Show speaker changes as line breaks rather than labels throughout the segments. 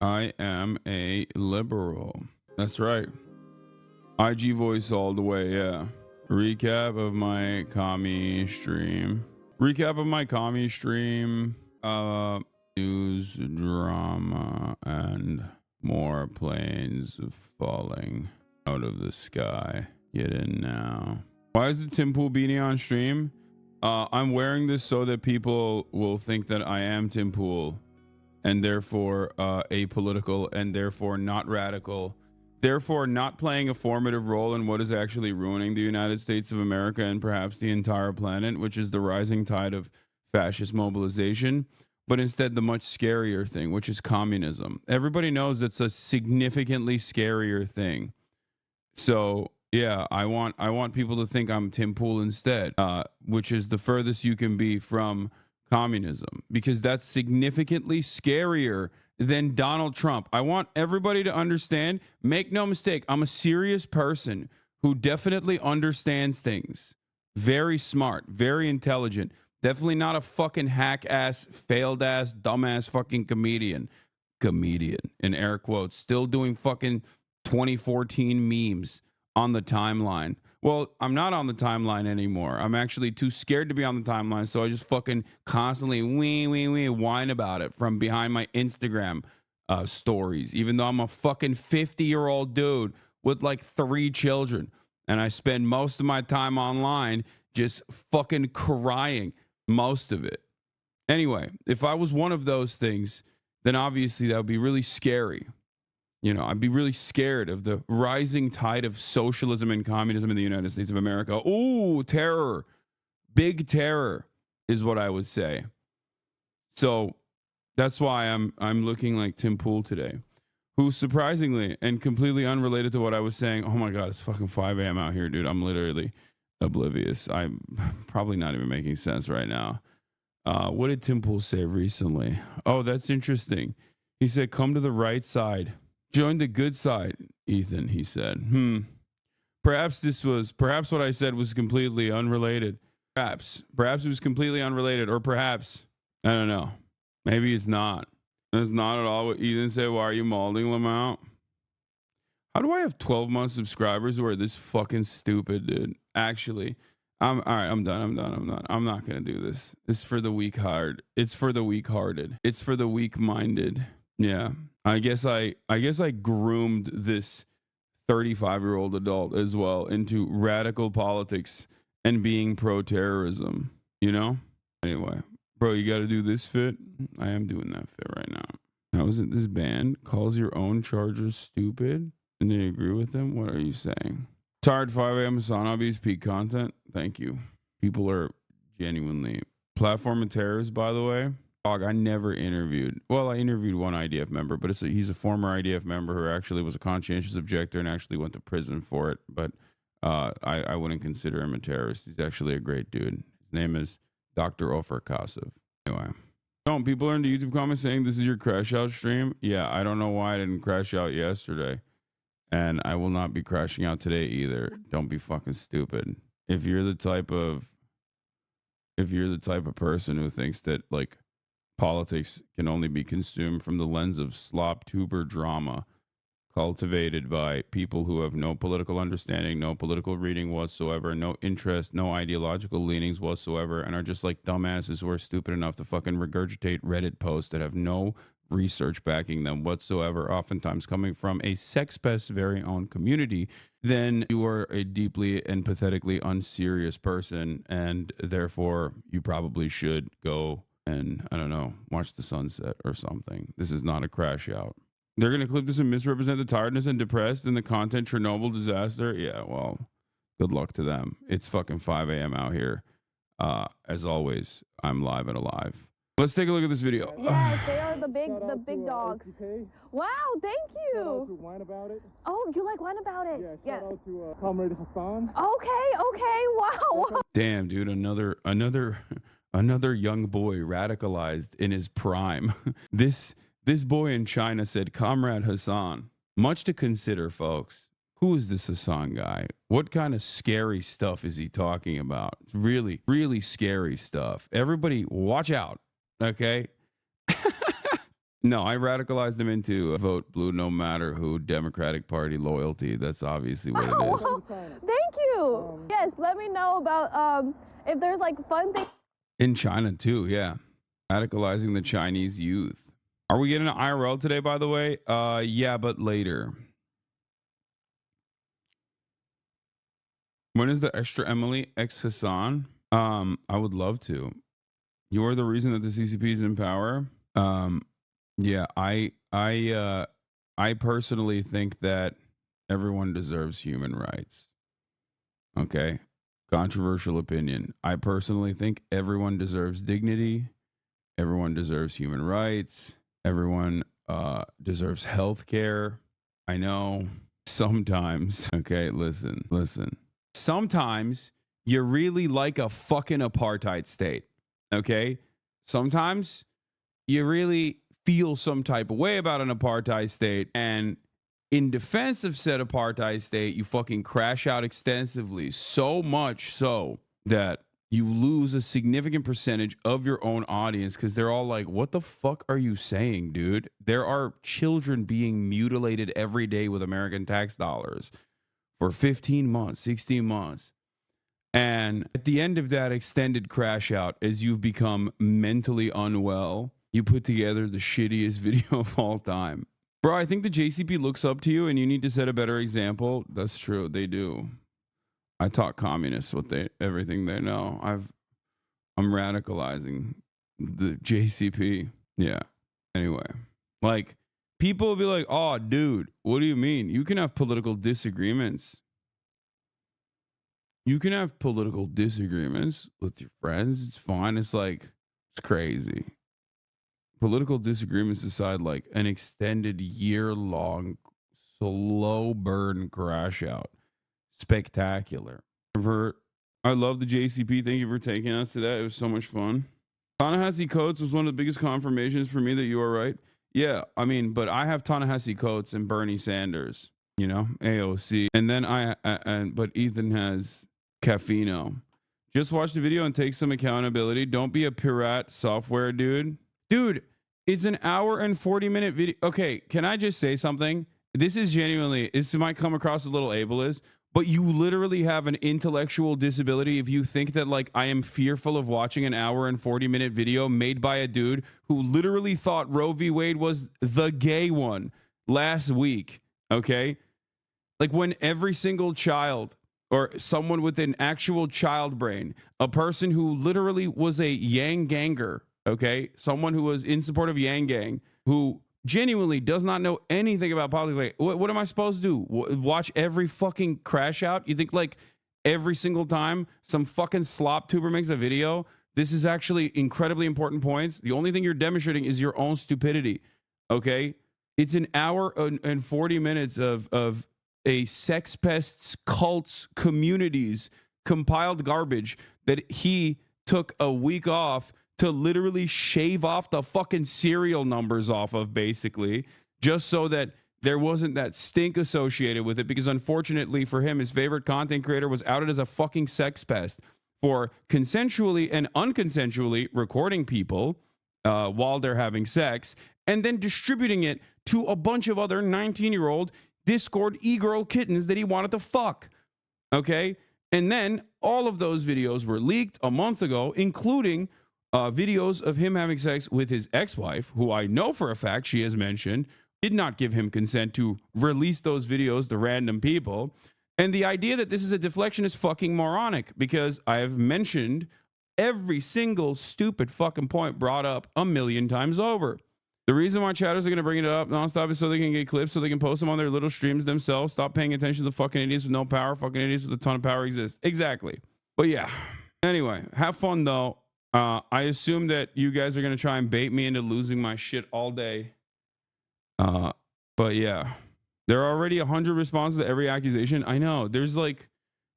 I am a liberal. That's right. IG voice all the way, yeah. Recap of my commie stream. Recap of my commie stream. News, drama, and more planes falling out of the sky. Get in now. Why is the Tim Pool beanie on stream? I'm wearing this so that people will think that I am Tim Pool, and therefore apolitical, and therefore not radical, therefore not playing a formative role in what is actually ruining the United States of America and perhaps the entire planet, which is the rising tide of fascist mobilization, but instead the much scarier thing, which is communism. Everybody knows it's a significantly scarier thing. So yeah, I want people to think I'm Tim Pool instead, which is the furthest you can be from communism, because that's significantly scarier than Donald Trump. I want everybody to understand, make no mistake, I'm a serious person who definitely understands things. Very smart, very intelligent. Definitely not a fucking hack ass, failed ass, dumbass fucking comedian. Comedian in air quotes, still doing fucking 2014 memes on the timeline. Well, I'm not on the timeline anymore. I'm actually too scared to be on the timeline, so I just fucking constantly whine about it from behind my Instagram stories, even though I'm a fucking 50-year-old dude with like 3 children, and I spend most of my time online just fucking crying most of it. Anyway, if I was one of those things, then obviously that would be really scary. You know, I'd be really scared of the rising tide of socialism and communism in the United States of America. Ooh, terror. Big terror is what I would say. So that's why I'm looking like Tim Pool today, who surprisingly and completely unrelated to what I was saying. Oh my God, it's fucking 5 a.m. out here, dude. I'm literally oblivious. I'm probably not even making sense right now. What did Tim Pool say recently? Oh, that's interesting. He said, come to the right side. Join the good side, Ethan, he said. Perhaps what I said was completely unrelated. Perhaps it was completely unrelated, or perhaps, I don't know. Maybe it's not. That's not at all what Ethan said. Why are you molding them out? How do I have 12 month subscribers who are this fucking stupid, dude? Actually, all right. I'm done. I'm not going to do this. It's for the weak heart. It's for the weak hearted. It's for the weak minded. Yeah. I guess I groomed this 35-year-old adult as well into radical politics and being pro-terrorism, you know? Anyway, bro, you got to do this fit. I am doing that fit right now. How is it this band calls your own chargers stupid and they agree with them? What are you saying? Tired 5 a.m. Hasanabi's peak content. Thank you. People are genuinely platform of terrorists, by the way. I never interviewed. Well, I interviewed one IDF member, but he's a former IDF member who actually was a conscientious objector and actually went to prison for it. But I wouldn't consider him a terrorist. He's actually a great dude. His name is Dr. Ofer Kasov. Anyway. People are in the YouTube comments saying this is your crash out stream. Yeah, I don't know why I didn't crash out yesterday. And I will not be crashing out today either. Don't be fucking stupid. If you're the type of person who thinks that like politics can only be consumed from the lens of slop tuber drama cultivated by people who have no political understanding, no political reading whatsoever, no interest, no ideological leanings whatsoever, and are just like dumbasses who are stupid enough to fucking regurgitate Reddit posts that have no research backing them whatsoever, oftentimes coming from a sex pest's very own community, then you are a deeply and pathetically unserious person, and therefore you probably should go and, I don't know, watch the sunset or something. This is not a crash out. They're going to clip this and misrepresent the tiredness and depressed in the content Chernobyl disaster. Yeah, well, good luck to them. It's fucking 5 a.m. out here. As always, I'm live and alive. Let's take a look at this video.
Yes, they are the big dogs. Wow, thank you.
Shout out to Wine About It.
Oh, you like Wine About It?
Yeah, shout out to Comrade Hassan.
Okay, wow.
Damn, dude, another young boy radicalized in his prime. This boy in China said, Comrade Hassan. Much to consider, folks. Who is this Hassan guy? What kind of scary stuff is he talking about? Really, really scary stuff. Everybody, watch out. Okay. No, I radicalized them into vote blue no matter who, Democratic Party loyalty. That's obviously what it is.
Oh, thank you. Yes, let me know about if there's like fun things.
In China too, yeah. Radicalizing the Chinese youth. Are we getting an IRL today, by the way? Yeah, but later. When is the extra Emily X Hassan? I would love to. You are the reason that the CCP is in power. Yeah, I personally think that everyone deserves human rights. Okay. Controversial opinion. I personally think everyone deserves dignity. Everyone deserves human rights. Everyone deserves health care. I know sometimes, okay, listen. Sometimes you really like a fucking apartheid state, okay? Sometimes you really feel some type of way about an apartheid state, and in defense of said apartheid state, you fucking crash out extensively, so much so that you lose a significant percentage of your own audience because they're all like, what the fuck are you saying, dude? There are children being mutilated every day with American tax dollars for 15 months, 16 months. And at the end of that extended crash out, as you've become mentally unwell, you put together the shittiest video of all time. Bro, I think the JCP looks up to you and you need to set a better example. That's true. They do. I taught communists everything they know. I'm radicalizing the JCP. Yeah. Anyway, like people will be like, "Oh, dude, what do you mean? You can have political disagreements. You can have political disagreements with your friends. It's fine." It's like, it's crazy. Political disagreements aside, like an extended year-long slow burn crash out. Spectacular. I love the JCP. Thank you for taking us to that. It was so much fun. Ta-Nehisi Coates was one of the biggest confirmations for me that you are right. Yeah, I mean, but I have Ta-Nehisi Coates and Bernie Sanders, you know, AOC. And then but Ethan has Caffino. Just watch the video and take some accountability. Don't be a pirate software dude. Dude, it's an hour and 40-minute video. Okay, can I just say something? This is genuinely, this might come across a little ableist, but you literally have an intellectual disability if you think that, like, I am fearful of watching an hour and 40-minute video made by a dude who literally thought Roe v. Wade was the gay one last week, okay? Like, when every single child or someone with an actual child brain, a person who literally was a Yang ganger, okay? Someone who was in support of Yang Gang, who genuinely does not know anything about politics. Like, what am I supposed to do? Watch every fucking crash out? You think, like, every single time some fucking slop tuber makes a video, this is actually incredibly important points? The only thing you're demonstrating is your own stupidity, okay? It's an hour and 40 minutes of a sex pests, cults, communities, compiled garbage that he took a week off to literally shave off the fucking serial numbers off of, basically, just so that there wasn't that stink associated with it. Because unfortunately for him, his favorite content creator was outed as a fucking sex pest for consensually and unconsensually recording people while they're having sex and then distributing it to a bunch of other 19-year-old Discord e-girl kittens that he wanted to fuck. Okay? And then all of those videos were leaked a month ago, including videos of him having sex with his ex-wife, who I know for a fact she has mentioned did not give him consent to release those videos to random people. And the idea that this is a deflection is fucking moronic, because I have mentioned every single stupid fucking point brought up a million times over. The reason why chatters are going to bring it up nonstop is so they can get clips, so they can post them on their little streams themselves. Stop paying attention to the fucking idiots with no power. Fucking idiots with a ton of power exist. Exactly. But yeah. Anyway, have fun though. I assume that you guys are going to try and bait me into losing my shit all day. But yeah, there are already 100 responses to every accusation. I know. There's like,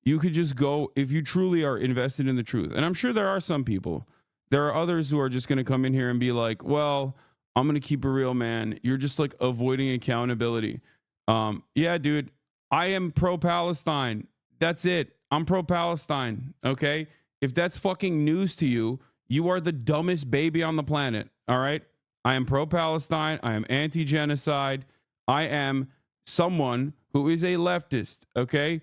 you could just go, if you truly are invested in the truth. And I'm sure there are some people. There are others who are just going to come in here and be like, well, I'm going to keep it real, man. You're just like avoiding accountability. Yeah, dude, I am pro-Palestine. That's it. I'm pro-Palestine. Okay. If that's fucking news to you, you are the dumbest baby on the planet. All right. I am pro-Palestine. I am anti-genocide. I am someone who is a leftist. Okay,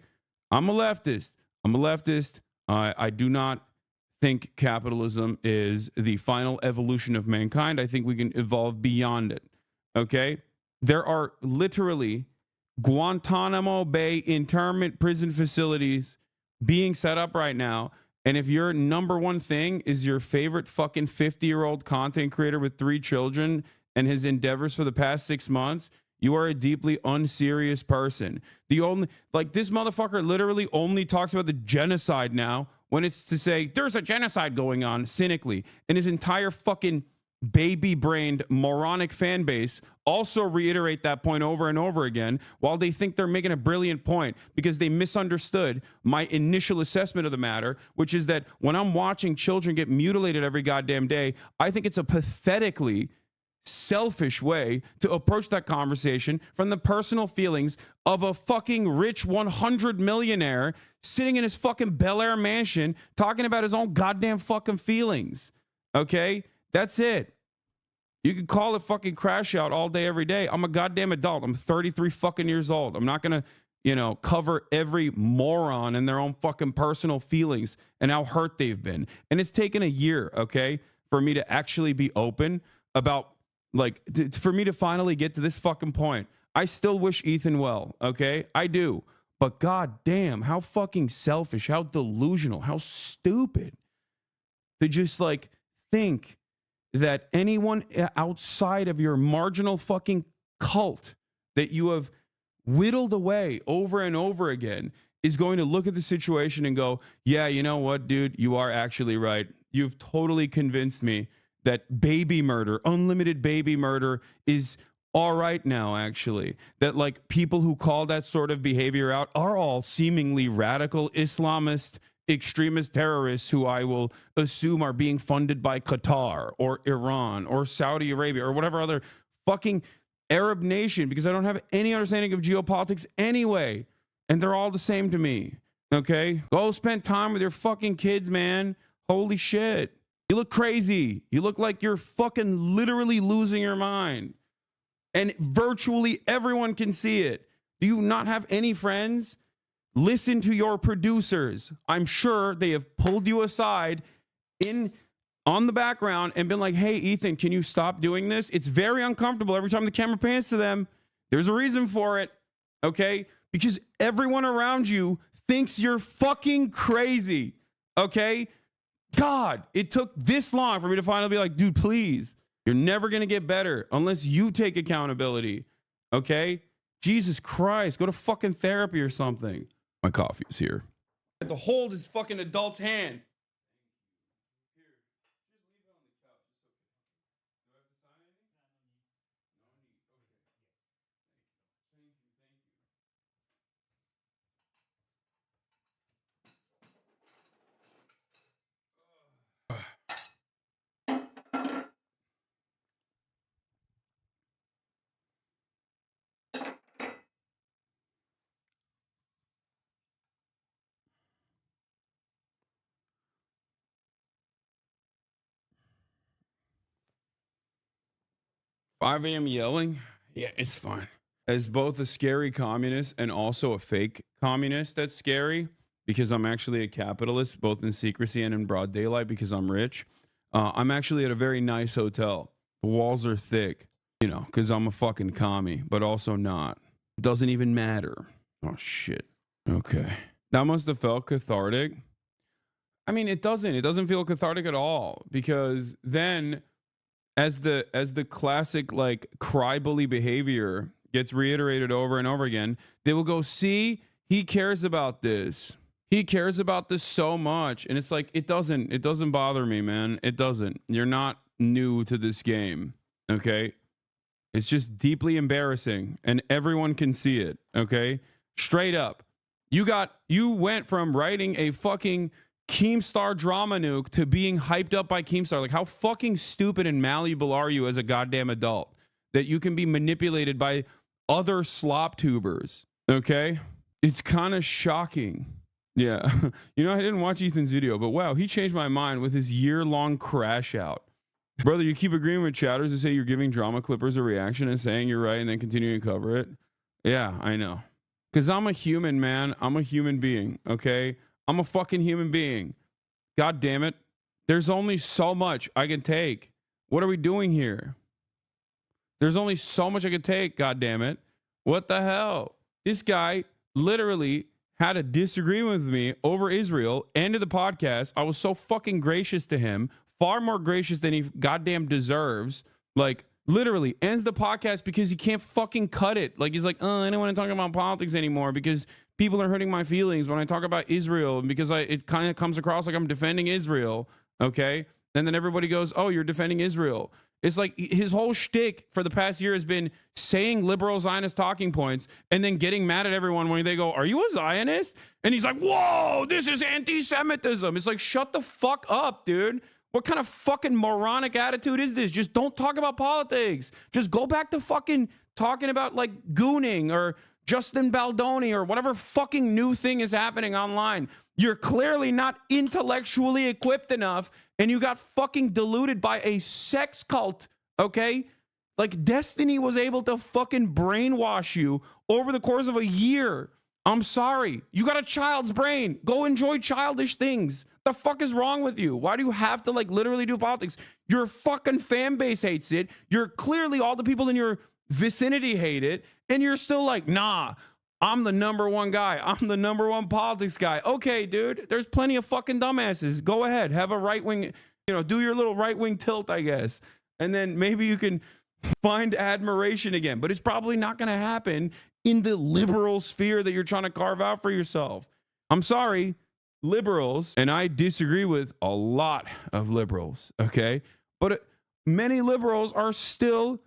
I'm a leftist. I do not think capitalism is the final evolution of mankind. I think we can evolve beyond it. Okay, there are literally Guantanamo Bay internment prison facilities being set up right now. And if your number one thing is your favorite fucking 50-year-old content creator with 3 children and his endeavors for the past 6 months, you are a deeply unserious person. The only, like, this motherfucker literally only talks about the genocide now when it's to say there's a genocide going on cynically. And his entire fucking baby-brained moronic fan base also reiterate that point over and over again while they think they're making a brilliant point because they misunderstood my initial assessment of the matter, which is that when I'm watching children get mutilated every goddamn day, I think it's a pathetically selfish way to approach that conversation from the personal feelings of a fucking rich 100 millionaire sitting in his fucking Bel Air mansion talking about his own goddamn fucking feelings. Okay? That's it. You can call it fucking crash out all day, every day. I'm a goddamn adult. I'm 33 fucking years old. I'm not going to, cover every moron in their own fucking personal feelings and how hurt they've been. And it's taken a year, okay, for me to actually be open about, for me to finally get to this fucking point. I still wish Ethan well, okay? I do. But goddamn, how fucking selfish, how delusional, how stupid to just, think that anyone outside of your marginal fucking cult that you have whittled away over and over again is going to look at the situation and go, yeah, you know what, dude, you are actually right. You've totally convinced me that baby murder, unlimited baby murder is all right now, actually. That people who call that sort of behavior out are all seemingly radical Islamist extremist terrorists who I will assume are being funded by Qatar or Iran or Saudi Arabia or whatever other fucking Arab nation, because I don't have any understanding of geopolitics anyway. And they're all the same to me. Okay? Go spend time with your fucking kids, man. Holy shit. You look crazy. You look like you're fucking literally losing your mind. And virtually everyone can see it. Do you not have any friends? Listen to your producers. I'm sure they have pulled you aside on the background and been like, hey, Ethan, can you stop doing this? It's very uncomfortable every time the camera pans to them. There's a reason for it, okay? Because everyone around you thinks you're fucking crazy, okay? God, it took this long for me to finally be like, dude, please. You're never going to get better unless you take accountability, okay? Jesus Christ, go to fucking therapy or something. My coffee is here. I had to hold his fucking adult's hand. I am yelling. Yeah, it's fine. As both a scary communist and also a fake communist that's scary, because I'm actually a capitalist, both in secrecy and in broad daylight because I'm rich. I'm actually at a very nice hotel. The walls are thick, because I'm a fucking commie, but also not. It doesn't even matter. Oh, shit. Okay. That must have felt cathartic. I mean, it doesn't. It doesn't feel cathartic at all, because then as the classic cry bully behavior gets reiterated over and over again, they will go, see, he cares about this. He cares about this so much. And it's like, it doesn't bother me, man. It doesn't. You're not new to this game. Okay. It's just deeply embarrassing and everyone can see it. Okay. Straight up. You went from writing a fucking Keemstar drama nuke to being hyped up by Keemstar. How fucking stupid and malleable are you as a goddamn adult that you can be manipulated by other slop tubers? Okay. It's kind of shocking. Yeah. I didn't watch Ethan's video, but wow, he changed my mind with his year-long crash out. Brother, you keep agreeing with chatters who say you're giving drama clippers a reaction and saying you're right and then continuing to cover it. Yeah, I know. Because I'm a human, man. I'm a human being, okay? I'm a fucking human being. God damn it. There's only so much I can take. What are we doing here? There's only so much I can take, god damn it. What the hell? This guy literally had a disagreement with me over Israel, ended the podcast. I was so fucking gracious to him, far more gracious than he goddamn deserves. Like, literally ends the podcast because he can't fucking cut it. Like, he's like, oh, I don't want to talk about politics anymore because people are hurting my feelings when I talk about Israel, because it kind of comes across like I'm defending Israel, okay? And then everybody goes, oh, you're defending Israel. It's like his whole shtick for the past year has been saying liberal Zionist talking points and then getting mad at everyone when they go, are you a Zionist? And he's like, whoa, this is anti-Semitism. It's like, shut the fuck up, dude. What kind of fucking moronic attitude is this? Just don't talk about politics. Just go back to fucking talking about like gooning or Justin Baldoni or whatever fucking new thing is happening online. You're clearly not intellectually equipped enough, and you got fucking deluded by a sex cult, okay? Like, Destiny was able to fucking brainwash you over the course of a year. I'm sorry. You got a child's brain. Go enjoy childish things. The fuck is wrong with you? Why do you have to, like, literally do politics? Your fucking fan base hates it. You're clearly, all the people in your vicinity hate it, and you're still like, nah, I'm the number one guy. I'm the number one politics guy. Okay, dude, there's plenty of fucking dumbasses. Go ahead, have a right wing, do your little right wing tilt, I guess. And then maybe you can find admiration again. But it's probably not going to happen in the liberal sphere that you're trying to carve out for yourself. I'm sorry, liberals, and I disagree with a lot of liberals, okay? But many liberals are still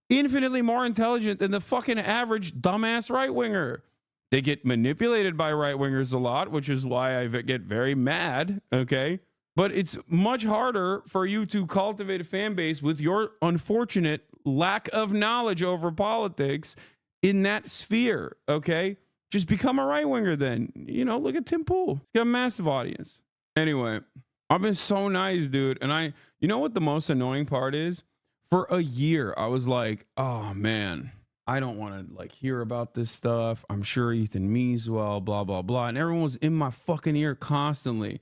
infinitely more intelligent than the fucking average dumbass right-winger. They get manipulated by right-wingers a lot, which is why I get very mad, okay? But it's much harder for you to cultivate a fan base with your unfortunate lack of knowledge over politics in that sphere, okay? Just become a right-winger then. Look at Tim Pool. He's got a massive audience. Anyway, I've been so nice, dude. And you know what the most annoying part is? For a year, I was like, oh, man, I don't want to, like, hear about this stuff. I'm sure Ethan Mees will, blah, blah, blah. And everyone was in my fucking ear constantly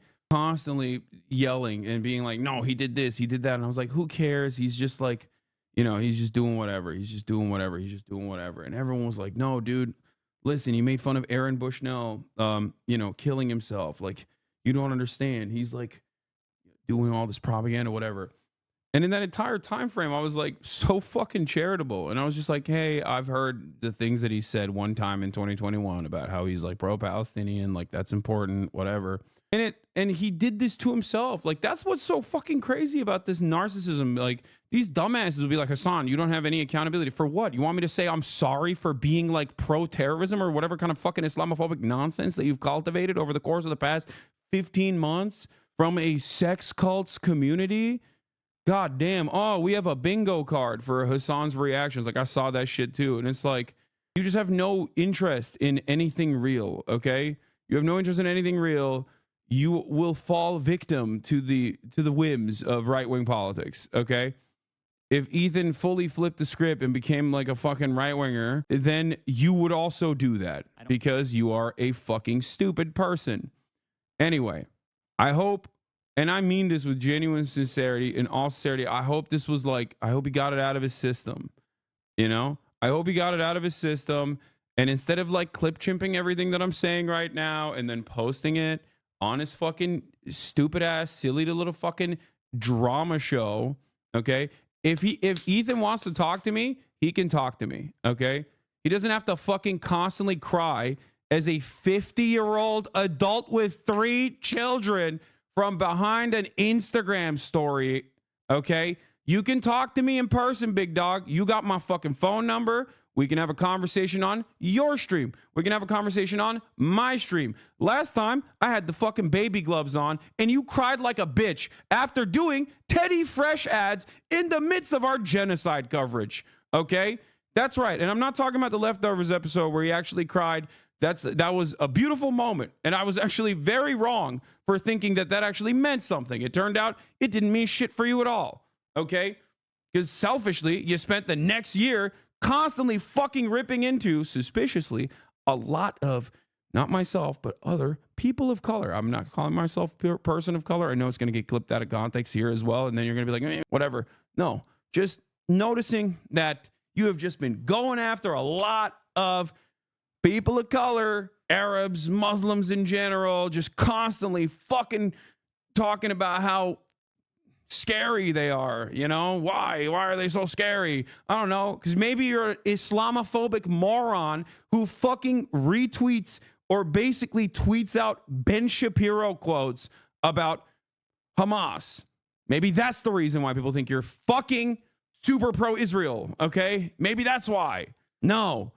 yelling and being like, no, he did this, he did that. And I was like, who cares? He's just like, he's just doing whatever. He's just doing whatever. He's just doing whatever. And everyone was like, no, dude, listen, he made fun of Aaron Bushnell, killing himself. Like, you don't understand. He's like doing all this propaganda, whatever. And in that entire time frame, I was like so fucking charitable. And I was just like, hey, I've heard the things that he said one time in 2021 about how he's like pro-Palestinian, like that's important, whatever. And he did this to himself. Like, that's what's so fucking crazy about this narcissism. Like, these dumbasses will be like, Hassan, you don't have any accountability. For what? You want me to say I'm sorry for being like pro-terrorism or whatever kind of fucking Islamophobic nonsense that you've cultivated over the course of the past 15 months from a sex cults community? God damn. Oh, we have a bingo card for Hassan's reactions. Like, I saw that shit too. And it's like, you just have no interest in anything real, okay? You have no interest in anything real. You will fall victim to the whims of right-wing politics, okay? If Ethan fully flipped the script and became like a fucking right-winger, then you would also do that because you are a fucking stupid person. Anyway, I hope, and I mean this with genuine sincerity, in all sincerity, I hope this was like, I hope he got it out of his system, I hope he got it out of his system, and instead of like clip chimping everything that I'm saying right now and then posting it on his fucking stupid ass, silly little fucking drama show, okay? If Ethan wants to talk to me, he can talk to me, okay? He doesn't have to fucking constantly cry as a 50-year-old adult with 3 children from behind an Instagram story, okay? You can talk to me in person, big dog. You got my fucking phone number. We can have a conversation on your stream. We can have a conversation on my stream. Last time, I had the fucking baby gloves on, and you cried like a bitch after doing Teddy Fresh ads in the midst of our genocide coverage, okay? That's right, and I'm not talking about the Leftovers episode where he actually cried. That was a beautiful moment, and I was actually very wrong for thinking that actually meant something. It turned out it didn't mean shit for you at all. okay? Because selfishly, you spent the next year constantly fucking ripping into, suspiciously, a lot of, not myself, but other people of color. I'm not calling myself a person of color. I know it's going to get clipped out of context here as well. And then you're going to be like, whatever. No, just noticing that you have just been going after a lot of people of color, Arabs, Muslims in general, just constantly fucking talking about how scary they are. You know, why are they so scary? I don't know, because maybe you're an Islamophobic moron who fucking retweets or basically tweets out Ben Shapiro quotes about Hamas. Maybe that's the reason why people think you're fucking super pro-Israel, okay? Maybe that's why. No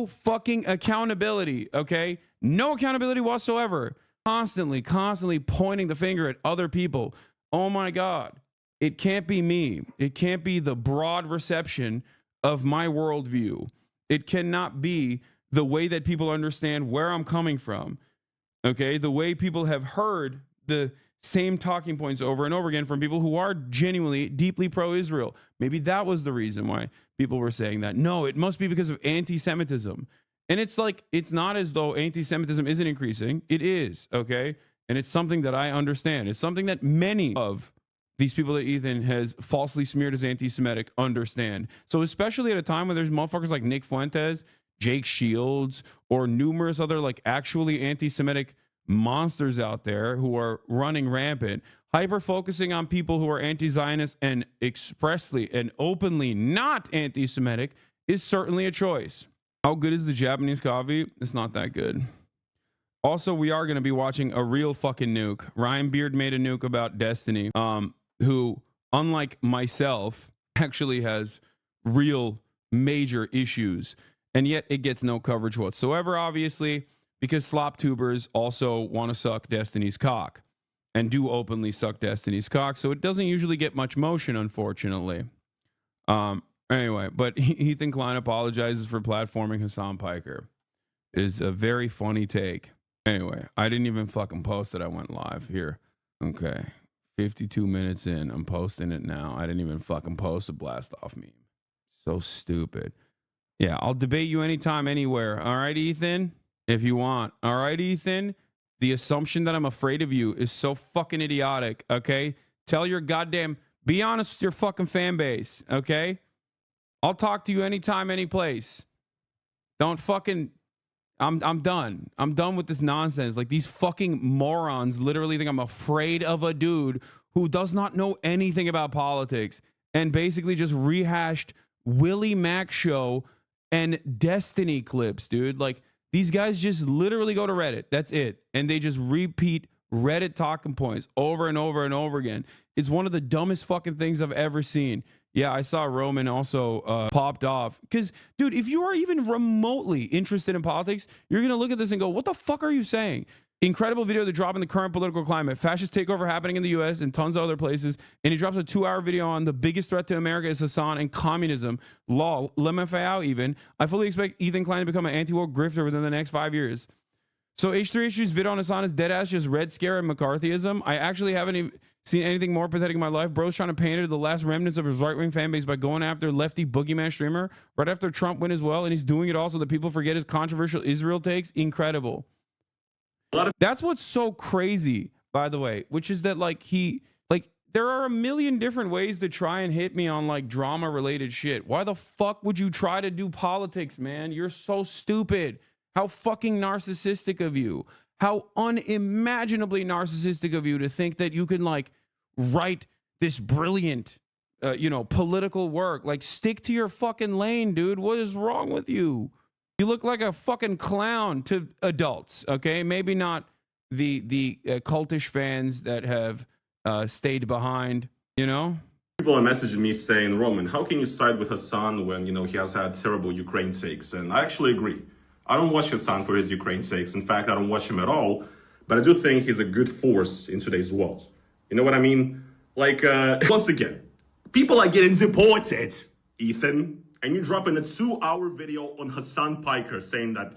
fucking accountability, okay? No accountability whatsoever. Constantly pointing the finger at other people. Oh my God. It can't be me. It can't be the broad reception of my worldview. It cannot be the way that people understand where I'm coming from, okay? The way people have heard the same talking points over and over again from people who are genuinely deeply pro-Israel. Maybe that was the reason why people were saying that. No, it must be because of anti-Semitism. And it's like, it's not as though anti-Semitism isn't increasing. It is, okay? And it's something that I understand. It's something that many of these people that Ethan has falsely smeared as anti-Semitic understand. So especially at a time when there's motherfuckers like Nick Fuentes, Jake Shields, or numerous other like actually anti-Semitic monsters out there who are running rampant, hyper focusing on people who are anti-Zionist and expressly and openly not anti-Semitic is certainly a choice. How good is the Japanese coffee? It's not that good. Also, we are going to be watching a real fucking nuke. Ryan Beard made a nuke about Destiny, who, unlike myself, actually has real major issues, and yet it gets no coverage whatsoever, obviously, because slop tubers also want to suck Destiny's cock and do openly suck Destiny's cock, so it doesn't usually get much motion, unfortunately. Anyway, but Ethan Klein apologizes for platforming Hassan Piker. Is a very funny take. Anyway, I didn't even fucking post it. I went live here. Okay. 52 minutes in. I'm posting it now. I didn't even fucking post a blast off meme. So stupid. Yeah, I'll debate you anytime, anywhere. All right, Ethan? If you want. All right, Ethan? The assumption that I'm afraid of you is so fucking idiotic, okay? Tell your goddamn... Be honest with your fucking fan base, okay? I'll talk to you anytime, any place. Don't fucking... I'm done. I'm done with this nonsense. Like, these fucking morons literally think I'm afraid of a dude who does not know anything about politics and basically just rehashed Willie Mac show and Destiny clips, dude. Like, these guys just literally go to Reddit. That's it. And they just repeat Reddit talking points over and over and over again. It's one of the dumbest fucking things I've ever seen. Yeah, I saw Roman also popped off. Because, dude, if you are even remotely interested in politics, you're going to look at this and go, what the fuck are you saying? Incredible video to drop in the current political climate. Fascist takeover happening in the U.S. and tons of other places. And he drops a 2-hour video on the biggest threat to America is Hassan and communism. Lol. LMFAO even. I fully expect Ethan Klein to become an anti-woke grifter within the next 5 years. So H3H's video on Hassan is dead ass just Red Scare and McCarthyism. I actually haven't even seen anything more pathetic in my life. Bro's trying to pander the last remnants of his right-wing fan base by going after lefty boogeyman streamer right after Trump went as well, and he's doing it also that people forget his controversial Israel takes. Incredible. That's what's so crazy, by the way, which is that there are a million different ways to try and hit me on like drama related shit. Why the fuck would you try to do politics, man? You're so stupid. How fucking narcissistic of you. How unimaginably narcissistic of you to think that you can like write this brilliant, political work. Like, stick to your fucking lane, dude. What is wrong with you? You look like a fucking clown to adults, okay? Maybe not the cultish fans that have stayed behind, you know?
People are messaging me saying, Roman, how can you side with Hassan when, he has had terrible Ukraine takes? And I actually agree. I don't watch Hassan for his Ukraine takes. In fact, I don't watch him at all. But I do think he's a good force in today's world. You know what I mean? Like, once again, people are getting deported, Ethan. And you drop in a 2-hour video on Hassan Piker saying that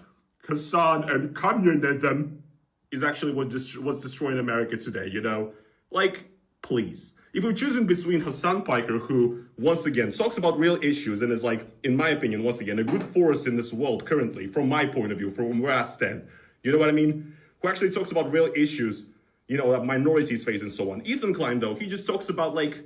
Hassan and communism is actually what's destroying America today, you know? Like, please. If we're choosing between Hassan Piker, who once again talks about real issues and is like, in my opinion, once again, a good force in this world currently, from my point of view, from where I stand, you know what I mean? Who actually talks about real issues, you know, that minorities face and so on. Ethan Klein, though, he just talks about like,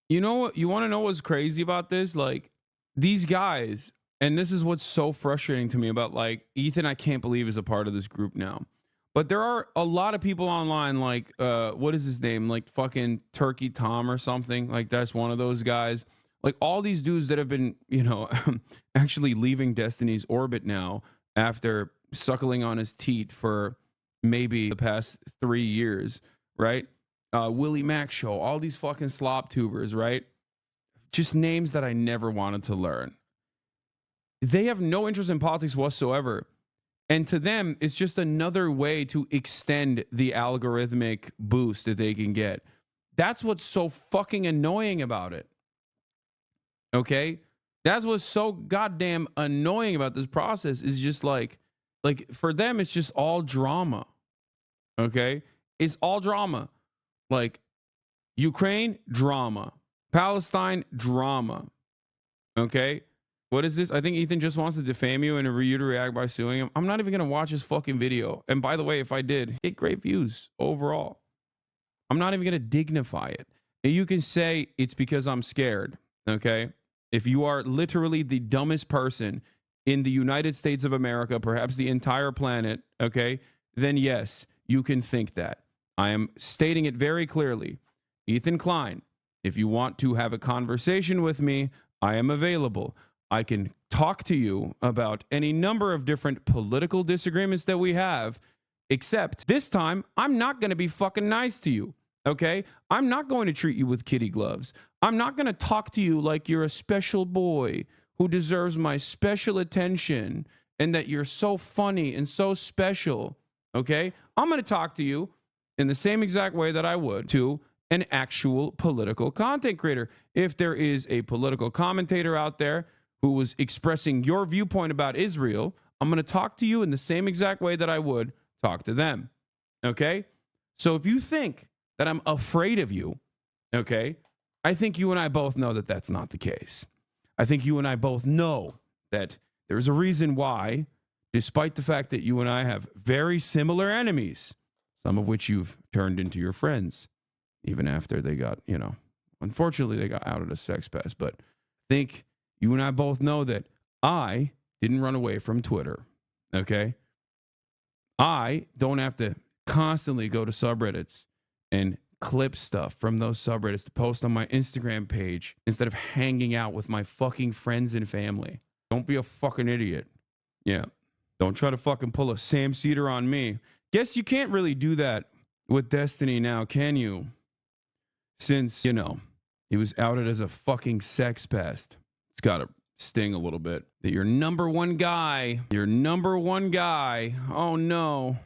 you know what, you want to know what's crazy about this? Like, these guys, and this is what's so frustrating to me about like Ethan, I can't believe is a part of this group now. But there are a lot of people online, like, what is his name? Like fucking Turkey Tom or something. Like that's one of those guys. Like all these dudes that have been, you know, actually leaving Destiny's orbit now after suckling on his teat for maybe the past 3 years, right? Willie Mack Show, all these fucking slop tubers, right? Just names that I never wanted to learn. They have no interest in politics whatsoever. And to them, it's just another way to extend the algorithmic boost that they can get. That's what's so fucking annoying about it. Okay? That's what's so goddamn annoying about this process is just like for them, it's just all drama. Okay? It's all drama. Like Ukraine, drama. Palestine, drama. Okay? What is this? I think Ethan just wants to defame you and for you to react by suing him. I'm not even going to watch his fucking video. And by the way, if I did, get great views overall. I'm not even going to dignify it. And you can say it's because I'm scared. Okay? If you are literally the dumbest person in the United States of America, perhaps the entire planet, okay, then yes, you can think that. I am stating it very clearly. Ethan Klein, if you want to have a conversation with me, I am available. I can talk to you about any number of different political disagreements that we have, except this time, I'm not going to be fucking nice to you, okay? I'm not going to treat you with kitty gloves. I'm not going to talk to you like you're a special boy who deserves my special attention and that you're so funny and so special, okay? I'm going to talk to you in the same exact way that I would to an actual political content creator. If there is a political commentator out there who was expressing your viewpoint about Israel, I'm going to talk to you in the same exact way that I would talk to them. Okay? So if you think that I'm afraid of you, okay, I think you and I both know that that's not the case. I think you and I both know that there's a reason why, despite the fact that you and I have very similar enemies, some of which you've turned into your friends, even after they got, you know, unfortunately they got outed as sex pests, but think you and I both know that I didn't run away from Twitter, okay? I don't have to constantly go to subreddits and clip stuff from those subreddits to post on my Instagram page instead of hanging out with my fucking friends and family. Don't be a fucking idiot. Yeah. Don't try to fucking pull a Sam Cedar on me. Guess you can't really do that with Destiny now, can you? Since, you know, he was outed as a fucking sex pest. It's got to sting a little bit that your number one guy, oh no,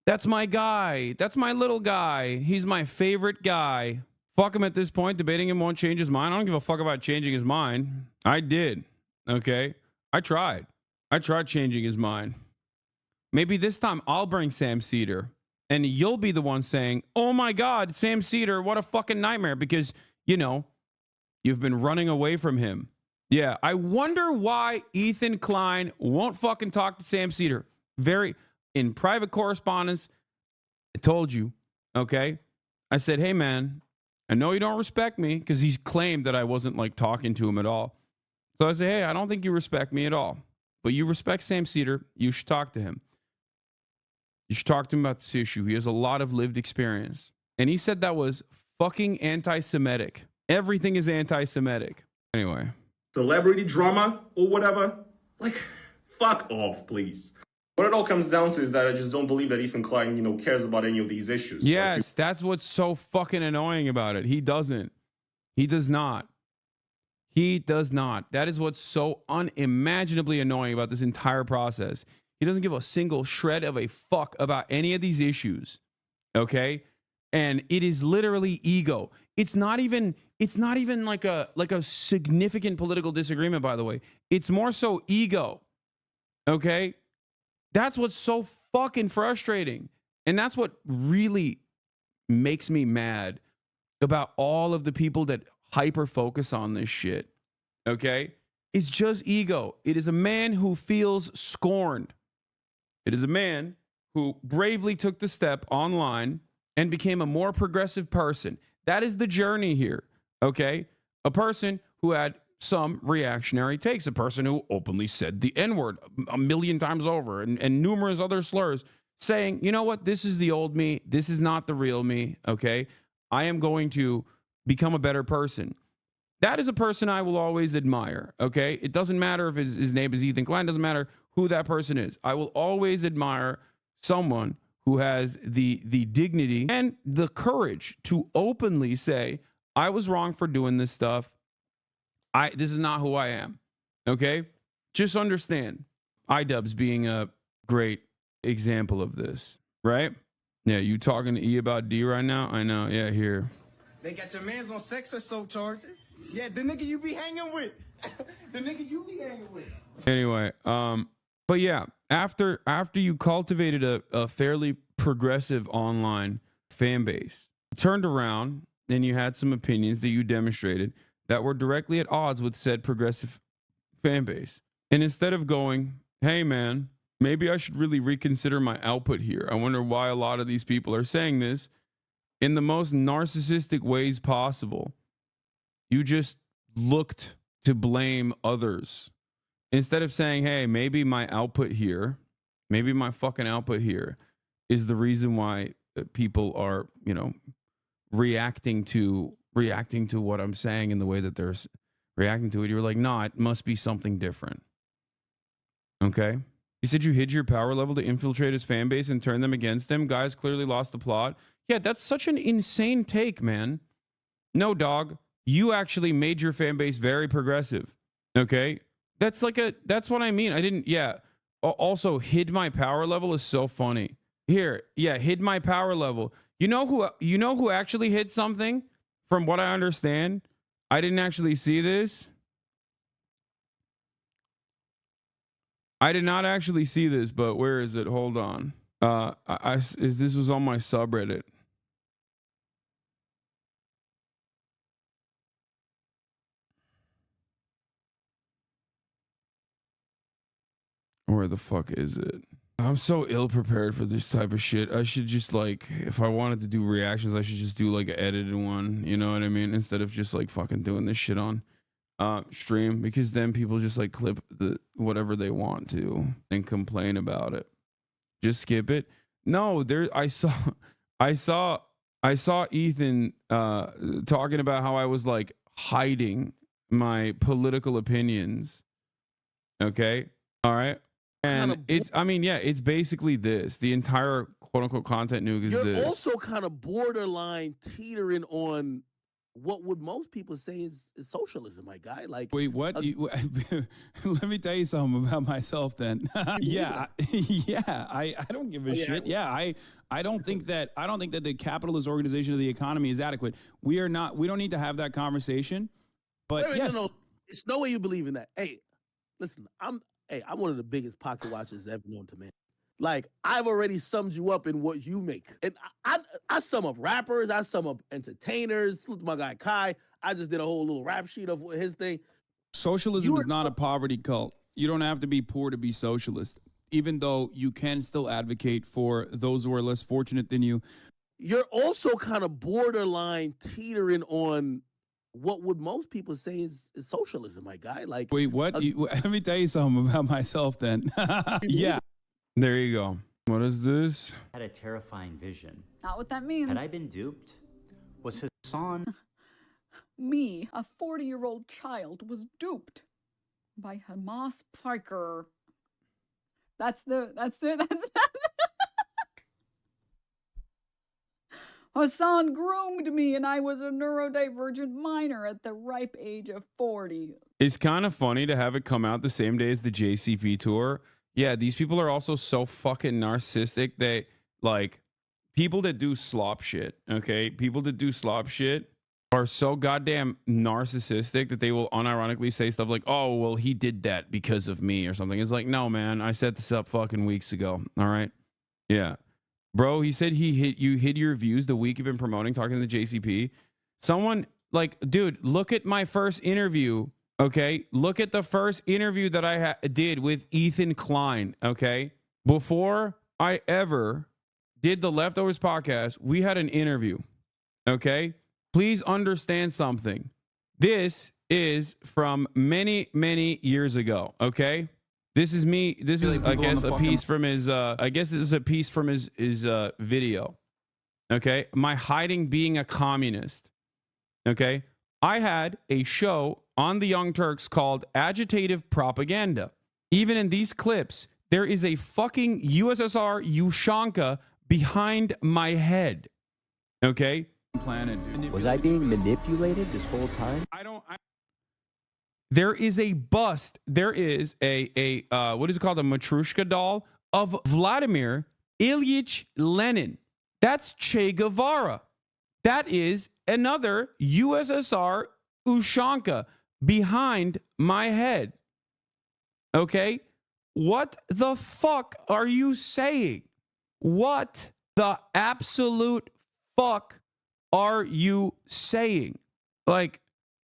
that's my guy. That's my little guy. He's my favorite guy. Fuck him at this point. Debating him won't change his mind. I don't give a fuck about changing his mind. I did. Okay. I tried changing his mind. Maybe this time I'll bring Sam Cedar and you'll be the one saying, oh my God, Sam Cedar, what a fucking nightmare. Because, you know, you've been running away from him. Yeah, I wonder why Ethan Klein won't fucking talk to Sam Cedar. In private correspondence, I told you, okay? I said, hey, man, I know you don't respect me because he's claimed that I wasn't like talking to him at all. So I say, hey, I don't think you respect me at all. But you respect Sam Cedar. You should talk to him. You should talk to him about this issue. He has a lot of lived experience. And he said that was fucking anti-Semitic. Everything is anti-Semitic. Anyway.
Celebrity drama or whatever. Like, fuck off, please. What it all comes down to is that I just don't believe that Ethan Klein, you know, cares about any of these issues.
Yes, that's what's so fucking annoying about it. He doesn't. He does not. He does not. That is what's so unimaginably annoying about this entire process. He doesn't give a single shred of a fuck about any of these issues. Okay? And it is literally ego. It's not even like a significant political disagreement, by the way. It's more so ego. Okay? That's what's so fucking frustrating. And that's what really makes me mad about all of the people that hyper focus on this shit. Okay? It's just ego. It is a man who feels scorned. It is a man who bravely took the step online and became a more progressive person. That is the journey here. Okay? A person who had some reactionary takes, a person who openly said the N-word a million times over and numerous other slurs, saying, you know what, this is the old me. This is not the real me. Okay? I am going to become a better person. That is a person I will always admire. Okay? It doesn't matter if his name is Ethan Klein. It doesn't matter who that person is. I will always admire someone who has the dignity and the courage to openly say, I was wrong for doing this stuff. This is not who I am. Okay? Just understand. iDubbbz being a great example of this, right? Yeah, you talking to E about D right now? I know. Yeah, here.
They got your mans on sex assault charges. Yeah, the nigga you be hanging with. The nigga you be hanging with.
Anyway, but yeah, after you cultivated a fairly progressive online fan base, you turned around and you had some opinions that you demonstrated that were directly at odds with said progressive fan base. And instead of going, hey man, maybe I should really reconsider my output here. I wonder why a lot of these people are saying this in the most narcissistic ways possible. You just looked to blame others. Instead of saying, hey, maybe my output here, maybe my fucking output here is the reason why people are, you know, reacting to what I'm saying in the way that they're reacting to it. You're like, nah, it must be something different. Okay? He said you hid your power level to infiltrate his fan base and turn them against him. Guys clearly lost the plot. Yeah, that's such an insane take, man. No, dog. You actually made your fan base very progressive. Okay? That's what I mean. Also, hid my power level is so funny. Here, yeah, hid my power level. You know who actually hid something? From what I understand, I didn't actually see this. I did not actually see this, but where is it? Hold on. This was on my subreddit. Where the fuck is it? I'm so ill prepared for this type of shit. I should just if I wanted to do reactions, I should just do like an edited one. You know what I mean? Instead of just like fucking doing this shit on stream, because then people just like clip whatever they want to and complain about it. Just skip it. No, I saw Ethan talking about how I was like hiding my political opinions. Okay. All right. And it's basically this. The entire quote unquote content nuke is
You're
this.
also kind of borderline teetering on what would most people say is socialism, my guy. Like,
wait, what? Let me tell you something about myself then. I don't give a shit. Yeah, I don't think that the capitalist organization of the economy is adequate. We don't need to have that conversation. But yes.
No, there's no way you believe in that. Hey, listen, I'm one of the biggest pocket watchers ever known to man. Like, I've already summed you up in what you make. And I sum up rappers, I sum up entertainers. Look at my guy Kai. I just did a whole little rap sheet of his thing.
Socialism is not a poverty cult. You don't have to be poor to be socialist, even though you can still advocate for those who are less fortunate than you.
You're also kind of borderline teetering on what would most people say is socialism, my guy. Like,
wait, what? Let me tell you something about myself then. Yeah.
There you go. What is this?
Had a terrifying vision.
Not what that means.
Had I been duped? Was Hassan...
Me, a 40-year-old child, was duped by Hamas Parker. That's it. Hassan groomed me, and I was a neurodivergent minor at the ripe age of 40.
It's kind of funny to have it come out the same day as the JCP tour. Yeah, these people are also so fucking narcissistic. They like people that do slop shit. Okay, people that do slop shit are so goddamn narcissistic that they will unironically say stuff like, "Oh, well, he did that because of me" or something. It's like, no, man, I set this up fucking weeks ago. All right, yeah. Bro, he said you hid your views the week you've been promoting, talking to the JCP. Someone like, dude, look at my first interview. Okay. Look at the first interview that I did with Ethan Klein. Okay. Before I ever did the Leftovers podcast, we had an interview. Okay. Please understand something. This is from many, many years ago. Okay. This is me. This is, I guess, a piece from his, I guess this is a piece from his video. Okay. My hiding being a communist. Okay. I had a show on the Young Turks called Agitative Propaganda. Even in these clips, there is a fucking USSR Ushanka behind my head. Okay.
Planet.
Was I being manipulated this whole time?
There is a bust. There is a what is it called? A Matryoshka doll of Vladimir Ilyich Lenin. That's Che Guevara. That is another USSR Ushanka behind my head. Okay? What the fuck are you saying? What the absolute fuck are you saying? Like,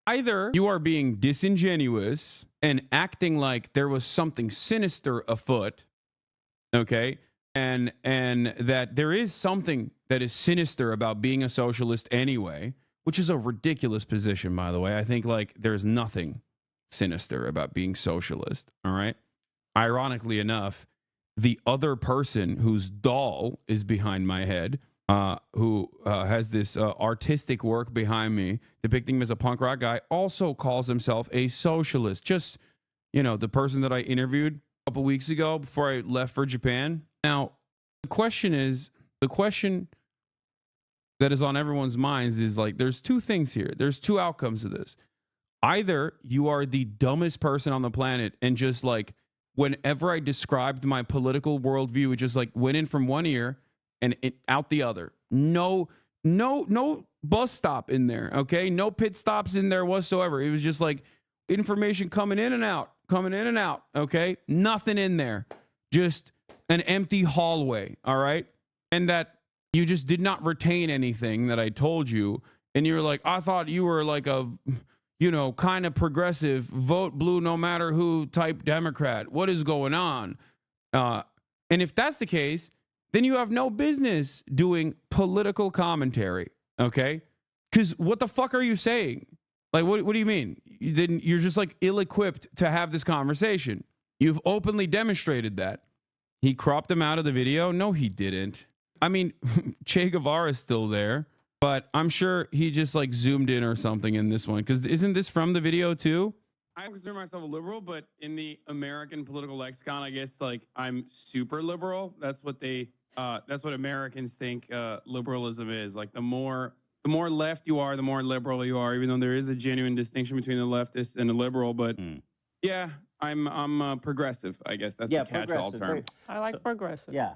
either you are being disingenuous and acting like there was something sinister afoot, okay, and that there is something that is sinister about being a socialist anyway, which is a ridiculous position, by the way. I think, like, there's nothing sinister about being socialist, all right? Ironically enough, the other person whose doll is behind my head, who has this artistic work behind me depicting him as a punk rock guy, also calls himself a socialist. Just, you know, the person that I interviewed a couple weeks ago before I left for Japan. Now, the question that is on everyone's minds is, like, there's two things here. There's two outcomes of this. Either you are the dumbest person on the planet and just, like, whenever I described my political worldview, it just, like, went in from one ear and it out the other. No bus stop in there, okay? No pit stops in there whatsoever. It was just like information coming in and out, okay? Nothing in there. Just an empty hallway, all right? And that you just did not retain anything that I told you. And you were like, I thought you were like a, you know, kind of progressive, vote blue no matter who type Democrat. What is going on? And if that's the case, then you have no business doing political commentary, okay? Because what the fuck are you saying? Like, what do you mean? Then you're just, like, ill-equipped to have this conversation. You've openly demonstrated that. He cropped him out of the video? No, he didn't. I mean, Che Guevara is still there, but I'm sure he just, like, zoomed in or something in this one. Because isn't this from the video too? I consider myself a liberal, but in the American political lexicon, I guess, like, I'm super liberal. That's what Americans think liberalism is. Like, the more left you are, the more liberal you are, even though there is a genuine distinction between the leftist and the liberal. But yeah, I'm progressive, I guess. That's the catch-all term.
I like progressive.
Yeah.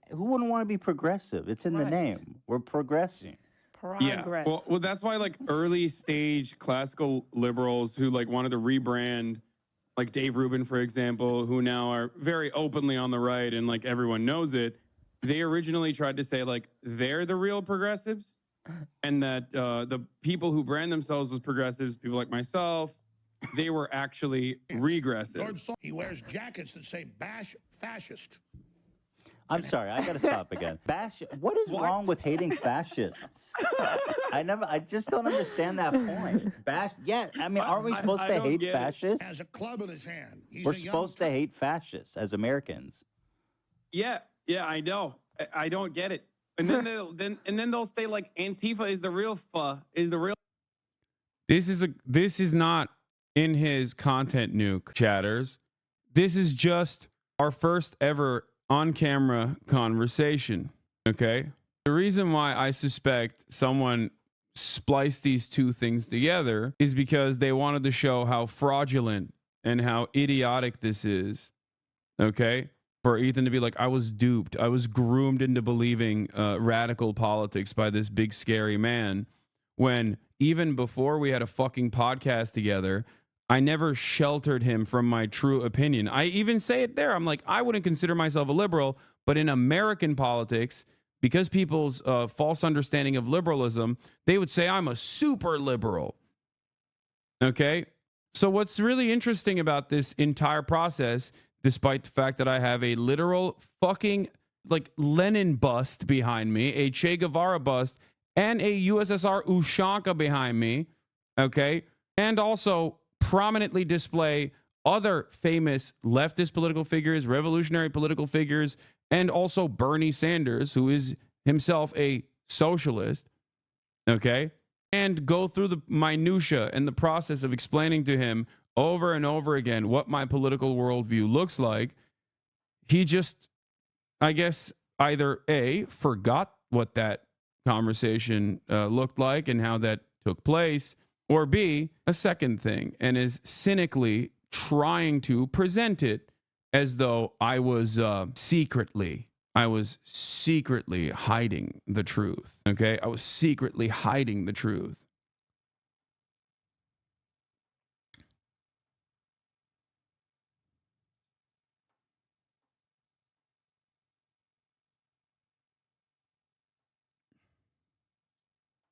Who wouldn't want to be progressive? It's in the name. We're progressing.
Progress.
Yeah. Well, that's why, like, early stage classical liberals who, like, wanted to rebrand, like Dave Rubin, for example, who now are very openly on the right and, like, everyone knows it. They originally tried to say, like, they're the real progressives, and that the people who brand themselves as progressives, people like myself, they were actually regressive.
He wears jackets that say "bash fascist."
I'm sorry, I got to stop again. What is wrong with hating fascists? I just don't understand that point. I mean, aren't we supposed to hate fascists?
Has a club in his hand.
We're supposed to hate fascists as Americans.
Yeah, I know. I don't get it. And then they'll say, like, Antifa is the real This is not in his content nuke, chatters. This is just our first ever on-camera conversation, okay? The reason why I suspect someone spliced these two things together is because they wanted to show how fraudulent and how idiotic this is, okay? For Ethan to be like, I was duped. I was groomed into believing radical politics by this big, scary man, when even before we had a fucking podcast together, I never sheltered him from my true opinion. I even say it there. I'm like, I wouldn't consider myself a liberal, but in American politics, because people's false understanding of liberalism, they would say I'm a super liberal. Okay? So what's really interesting about this entire process, despite the fact that I have a literal fucking like Lenin bust behind me, a Che Guevara bust, and a USSR Ushanka behind me, okay? And also prominently display other famous leftist political figures, revolutionary political figures, and also Bernie Sanders, who is himself a socialist, okay? And go through the minutia and the process of explaining to him over and over again what my political worldview looks like. He just, I guess, either A, forgot what that conversation looked like and how that took place, or B, a second thing, and is cynically trying to present it as though I was secretly hiding the truth. Okay, I was secretly hiding the truth.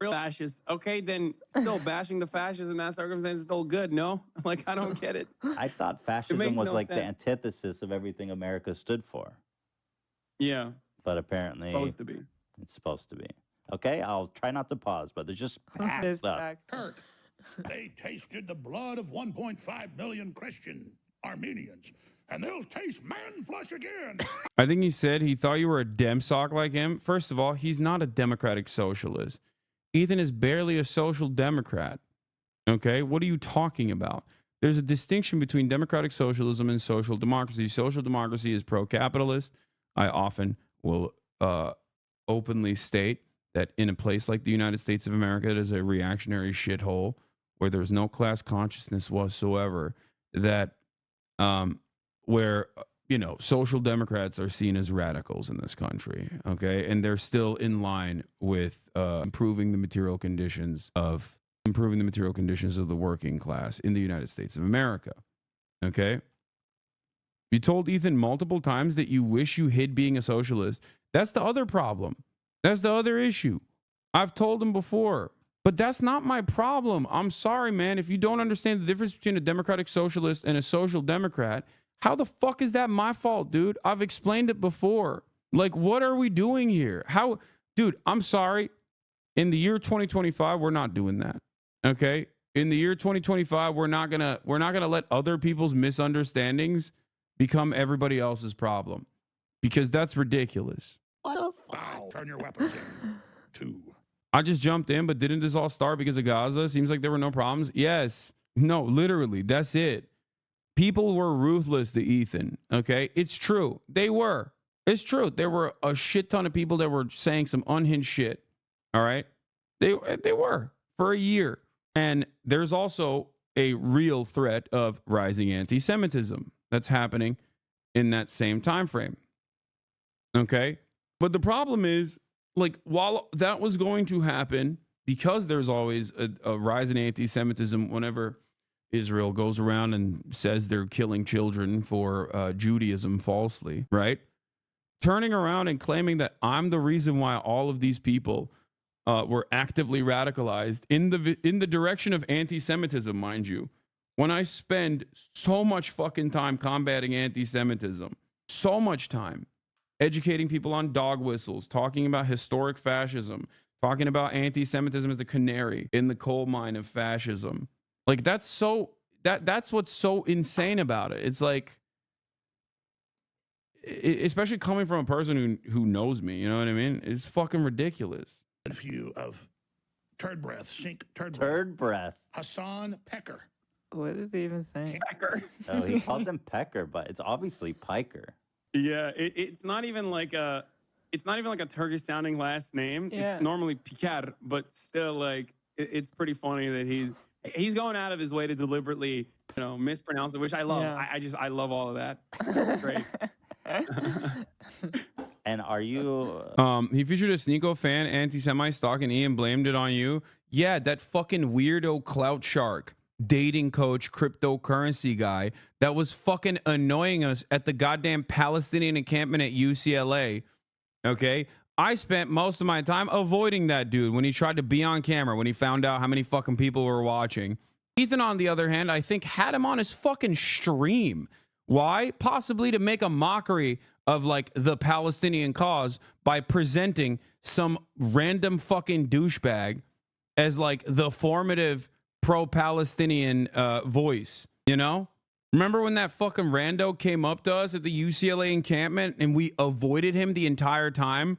Real fascists. Okay, then still bashing the fascists in that circumstance is still good, no? Like, I don't get it.
I thought fascism
makes
was
no
like the
sense.
antithesis of everything America stood for.
Yeah,
But apparently
supposed to be.
it's supposed to be. Okay, I'll try not to pause, but there's just bad stuff.
Turk. They tasted the blood of 1.5 million Christian Armenians, and they'll taste man flesh again.
I think he said he thought you were a dem sock like him. First of all, he's not a democratic socialist. Ethan is barely a social democrat. Okay, what are you talking about? There's a distinction between democratic socialism and social democracy. Social democracy is pro-capitalist. I often will openly state that in a place like the United States of America, it is a reactionary shithole where there's no class consciousness whatsoever, that where, you know, social democrats are seen as radicals in this country, okay? And they're still in line with improving the material conditions of the working class in the United States of America, okay? You told Ethan multiple times that you wish you hid being a socialist. That's the other problem. That's the other issue. I've told him before, but that's not my problem. I'm sorry, man. If you don't understand the difference between a democratic socialist and a social democrat, how the fuck is that my fault, dude? I've explained it before. Like, what are we doing here? How, dude, I'm sorry. In the year 2025, we're not doing that. Okay? In the year 2025, we're not gonna let other people's misunderstandings become everybody else's problem, because that's ridiculous.
What the fuck? Turn your weapons in. 2.
I just jumped in, but didn't this all start because of Gaza? Seems like there were no problems. Yes. No, literally, that's it. People were ruthless to Ethan, okay? It's true. They were. It's true. There were a shit ton of people that were saying some unhinged shit, all right? They were for a year. And there's also a real threat of rising anti-Semitism that's happening in that same time frame, okay? But the problem is, like, while that was going to happen, because there's always a rise in anti-Semitism whenever Israel goes around and says they're killing children for Judaism falsely, right? Turning around and claiming that I'm the reason why all of these people were actively radicalized in the direction of anti-Semitism, mind you. When I spend so much fucking time combating anti-Semitism, so much time educating people on dog whistles, talking about historic fascism, talking about anti-Semitism as a canary in the coal mine of fascism. Like, that's what's so insane about it. It's like, especially coming from a person who knows me, you know what I mean? It's fucking ridiculous.
View of turd breath, sink turd breath.
Turd breath.
Hassan Pecker.
What is he even saying?
Pecker.
Oh, he called him Pecker, but it's obviously Piker.
Yeah, it's not even like a Turkish sounding last name.
Yeah.
It's normally Piker, but still, like, it's pretty funny that he's going out of his way to deliberately, you know, mispronounce it, which I love.
Yeah.
I love all of that. It's great.
And are you...
He featured a Sneeko fan anti-Semite stalking E and blamed it on you. Yeah, that fucking weirdo clout shark dating coach cryptocurrency guy that was fucking annoying us at the goddamn Palestinian encampment at UCLA. Okay, I spent most of my time avoiding that dude when he tried to be on camera, when he found out how many fucking people were watching. Ethan, on the other hand, I think had him on his fucking stream. Why? Possibly to make a mockery of like the Palestinian cause by presenting some random fucking douchebag as like the formative pro-Palestinian voice, you know? Remember when that fucking rando came up to us at the UCLA encampment and we avoided him the entire time?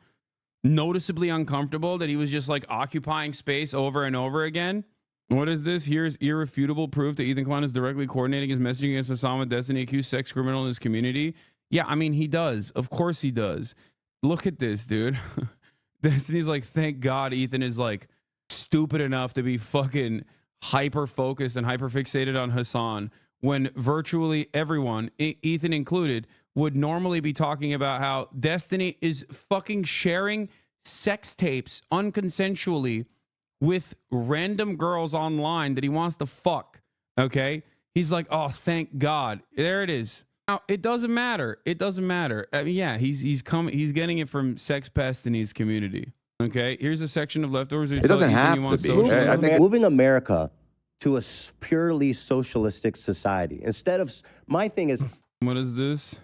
Noticeably uncomfortable that he was just like occupying space over and over again. What is this? Here's irrefutable proof that Ethan Klein is directly coordinating his messaging against Hassan with Destiny, accused sex criminal in his community. Yeah, I mean, he does. Of course he does. Look at this, dude. Destiny's like, thank God Ethan is like stupid enough to be fucking hyper focused and hyper fixated on Hassan when virtually everyone, Ethan included, would normally be talking about how Destiny is fucking sharing sex tapes unconsensually with random girls online that he wants to fuck. Okay? He's like, oh, thank God. There it is. Now, it doesn't matter. It doesn't matter. I mean, yeah, he's getting it from sex pest in his community. Okay? Here's a section of leftovers.
It doesn't have to be. I think
moving America to a purely socialistic society. Instead of, my thing is...
What is this?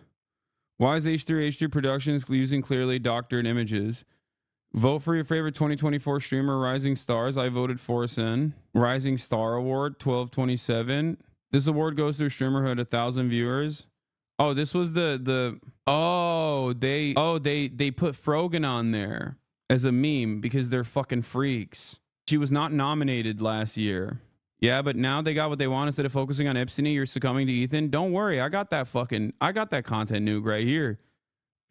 Why is H3 Productions using clearly doctored images? Vote for your favorite 2024 streamer, Rising Stars. I voted Forsen. Rising Star Award, 1227. This award goes to a streamer who had 1,000 viewers. Oh, this was they put Frogan on there as a meme because they're fucking freaks. She was not nominated last year. Yeah, but now they got what they want. Instead of focusing on Epstein, you're succumbing to Ethan. Don't worry, I got that content nuke right here.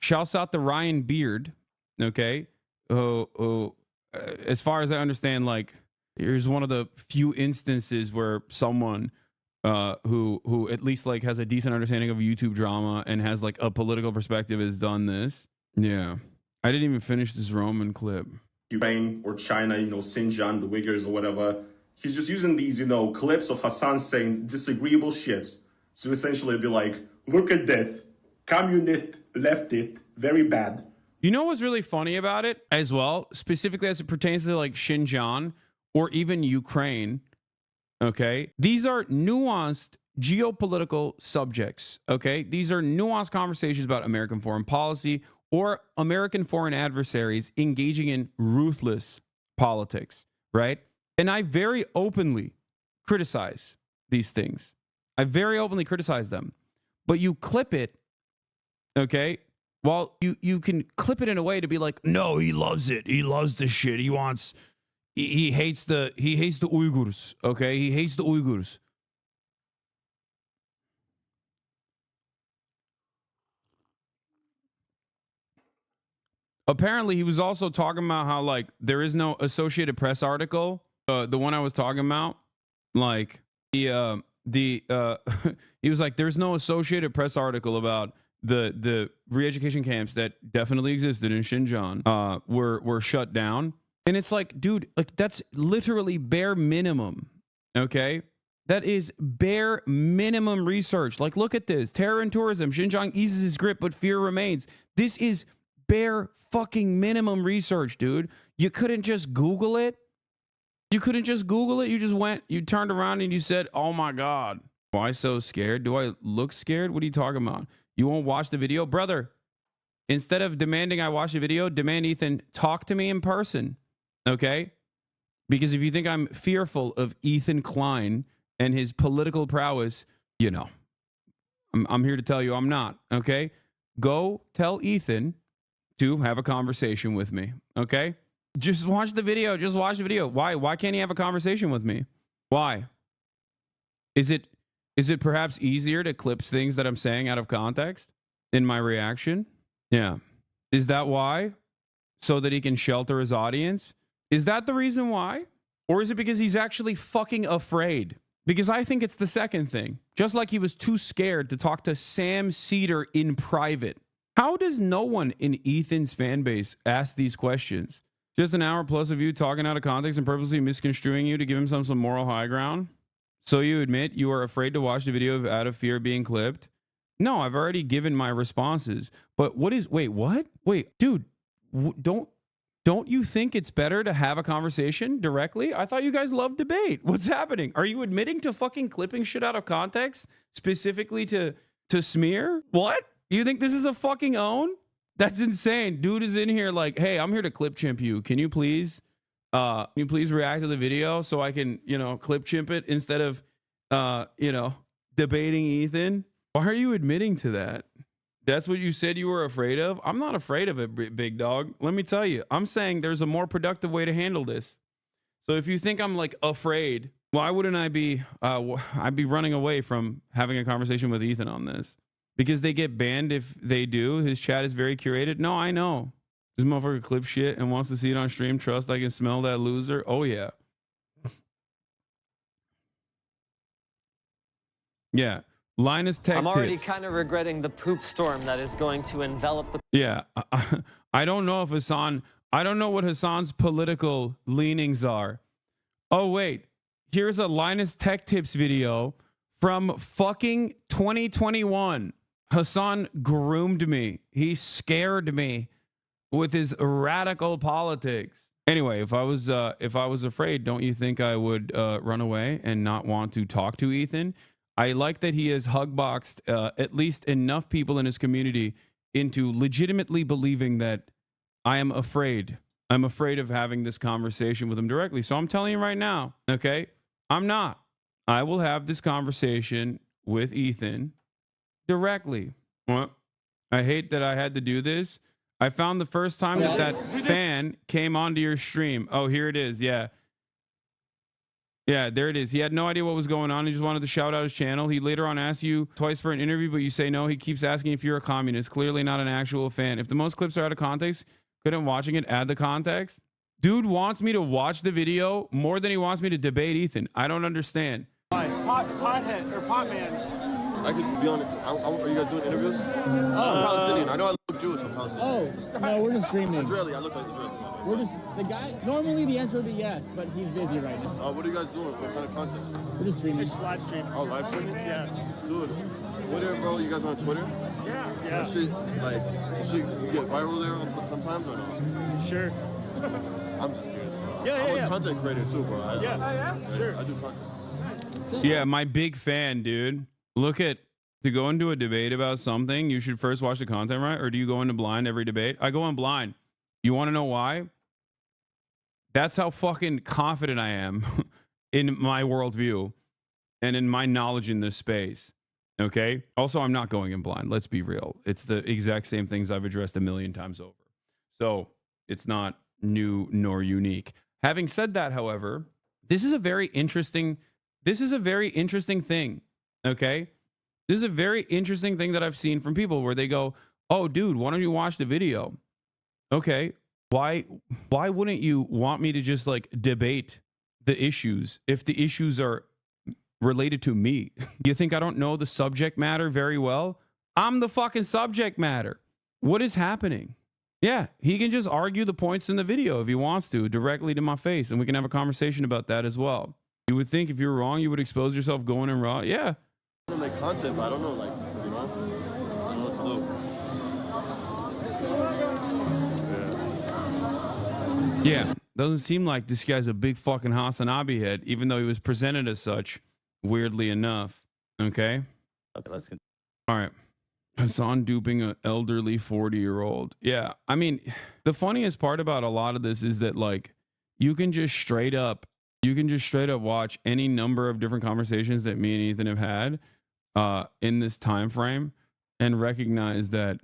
Shouts out to Ryan Beard. Okay. As far as I understand, like, here's one of the few instances where someone who at least like has a decent understanding of YouTube drama and has like a political perspective has done this. Yeah. I didn't even finish this Roman clip.
Ukraine or China, Xinjiang, the Uyghurs or whatever. He's just using these, clips of Hassan saying disagreeable shit to essentially be like, look at this, communist, leftist, very bad.
You know what's really funny about it as well, specifically as it pertains to like Xinjiang or even Ukraine, okay? These are nuanced geopolitical subjects, okay? These are nuanced conversations about American foreign policy or American foreign adversaries engaging in ruthless politics, right? And I very openly criticize these things. I very openly criticize them. But you clip it, okay? Well, you can clip it in a way to be like, no, he loves it. He loves the shit. He hates the Uyghurs, okay? He hates the Uyghurs. Apparently, he was also talking about how like there is no Associated Press article. The one I was talking about, like he was like, there's no Associated Press article about the re-education camps that definitely existed in Xinjiang were shut down. And it's like, dude, like that's literally bare minimum. Okay. That is bare minimum research. Like, look at this. Terror and tourism. Xinjiang eases its grip, but fear remains. This is bare fucking minimum research, dude. You couldn't just Google it. You couldn't just Google it. You just you turned around and you said, oh my God. Why so scared? Do I look scared? What are you talking about? You won't watch the video? Brother, instead of demanding I watch the video, demand Ethan talk to me in person. Okay? Because if you think I'm fearful of Ethan Klein and his political prowess, I'm here to tell you I'm not. Okay? Go tell Ethan to have a conversation with me. Okay? Just watch the video. Just watch the video. Why can't he have a conversation with me? Why? Is it perhaps easier to clip things that I'm saying out of context in my reaction? Yeah. Is that why? So that he can shelter his audience? Is that the reason why? Or is it because he's actually fucking afraid? Because I think it's the second thing. Just like he was too scared to talk to Sam Cedar in private. How does no one in Ethan's fan base ask these questions? Just an hour plus of you talking out of context and purposely misconstruing you to give him some moral high ground? So you admit you are afraid to watch the video out of fear of being clipped? No, I've already given my responses. But what? Wait, dude, don't Don't you think it's better to have a conversation directly? I thought you guys loved debate. What's happening? Are you admitting to fucking clipping shit out of context specifically to smear? What? You think this is a fucking own? That's insane. Dude is in here like, hey, I'm here to clip chimp you. Can you please react to the video so I can, clip chimp it instead of, debating Ethan? Why are you admitting to that? That's what you said you were afraid of? I'm not afraid of it, big dog. Let me tell you, I'm saying there's a more productive way to handle this. So if you think I'm like afraid, why wouldn't I be, I'd be running away from having a conversation with Ethan on this. Because they get banned if they do. His chat is very curated. No, I know. This motherfucker clips shit and wants to see it on stream. Trust I can smell that loser. Oh, yeah. Yeah. Linus Tech
I'm already
tips.
kind of regretting the poop storm that is going to envelop the...
Yeah. I don't know if I don't know what Hassan's political leanings are. Oh, wait. Here's a Linus Tech Tips video from fucking 2021. Hassan groomed me. He scared me with his radical politics. Anyway, if I was afraid, don't you think I would run away and not want to talk to Ethan? I like that he has hugboxed at least enough people in his community into legitimately believing that I am afraid. I'm afraid of having this conversation with him directly. So I'm telling you right now, okay? I'm not. I will have this conversation with Ethan directly. Well, I hate that I had to do this. I found the first time that fan came onto your stream. Oh, here it is. Yeah. Yeah, there it is. He had no idea what was going on. He just wanted to shout out his channel. He later on asked you twice for an interview, but you say no. He keeps asking if you're a communist. Clearly not an actual fan. If the most clips are out of context, couldn't watching it add the context? Dude wants me to watch the video more than he wants me to debate Ethan. I don't understand.
Pothead or pot man. I could be on it. Are you guys doing interviews? I'm Palestinian. I know I look Jewish. I'm Palestinian.
Oh, no, we're just streaming.
Israeli. I look like Israeli.
We're just, the guy, normally the answer would be yes, but he's busy right now.
What are you guys doing? What kind of content?
We're just streaming.
Just live stream. Oh, live streaming? Yeah. Dude, Twitter, bro, you guys on Twitter?
Yeah.
That shit, you get viral there sometimes or no?
Sure.
I'm just kidding. I'm a content creator too, bro. Sure. I do content.
Yeah, my big fan, dude. Look at, to go into a debate about something, you should first watch the content, right? Or do you go into blind every debate? I go in blind. You want to know why? That's how fucking confident I am in my worldview and in my knowledge in this space. Okay? Also, I'm not going in blind. Let's be real. It's the exact same things I've addressed a million times over. So it's not new nor unique. Having said that, however, this is a very interesting thing. Okay? This is a very interesting thing that I've seen from people where they go, oh, dude, why don't you watch the video? Okay, why wouldn't you want me to just like debate the issues if the issues are related to me? You think I don't know the subject matter very well? I'm the fucking subject matter. What is happening? Yeah, he can just argue the points in the video if he wants to directly to my face, and we can have a conversation about that as well. You would think if you're wrong, you would expose yourself going in raw. Yeah.
I don't make content, but I don't know, I don't know what to do.
Yeah, doesn't seem like this guy's a big fucking Hasanabi head, even though he was presented as such, weirdly enough. Okay?
Okay, let's continue.
All right. Hassan duping an elderly 40-year-old. Yeah, I mean, the funniest part about a lot of this is that, like, you can just straight up watch any number of different conversations that me and Ethan have had in this time frame and recognize that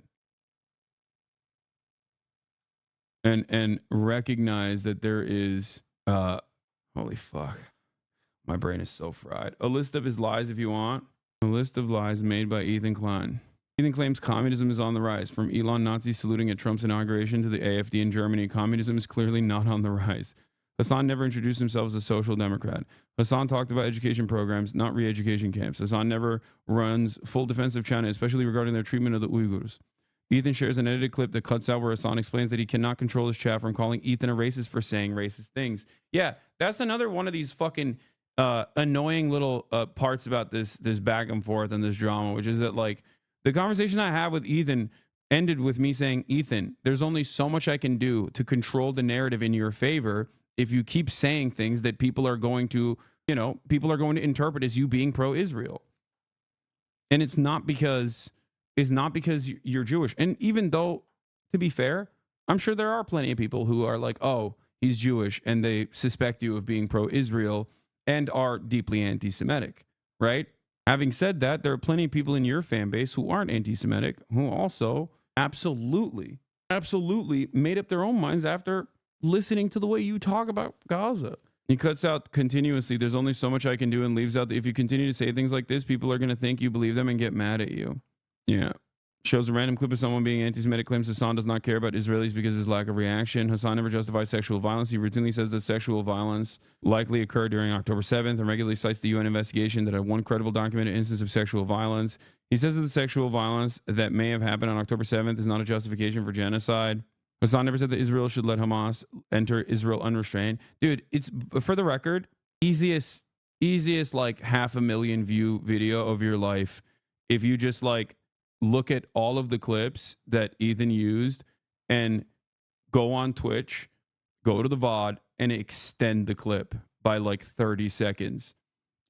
and recognize that there is holy fuck, my brain is so fried. A list of his lies, if you want. A list of lies made by Ethan Klein. Ethan claims communism is on the rise. From Elon Nazi saluting at Trump's inauguration to the AfD in Germany, communism is clearly not on the rise. Hassan never introduced himself as a social democrat. Hassan talked about education programs, not re-education camps. Hassan never runs full defense of China, especially regarding their treatment of the Uyghurs. Ethan shares an edited clip that cuts out where Hassan explains that he cannot control his chat from calling Ethan a racist for saying racist things. Yeah, that's another one of these fucking annoying little parts about this back and forth and this drama, which is that, like, the conversation I have with Ethan ended with me saying, Ethan, there's only so much I can do to control the narrative in your favor if you keep saying things that people are going to, people are going to interpret as you being pro-Israel. And it's not because you're Jewish. And even though, to be fair, I'm sure there are plenty of people who are like, oh, he's Jewish, and they suspect you of being pro-Israel and are deeply anti-Semitic, right? Having said that, there are plenty of people in your fan base who aren't anti-Semitic who also absolutely made up their own minds after listening to the way you talk about Gaza. He cuts out continuously, there's only so much I can do, and leaves out, if you continue to say things like this, people are going to think you believe them and get mad at you. Yeah. Shows a random clip of someone being anti-Semitic, claims Hassan does not care about Israelis because of his lack of reaction. Hassan never justifies sexual violence. He routinely says that sexual violence likely occurred during October 7th and regularly cites the UN investigation that had one credible documented instance of sexual violence. He says that the sexual violence that may have happened on October 7th is not a justification for genocide. Hassan never said that Israel should let Hamas enter Israel unrestrained. Dude, it's, for the record, easiest like 500,000 view video of your life if you just like look at all of the clips that Ethan used and go on Twitch, go to the VOD, and extend the clip by like 30 seconds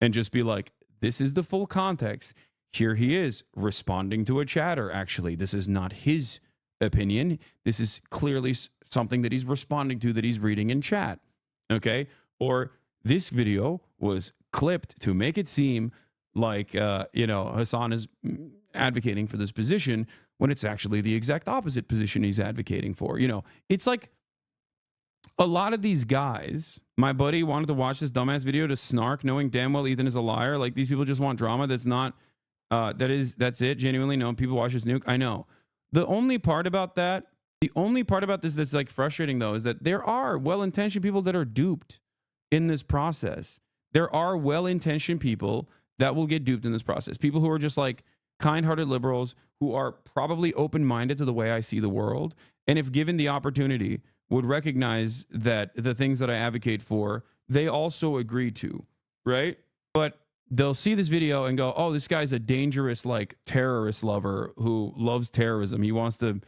and just be like, this is the full context. Here he is responding to a chatter. Actually, this is not his opinion. This is clearly something that he's responding to that he's reading in chat. Okay? Or this video was clipped to make it seem like, Hassan is advocating for this position when it's actually the exact opposite position he's advocating for. It's like a lot of these guys, my buddy wanted to watch this dumbass video to snark knowing damn well Ethan is a liar. Like, these people just want drama. That's not, that's it. Genuinely, no, people watch this nuke. I know. The only part about this that's like frustrating though, is that there are well-intentioned people that are duped in this process. There are well-intentioned people that will get duped in this process. People who are just like kind-hearted liberals who are probably open-minded to the way I see the world, and if given the opportunity, would recognize that the things that I advocate for, they also agree to, right? But they'll see this video and go, oh, this guy's a dangerous, like, terrorist lover who loves terrorism. He wants to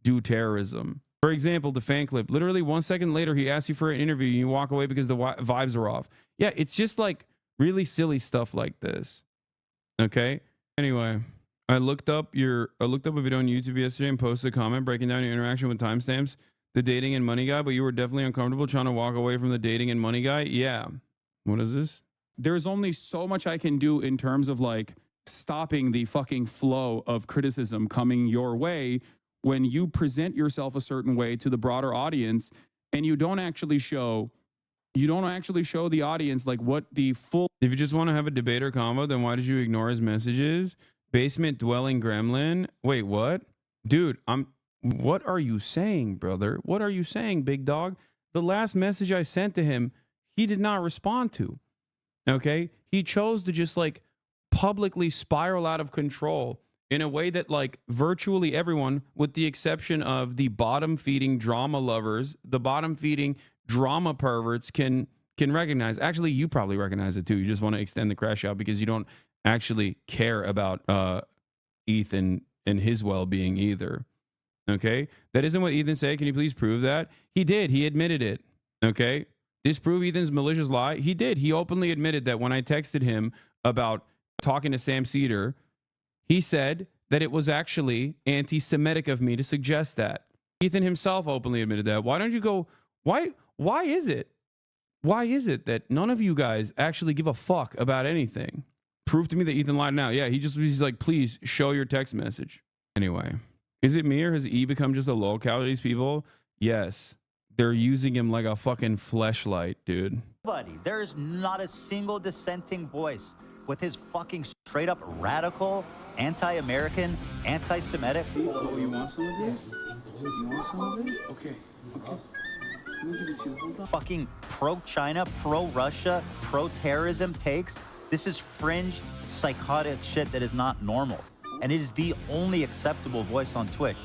do terrorism. For example, the fan clip, literally 1 second later, he asks you for an interview and you walk away because the vibes are off. Yeah, it's just like really silly stuff like this. Okay? Anyway, I looked up a video on YouTube yesterday and posted a comment breaking down your interaction with timestamps, the dating and money guy, but you were definitely uncomfortable trying to walk away from the dating and money guy. Yeah. What is this?
There's only so much I can do in terms of like stopping the fucking flow of criticism coming your way when you present yourself a certain way to the broader audience and you don't actually show the audience like what the full.
If you just want to have a debate or combo, then why did you ignore his messages? Basement dwelling gremlin. Wait, what? Dude, what are you saying, brother? What are you saying, big dog? The last message I sent to him, he did not respond to. Okay? He chose to just like publicly spiral out of control in a way that like virtually everyone, with the exception of the bottom feeding drama lovers, the bottom feeding drama perverts can recognize. Actually, you probably recognize it too. You just want to extend the crash out because you don't actually care about Ethan and his well-being either. Okay? That isn't what Ethan said. Can you please prove that? He did. He admitted it. Okay? Disprove Ethan's malicious lie? He did. He openly admitted that when I texted him about talking to Sam Cedar, he said that it was actually anti-Semitic of me to suggest that. Ethan himself openly admitted that. Why don't you go, why is it that none of you guys actually give a fuck about anything? Prove to me that Ethan lied now. Yeah, he's like, please show your text message. Anyway, is it me or has E become just a lolcow to these people? Yes. They're using him like a fucking fleshlight, dude.
There is not a single dissenting voice with his fucking straight up radical, anti-American, anti-Semitic.
Oh, you want some of this? You want some of this? Okay.
Fucking pro-China, pro-Russia, pro-terrorism takes. This is fringe, psychotic shit that is not normal. And it is the only acceptable voice on Twitch.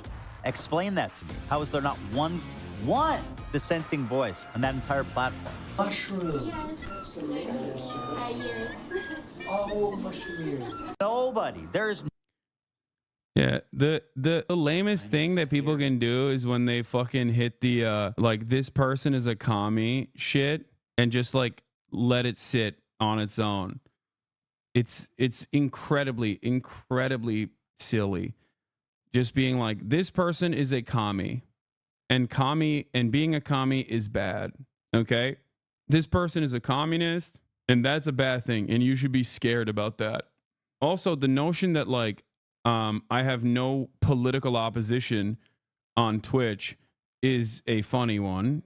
Explain that to me. How is there not one dissenting voice on that entire platform?
Mushroom.
Nobody. There is.
Yeah, the lamest thing that people can do is when they fucking hit the like this person is a commie shit and just like let it sit on its own. It's incredibly silly. Just being like this person is a commie and being a commie is bad. Okay? This person is a communist and that's a bad thing and you should be scared about that. Also, the notion that like I have no political opposition on Twitch is a funny one.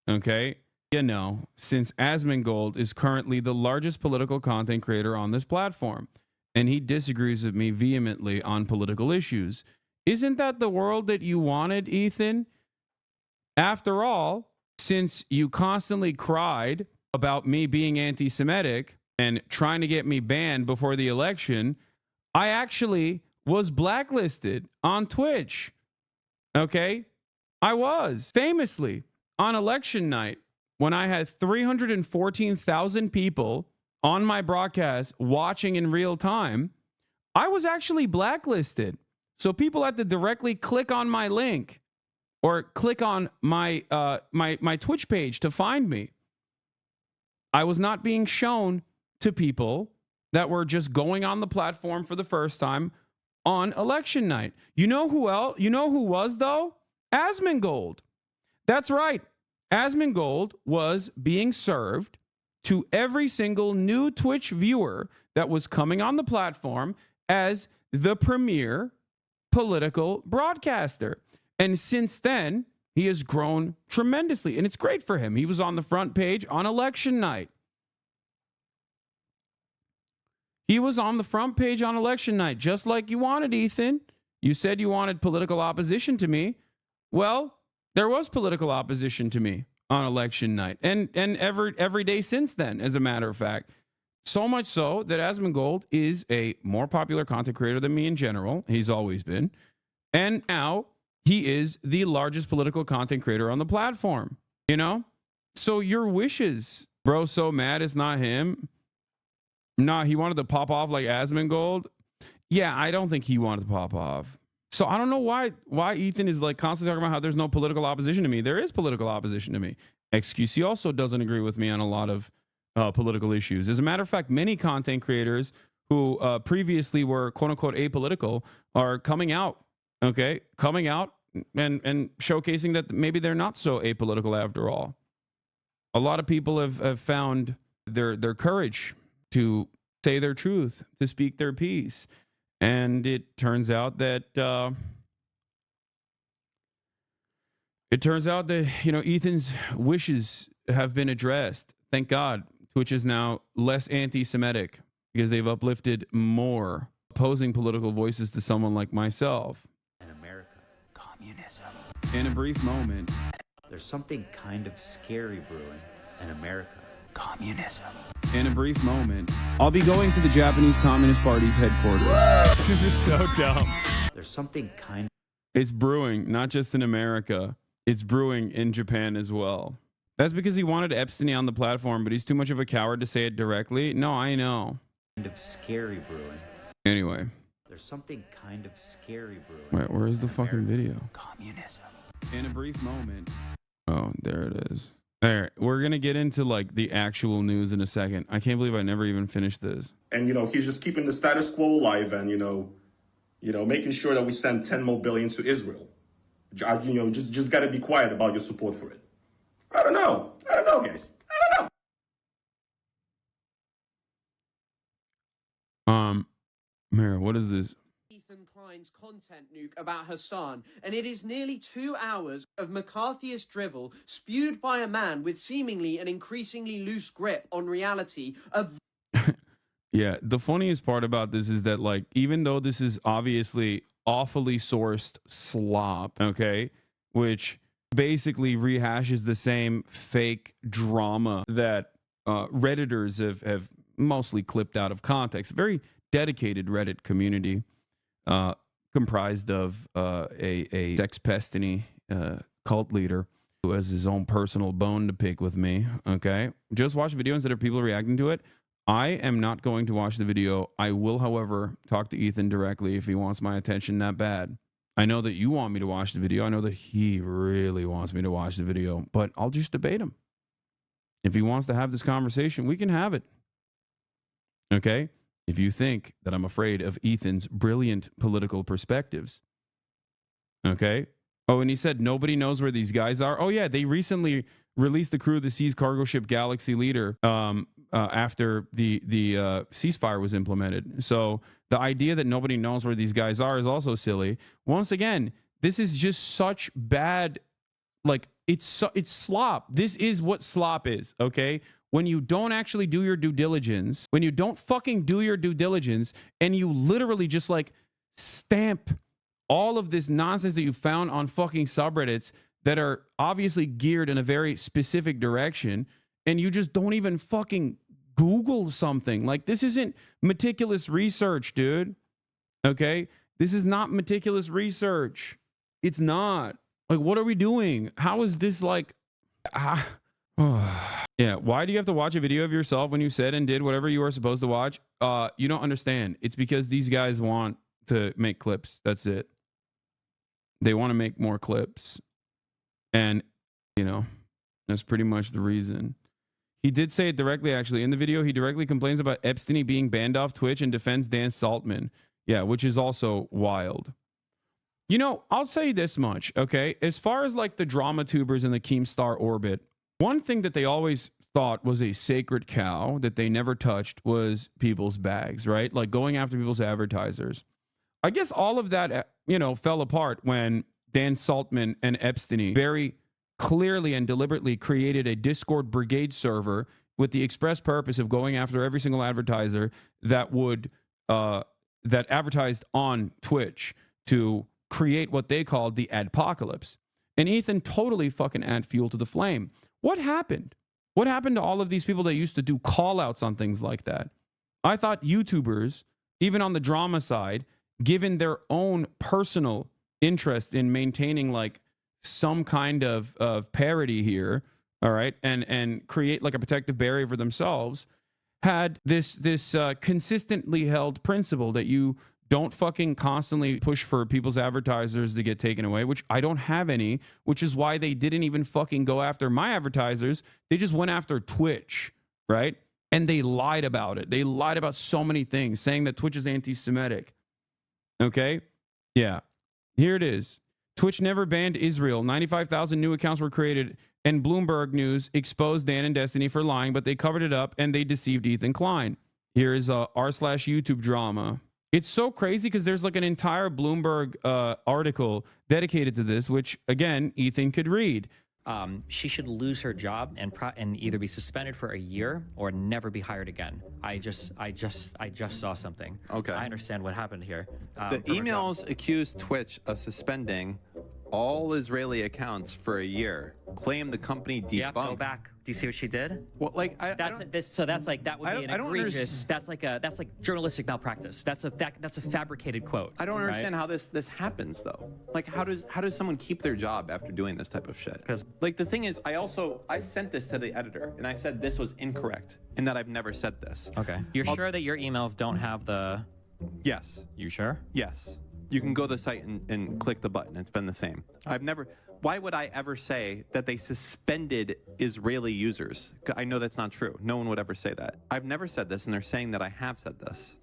Okay. You know, since Asmongold is currently the largest political content creator on this platform, and he disagrees with me vehemently on political issues. Isn't that the world that you wanted, Ethan? After all, since you constantly cried about me being anti-Semitic and trying to get me banned before the election, I actually was blacklisted on Twitch. Okay? I was famously on election night when I had 314,000 people on my broadcast watching in real time. I was actually blacklisted. So people had to directly click on my link or click on my my Twitch page to find me. I was not being shown to people that were just going on the platform for the first time on election night. You know who else? You know who was, though? Asmongold. That's right. Asmongold was being served to every single new Twitch viewer that was coming on the platform as the premier political broadcaster. And since then, he has grown tremendously, and it's great for him. He was on the front page on election night. He was on the front page on election night, just like you wanted, Ethan. You said you wanted political opposition to me. Well, there was political opposition to me on election night, and every day since then, as a matter of fact. So much so that Asmongold is a more popular content creator than me in general. He's always been. And now he is the largest political content creator on the platform, you know? So your wishes, bro, so mad it's not him. Nah, he wanted to pop off like Asmongold. Yeah, I don't think he wanted to pop off. So I don't know why Ethan is like constantly talking about how there's no political opposition to me. There is political opposition to me. XQC also doesn't agree with me on a lot of political issues. As a matter of fact, many content creators who previously were quote unquote apolitical are coming out, okay? Coming out and showcasing that maybe they're not so apolitical after all. A lot of people have found their courage to say their truth, to speak their piece. And it turns out that you know, Ethan's wishes have been addressed. Thank God. Twitch is now less anti-Semitic because they've uplifted more opposing political voices to someone like myself.
In America, communism.
In a brief moment,
There's something kind of scary brewing in America. Communism.
In a brief moment, I'll be going to the Japanese Communist Party's headquarters.
This is so dumb.
There's something kind of...
It's brewing, not just in America. It's brewing in Japan as well. That's because he wanted Epstein on the platform, but he's too much of a coward to say it directly. No, I know.
Kind of scary brewing.
Anyway.
There's something kind of scary brewing.
Wait, where's the fucking video?
Communism.
In a brief moment. Oh, there it is. All right, we're going to get into like the actual news in a second. I can't believe I never even finished this.
And, you know, he's just keeping the status quo alive and, you know, making sure that we send 10 more billion to Israel. You know, just got to be quiet about your support for it. I don't know, guys. I don't know.
Mara, what is this?
Ethan Klein's content nuke about Hassan, and it is nearly 2 hours of McCarthyist drivel spewed by a man with seemingly an increasingly loose grip on reality of...
Yeah, the funniest part about this is that, like, even though this is obviously awfully sourced slop, okay, which basically rehashes the same fake drama that Redditors have mostly clipped out of context. Very dedicated Reddit community comprised of a sex pestiny cult leader who has his own personal bone to pick with me, okay? Just watch the video instead of people reacting to it. I am not going to watch the video. I will, however, talk to Ethan directly if he wants my attention that bad. I know that you want me to watch the video. I know that he really wants me to watch the video, but I'll just debate him. If he wants to have this conversation, we can have it. Okay? If you think that I'm afraid of Ethan's brilliant political perspectives. Okay? Oh, and he said nobody knows where these guys are. Oh, yeah, they recently released the crew of the Seas cargo ship Galaxy Leader after the ceasefire was implemented. So the idea that nobody knows where these guys are is also silly. Once again, this is just such bad, like, it's slop. This is what slop is, okay? When you don't actually do your due diligence, when you don't fucking do your due diligence, and you literally just, like, stamp all of this nonsense that you found on fucking subreddits that are obviously geared in a very specific direction, and you just don't even fucking Google something. Like, this isn't meticulous research, dude. Okay? This is not meticulous research. It's not. Like, what are we doing? How is this like... Yeah, why do you have to watch a video of yourself when you said and did whatever you were supposed to watch? You don't understand. It's because these guys want to make clips. That's it. They want to make more clips. And, you know, that's pretty much the reason. He did say it directly, actually. In the video, he directly complains about Epstein being banned off Twitch and defends Dan Saltman. Yeah, which is also wild. You know, I'll say this much, okay? As far as, like, the drama tubers in the Keemstar orbit, one thing that they always thought was a sacred cow that they never touched was people's bags, right? Like, going after people's advertisers. I guess all of that, you know, fell apart when Dan Saltman and Epstein very clearly and deliberately created a Discord brigade server with the express purpose of going after every single advertiser that would that advertised on Twitch to create what they called the adpocalypse. And Ethan totally fucking add fuel to the flame. What happened? What happened to all of these people that used to do call outs on things like that? I thought YouTubers, even on the drama side, given their own personal interest in maintaining like some kind of parity here, all right, and create like a protective barrier for themselves, had this consistently held principle that you don't fucking constantly push for people's advertisers to get taken away, which I don't have any, which is why they didn't even fucking go after my advertisers. They just went after Twitch, right? And they lied about it. They lied about so many things, saying that Twitch is anti-Semitic. Okay? Yeah. Here it is. Twitch never banned Israel. 95,000 new accounts were created, and Bloomberg News exposed Dan and Destiny for lying, but they covered it up and they deceived Ethan Klein. Here is r/YouTube drama. It's so crazy because there's like an entire Bloomberg article dedicated to this, which again, Ethan could read.
She should lose her job and either be suspended for a year or never be hired again. I just saw something.
Okay.
I understand what happened here.
The emails accused Twitch of suspending all Israeli accounts for a year. Claim the company debunked.
Yeah, go back. Do you see what she did?
Well, like
that would be an egregious. That's like journalistic malpractice. That's a fabricated quote.
I don't understand how this happens though. Like how does someone keep their job after doing this type of shit?
Because
like the thing is, I sent this to the editor and I said this was incorrect and that I've never said this.
Okay. You're sure that your emails don't have the?
Yes.
You sure?
Yes. You can go to the site and click the button. It's been the same. Why would I ever say that they suspended Israeli users? I know that's not true. No one would ever say that. I've never said this, and they're saying that I have said this.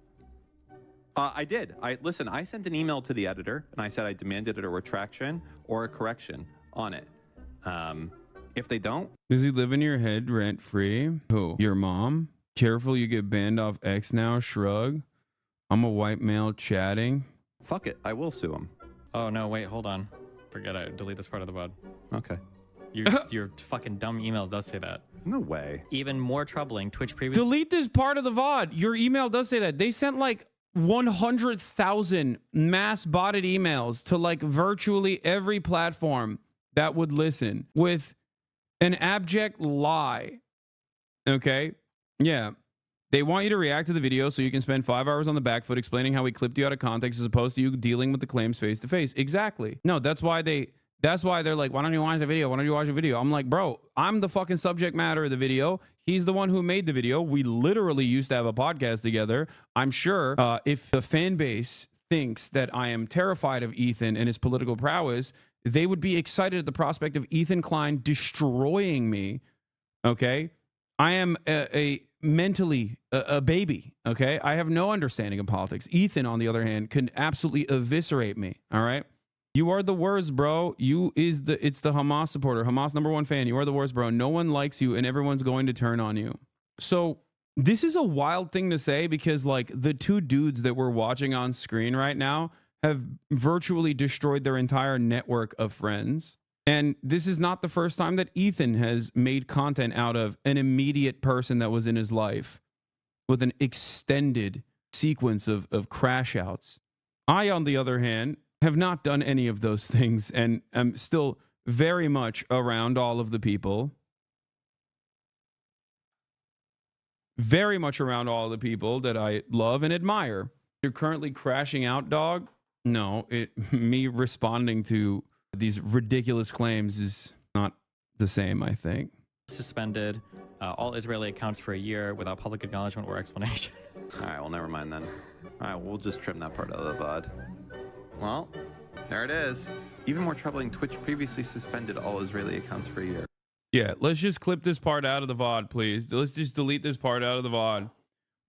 I did. Listen, I sent an email to the editor, and I said I demanded a retraction or a correction on it. If they don't...
Does he live in your head rent-free? Who? Your mom? Careful you get banned off X now, shrug. I'm a white male chatting.
Fuck it. I will sue him.
Oh, no, wait, hold on. Forget it. Delete this part of the VOD.
Okay.
Your fucking dumb email does say that.
No way.
Even more troubling, Twitch previously...
Delete this part of the VOD. Your email does say that. They sent like 100,000 mass botted emails to like virtually every platform that would listen with an abject lie. Okay? Yeah. They want you to react to the video so you can spend 5 hours on the back foot explaining how we clipped you out of context as opposed to you dealing with the claims face to face. Exactly. No, that's why they're like, why don't you watch the video? Why don't you watch the video? I'm like, bro, I'm the fucking subject matter of the video. He's the one who made the video. We literally used to have a podcast together. I'm sure if the fan base thinks that I am terrified of Ethan and his political prowess, they would be excited at the prospect of Ethan Klein destroying me. Okay? I am a mentally a baby. Okay? I have no understanding of politics. Ethan, on the other hand, can absolutely eviscerate me. All right? You are the worst, bro. It's the Hamas supporter, Hamas #1 fan. You are the worst, bro. No one likes you and everyone's going to turn on you. So this is a wild thing to say because like the two dudes that we're watching on screen right now have virtually destroyed their entire network of friends. And this is not the first time that Ethan has made content out of an immediate person that was in his life with an extended sequence of crash outs. I, on the other hand, have not done any of those things and am still very much around all of the people. Very much around all the people that I love and admire. You're currently crashing out, dog? No, me responding to these ridiculous claims is not the same, I think.
Suspended all Israeli accounts for a year without public acknowledgement or explanation.
All right, well, never mind then. All right, we'll just trim that part out of the VOD. Well, there it is. Even more troubling, Twitch previously suspended all Israeli accounts for a year.
Yeah, let's just clip this part out of the VOD, please. Let's just delete this part out of the VOD.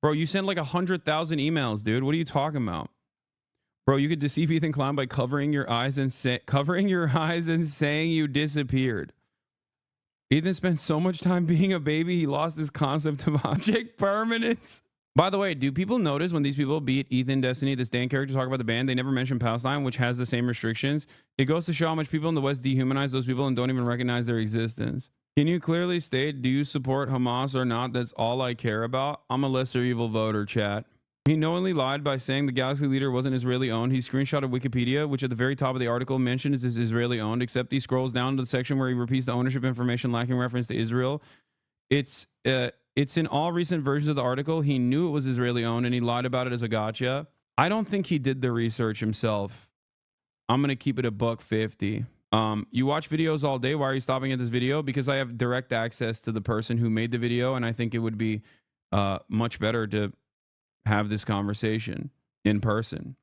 Bro, you sent like 100,000 emails, dude. What are you talking about? Bro, you could deceive Ethan Klein by covering your eyes and saying you disappeared. Ethan spent so much time being a baby, he lost his concept of object permanence. By the way, do people notice when these people, be it Ethan, Destiny, this Dan character, talk about the ban, they never mention Palestine, which has the same restrictions? It goes to show how much people in the West dehumanize those people and don't even recognize their existence. Can you clearly state, do you support Hamas or not? That's all I care about. I'm a lesser evil voter, chat. He knowingly lied by saying the Galaxy Leader wasn't Israeli owned. He screenshotted Wikipedia, which at the very top of the article mentions is Israeli owned, except he scrolls down to the section where he repeats the ownership information lacking reference to Israel. It's in all recent versions of the article. He knew it was Israeli owned and he lied about it as a gotcha. I don't think he did the research himself. I'm going to keep it a $1.50. You watch videos all day. Why are you stopping at this video? Because I have direct access to the person who made the video. And I think it would be much better to have this conversation in person.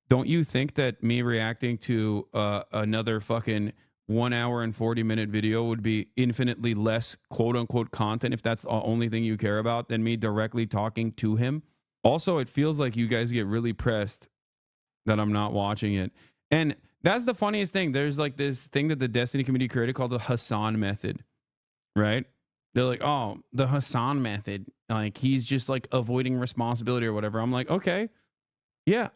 Don't you think that me reacting to another fucking 1 hour and 40-minute video would be infinitely less quote unquote content if that's the only thing you care about than me directly talking to him? Also, it feels like you guys get really pressed that I'm not watching it. And that's the funniest thing. There's like this thing that the Destiny community created called the Hassan method, right? They're like, oh, the Hassan method. Like he's just like avoiding responsibility or whatever. I'm like, okay. Yeah,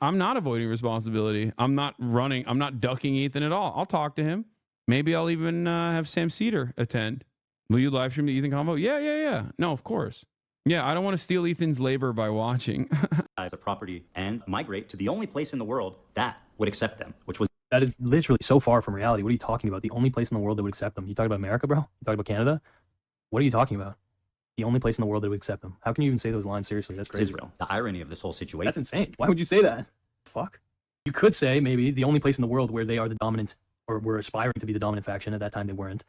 I'm not avoiding responsibility. I'm not running. I'm not ducking Ethan at all. I'll talk to him. Maybe I'll even have Sam Cedar attend. Will you live stream the Ethan convo? Yeah. No, of course. Yeah, I don't want to steal Ethan's labor by watching.
The property and migrate to the only place in the world that would accept them, which was...
That is literally so far from reality. What are you talking about? The only place in the world that would accept them. You talking about America, bro? You talking about Canada? What are you talking about? The only place in the world that would accept them. How can you even say those lines seriously? That's crazy.
Israel. The irony of this whole situation.
That's insane. Why would you say that? Fuck. You could say maybe the only place in the world where they are the dominant or were aspiring to be the dominant faction. At that time they weren't.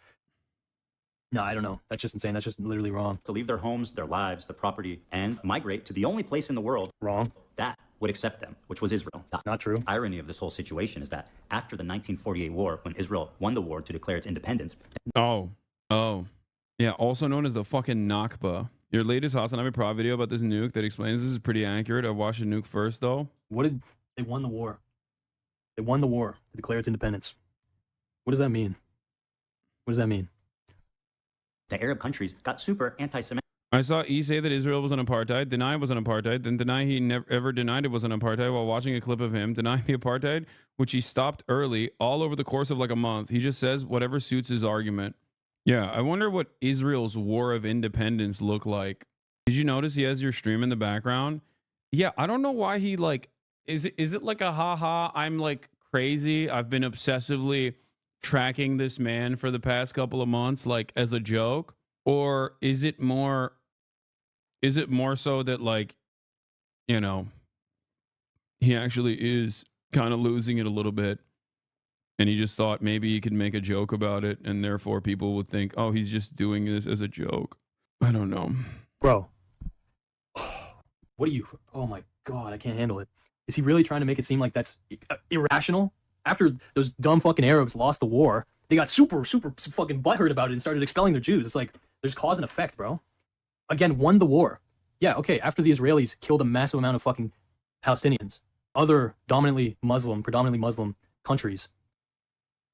No, I don't know. That's just insane. That's just literally wrong.
To leave their homes, their lives, the property, and migrate to the only place in the world
wrong
that would accept them, which was Israel. The
Not true.
irony of this whole situation is that after the 1948 war, when Israel won the war to declare its independence.
Oh. Yeah, also known as the fucking Nakba. Your latest Hasanabi Pro video about this nuke that explains this is pretty accurate. I watched the nuke first, though.
They won the war. They won the war to declare its independence. What does that mean? What does that mean?
The Arab countries got super anti-Semitic.
I saw E say that Israel was an apartheid, deny it was an apartheid, then deny he never ever denied it was an apartheid while watching a clip of him denying the apartheid, which he stopped early, all over the course of like a month. He just says whatever suits his argument. Yeah, I wonder what Israel's war of independence looked like. Did you notice he has your stream in the background? Yeah, I don't know why he like, is it like a haha, I'm like crazy, I've been obsessively tracking this man for the past couple of months like as a joke? Or is it more so that like, you know, he actually is kind of losing it a little bit And he just thought maybe he could make a joke about it, and therefore people would think, oh, he's just doing this as a joke. I don't know.
Bro. What are you? Oh my God, I can't handle it. Is he really trying to make it seem like that's irrational? After those dumb fucking Arabs lost the war, they got super fucking butthurt about it and started expelling their Jews. It's like, there's cause and effect, bro. Again, won the war. Yeah, okay, after the Israelis killed a massive amount of fucking Palestinians, other predominantly Muslim countries,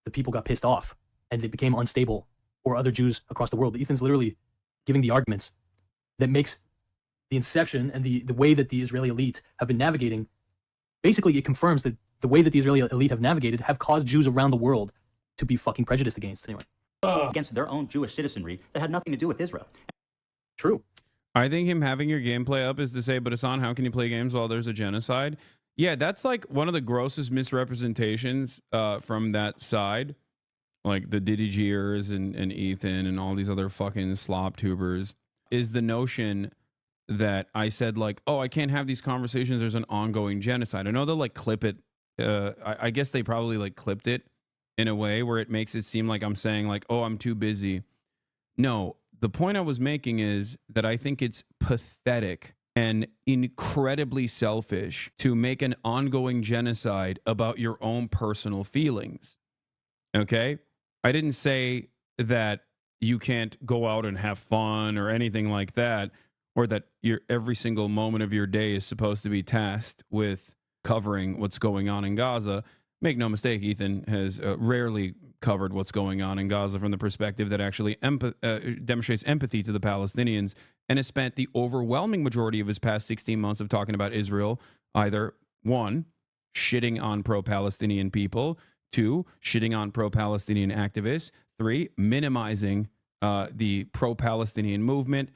the people got pissed off and they became unstable, or other Jews across the world. Ethan's literally giving the arguments that makes the inception and the way that the Israeli elite have been navigating. Basically, it confirms that the way that the Israeli elite have navigated have caused Jews around the world to be fucking prejudiced against. Anyway,
against their own Jewish citizenry that had nothing to do with Israel.
True.
I think him having your gameplay up is to say, but Hassan, how can you play games while there's a genocide? Yeah, that's like one of the grossest misrepresentations from that side. Like the Diddy Gears and Ethan and all these other fucking slop tubers, is the notion that I said like, oh, I can't have these conversations. There's an ongoing genocide. I know they'll like clip it. I guess they probably like clipped it in a way where it makes it seem like I'm saying like, oh, I'm too busy. No, the point I was making is that I think it's pathetic and incredibly selfish to make an ongoing genocide about your own personal feelings. Okay? I didn't say that you can't go out and have fun or anything like that, or that every single moment of your day is supposed to be tasked with covering what's going on in Gaza. Make no mistake, Ethan has rarely covered what's going on in Gaza from the perspective that actually demonstrates empathy to the Palestinians, and has spent the overwhelming majority of his past 16 months of talking about Israel either, one, shitting on pro-Palestinian people, two, shitting on pro-Palestinian activists, three, minimizing the pro-Palestinian movement,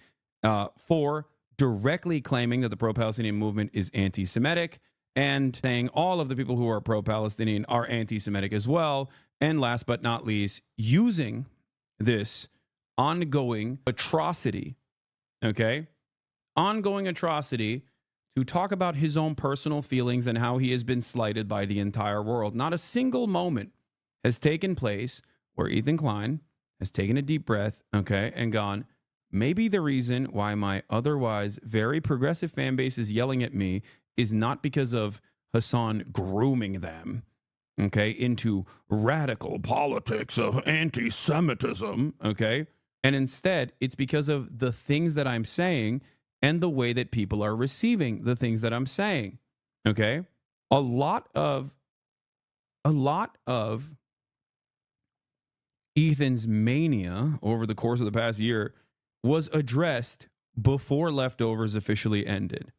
four, directly claiming that the pro-Palestinian movement is anti-Semitic, and saying all of the people who are pro-Palestinian are anti-Semitic as well. And last but not least, using this ongoing atrocity, ongoing atrocity, to talk about his own personal feelings and how he has been slighted by the entire world. Not a single moment has taken place where Ethan Klein has taken a deep breath, and gone, maybe the reason why my otherwise very progressive fan base is yelling at me is not because of Hassan grooming them, into radical politics of anti-Semitism, and instead it's because of the things that I'm saying and the way that people are receiving the things that I'm saying, A lot of Ethan's mania over the course of the past year was addressed before Leftovers officially ended.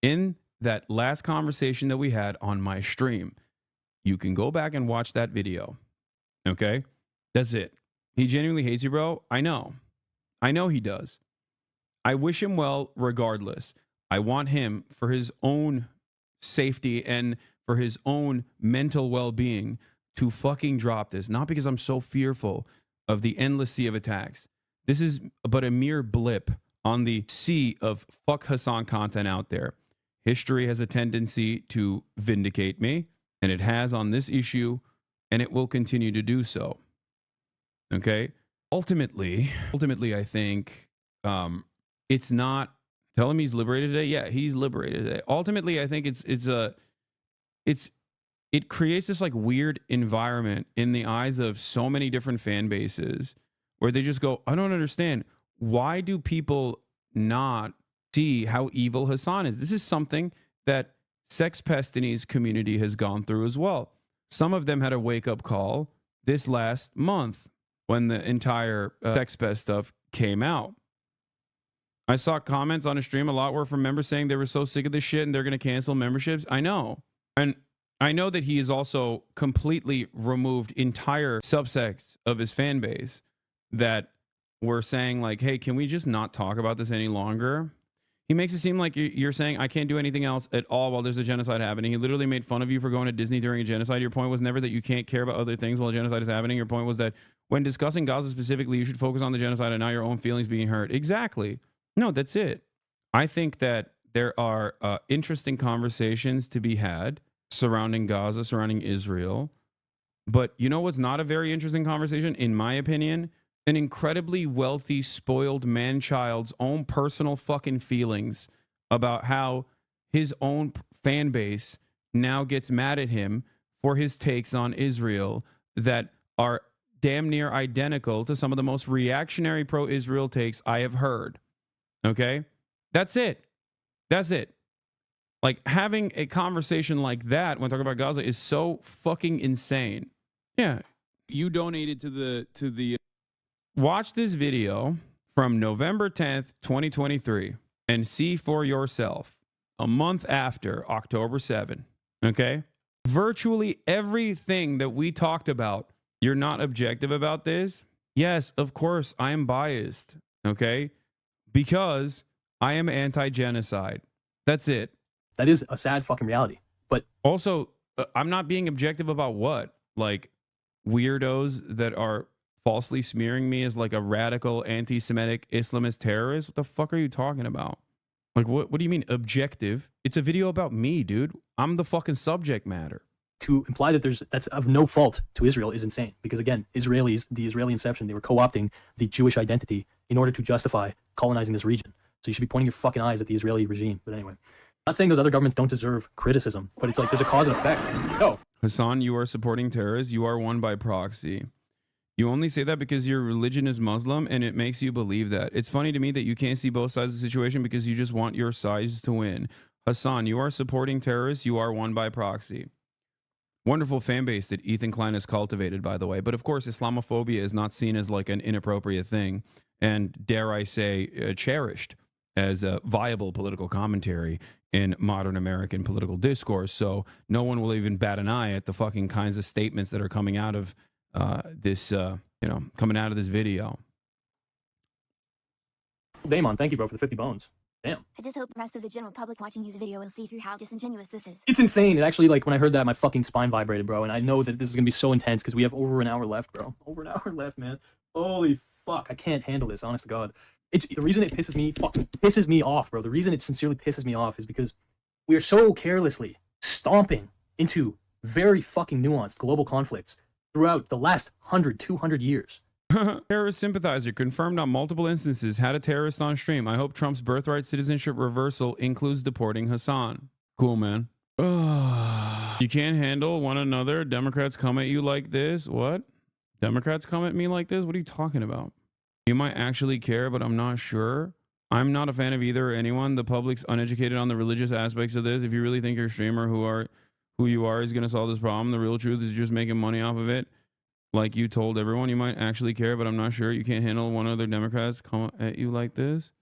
In that last conversation that we had on my stream, you can go back and watch that video. That's it. He genuinely hates you, bro. I know he does. I wish him well regardless. I want him, for his own safety and for his own mental well-being, to fucking drop this. Not because I'm so fearful of the endless sea of attacks. This is but a mere blip on the sea of fuck Hassan content out there. History has a tendency to vindicate me, and it has on this issue, and it will continue to do so. Ultimately, I think it's not. Tell him he's liberated today. Yeah, he's liberated today. Ultimately, I think it creates this like weird environment in the eyes of so many different fan bases where they just go, I don't understand. Why do people not see how evil Hassan is? This is something that Sex Pestini's community has gone through as well. Some of them had a wake-up call this last month when the entire Sex Pest stuff came out. I saw comments on a stream a lot were from members saying they were so sick of this shit and they're going to cancel memberships. I know. And I know that he has also completely removed entire subsects of his fan base that were saying like, hey, can we just not talk about this any longer? He makes it seem like you're saying I can't do anything else at all while there's a genocide happening. He literally made fun of you for going to Disney during a genocide. Your point was never that you can't care about other things while a genocide is happening. Your point was that when discussing Gaza specifically, you should focus on the genocide and not your own feelings being hurt. Exactly. No, that's it. I think that there are interesting conversations to be had surrounding Gaza, surrounding Israel. But you know what's not a very interesting conversation, in my opinion? An incredibly wealthy, spoiled man-child's own personal fucking feelings about how his own fan base now gets mad at him for his takes on Israel that are damn near identical to some of the most reactionary pro-Israel takes I have heard. Okay? That's it. That's it. Like, having a conversation like that when talking about Gaza is so fucking insane. Yeah.
You donated to the
Watch this video from November 10th, 2023 and see for yourself a month after October 7. Okay? Virtually everything that we talked about, you're not objective about this. Yes, of course, I am biased. Okay? Because I am anti-genocide. That's it.
That is a sad fucking reality. But
also, I'm not being objective about what? Like weirdos that are falsely smearing me as like a radical anti-Semitic Islamist terrorist? What the fuck are you talking about? Like, what do you mean objective? It's a video about me, dude. I'm the fucking subject matter.
To imply that that's of no fault to Israel is insane. Because again, the Israeli inception, they were co-opting the Jewish identity in order to justify colonizing this region. So you should be pointing your fucking eyes at the Israeli regime. But anyway, I'm not saying those other governments don't deserve criticism, but it's like there's a cause and effect. No.
Hassan, you are supporting terrorists. You are one by proxy. You only say that because your religion is Muslim and it makes you believe that. It's funny to me that you can't see both sides of the situation because you just want your sides to win. Hassan, you are supporting terrorists. You are one by proxy. Wonderful fan base that Ethan Klein has cultivated, by the way. But of course, Islamophobia is not seen as like an inappropriate thing and, dare I say, cherished as a viable political commentary in modern American political discourse. So no one will even bat an eye at the fucking kinds of statements that are coming out of coming out of this video.
Damon, thank you, bro, for the 50 bones. Damn.
I just hope the rest of the general public watching his video will see through how disingenuous this is.
It's insane. It actually, like, when I heard that, my fucking spine vibrated, bro. And I know that this is going to be so intense because we have over an hour left, bro. Over an hour left, man. Holy fuck. I can't handle this, honest to God. The reason it pisses me off, bro. The reason it sincerely pisses me off is because we are so carelessly stomping into very fucking nuanced global conflicts throughout the last 100, 200 years.
Terrorist sympathizer confirmed on multiple instances had a terrorist on stream. I hope Trump's birthright citizenship reversal includes deporting Hassan. Cool, man. You can't handle one another. Democrats come at you like this. What? Democrats come at me like this? What are you talking about? You might actually care, but I'm not sure. I'm not a fan of either or anyone. The public's uneducated on the religious aspects of this. If you really think your streamer who you are is going to solve this problem, the real truth is you're just making money off of it. Like you told everyone, you might actually care, but I'm not sure. You can't handle one other Democrats come at you like this.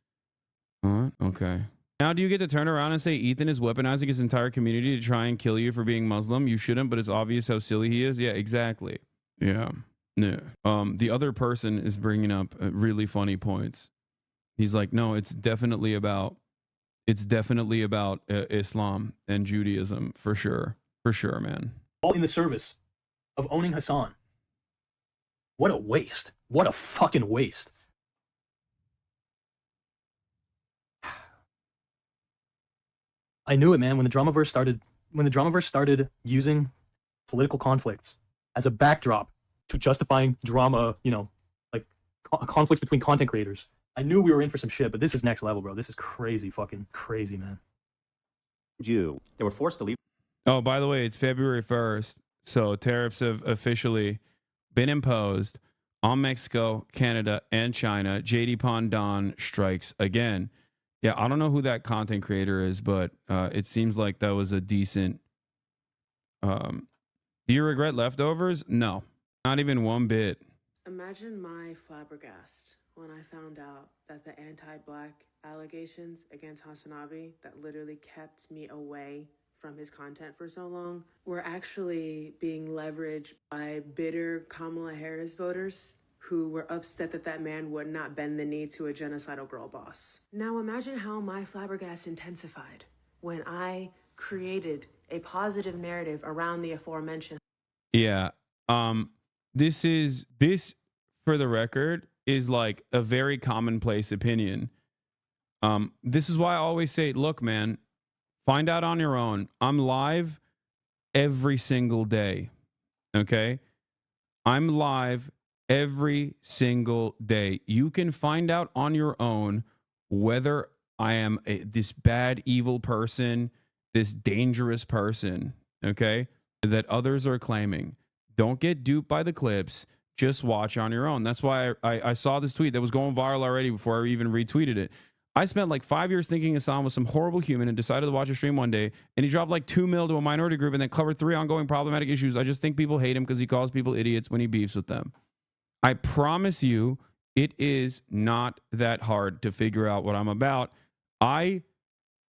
Okay. Now, do you get to turn around and say Ethan is weaponizing his entire community to try and kill you for being Muslim? You shouldn't, but it's obvious how silly he is. Yeah, exactly. Yeah. Yeah. The other person is bringing up really funny points. He's like, no, it's definitely about Islam and Judaism for sure. For sure, man.
All in the service of owning Hassan. What a waste. What a fucking waste. I knew it, man. When the Dramaverse started using political conflicts as a backdrop to justifying drama, like conflicts between content creators, I knew we were in for some shit, but this is next level, bro. This is crazy, fucking crazy, man.
They were forced to leave.
Oh, by the way, it's February 1st. So tariffs have officially been imposed on Mexico, Canada, and China. JD Pondon strikes again. Yeah, I don't know who that content creator is, but it seems like that was a decent... do you regret leftovers? No, not even one bit.
Imagine my flabbergast when I found out that the anti-black allegations against Hasanabi that literally kept me away from his content for so long were actually being leveraged by bitter Kamala Harris voters who were upset that that man would not bend the knee to a genocidal girl boss. Now imagine how my flabbergast intensified when I created a positive narrative around the aforementioned.
Yeah. This for the record is like a very commonplace opinion. This is why I always say, look, man, find out on your own. I'm live every single day. Okay. I'm live every single day. You can find out on your own whether I am this bad, evil person, this dangerous person, okay, that others are claiming. Don't get duped by the clips. Just watch on your own. That's why I saw this tweet that was going viral already before I even retweeted it. I spent like 5 years thinking Hassan was some horrible human and decided to watch a stream one day, and he dropped like 2 mil to a minority group and then covered 3 ongoing problematic issues. I just think people hate him because he calls people idiots when he beefs with them. I promise you, it is not that hard to figure out what I'm about. I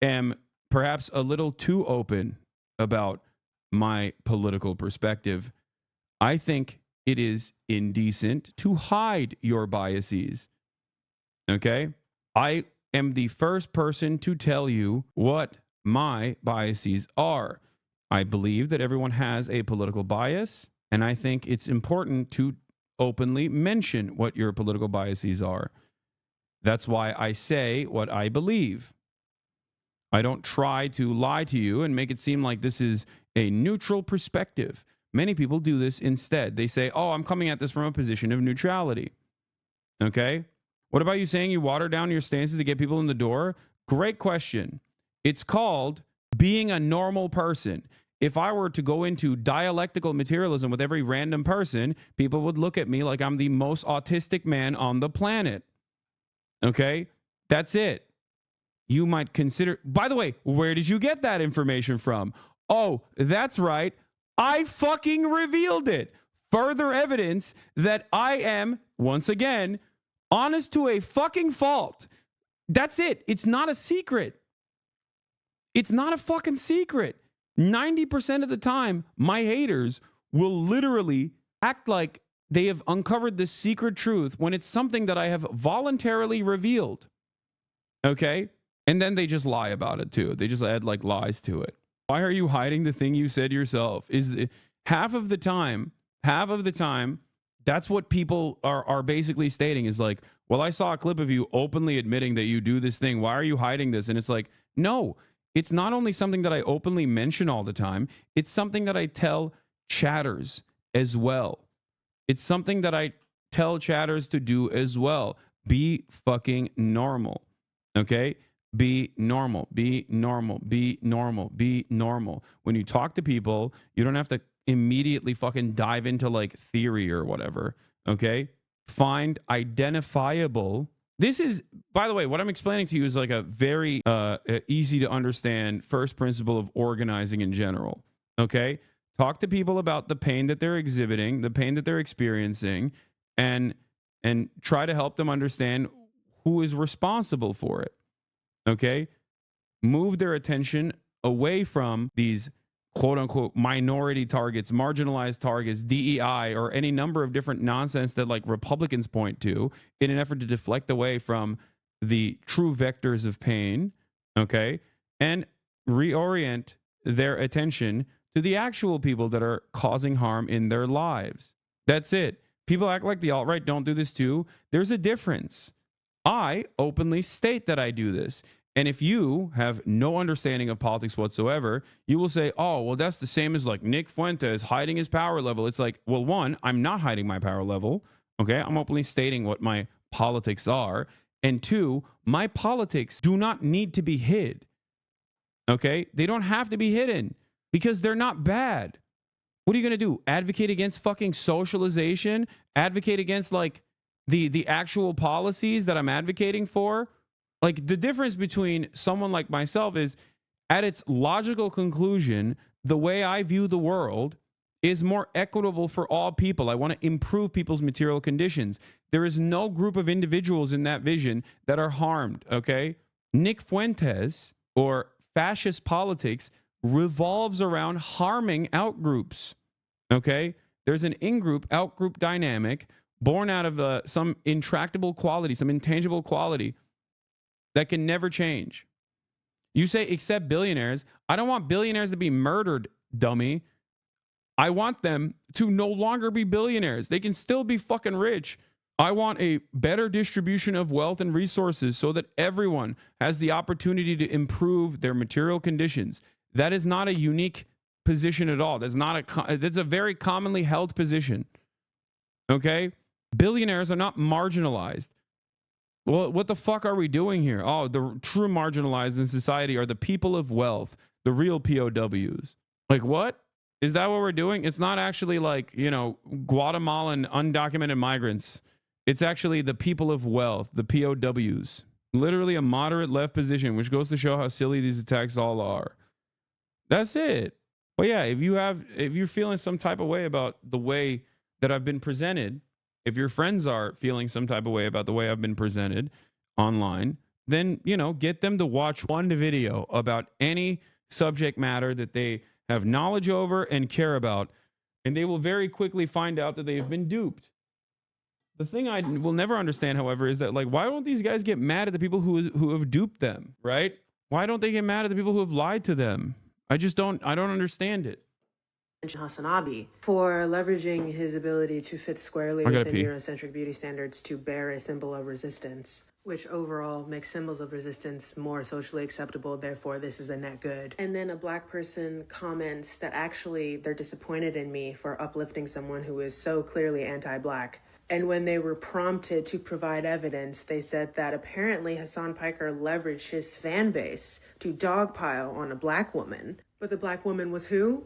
am perhaps a little too open about my political perspective. I think it is indecent to hide your biases. Okay? I am the first person to tell you what my biases are. I believe that everyone has a political bias, and I think it's important to openly mention what your political biases are. That's why I say what I believe. I don't try to lie to you and make it seem like this is a neutral perspective. Many people do this instead. They say, oh, I'm coming at this from a position of neutrality. Okay? What about you saying you water down your stances to get people in the door? Great question. It's called being a normal person. If I were to go into dialectical materialism with every random person, people would look at me like I'm the most autistic man on the planet. Okay? That's it. You might consider, by the way, where did you get that information from? Oh, that's right. I fucking revealed it. Further evidence that I am, once again, honest to a fucking fault. That's it. It's not a secret. It's not a fucking secret. 90% of the time, my haters will literally act like they have uncovered the secret truth when it's something that I have voluntarily revealed. Okay? And then they just lie about it too. They just add like lies to it. Why are you hiding the thing you said yourself? Is half of the time, that's what people are basically stating is like, well, I saw a clip of you openly admitting that you do this thing. Why are you hiding this? And it's like, no, it's not only something that I openly mention all the time. It's something that I tell chatters as well. It's something that I tell chatters to do as well. Be fucking normal. Okay? Be normal, be normal, be normal, be normal. When you talk to people, you don't have to immediately fucking dive into like theory or whatever. Okay? Find identifiable. This is, by the way, what I'm explaining to you is like a very easy to understand first principle of organizing in general. Okay? Talk to people about the pain that they're exhibiting, the pain that they're experiencing, and try to help them understand who is responsible for it. Okay? Move their attention away from these quote unquote minority targets, marginalized targets, DEI, or any number of different nonsense that like Republicans point to in an effort to deflect away from the true vectors of pain. Okay? And reorient their attention to the actual people that are causing harm in their lives. That's it. People act like the alt-right don't do this too. There's a difference. I openly state that I do this. And if you have no understanding of politics whatsoever, you will say, oh, well, that's the same as like Nick Fuentes hiding his power level. It's like, well, one, I'm not hiding my power level. Okay. I'm openly stating what my politics are. And two, my politics do not need to be hid. Okay. They don't have to be hidden because they're not bad. What are you going to do? Advocate against fucking socialization? Advocate against like the actual policies that I'm advocating for? Like the difference between someone like myself is at its logical conclusion, the way I view the world is more equitable for all people. I want to improve people's material conditions. There is no group of individuals in that vision that are harmed, okay? Nick Fuentes or fascist politics revolves around harming outgroups, okay? There's an in-group, out-group dynamic born out of some intractable quality, some intangible quality that can never change. You say, except billionaires. I don't want billionaires to be murdered, dummy. I want them to no longer be billionaires. They can still be fucking rich. I want a better distribution of wealth and resources so that everyone has the opportunity to improve their material conditions. That is not a unique position at all. That's a very commonly held position. Okay? Billionaires are not marginalized. Well, what the fuck are we doing here? Oh, the true marginalized in society are the people of wealth, the real POWs. Like, what? Is that what we're doing? It's not actually like, you know, Guatemalan undocumented migrants. It's actually the people of wealth, the POWs. Literally a moderate left position, which goes to show how silly these attacks all are. That's it. But yeah, if you're feeling some type of way about the way that I've been presented, if your friends are feeling some type of way about the way I've been presented online, then, you know, get them to watch one video about any subject matter that they have knowledge over and care about, and they will very quickly find out that they've been duped. The thing I will never understand, however, is that, like, why don't these guys get mad at the people who have duped them, right? Why don't they get mad at the people who have lied to them? I don't understand it.
Hasanabi for leveraging his ability to fit squarely within Eurocentric beauty standards to bear a symbol of resistance, which overall makes symbols of resistance more socially acceptable. Therefore, this is a net good. And then a black person comments that actually they're disappointed in me for uplifting someone who is so clearly anti-black. And when they were prompted to provide evidence, they said that apparently Hassan Piker leveraged his fan base to dogpile on a black woman. But the black woman was who?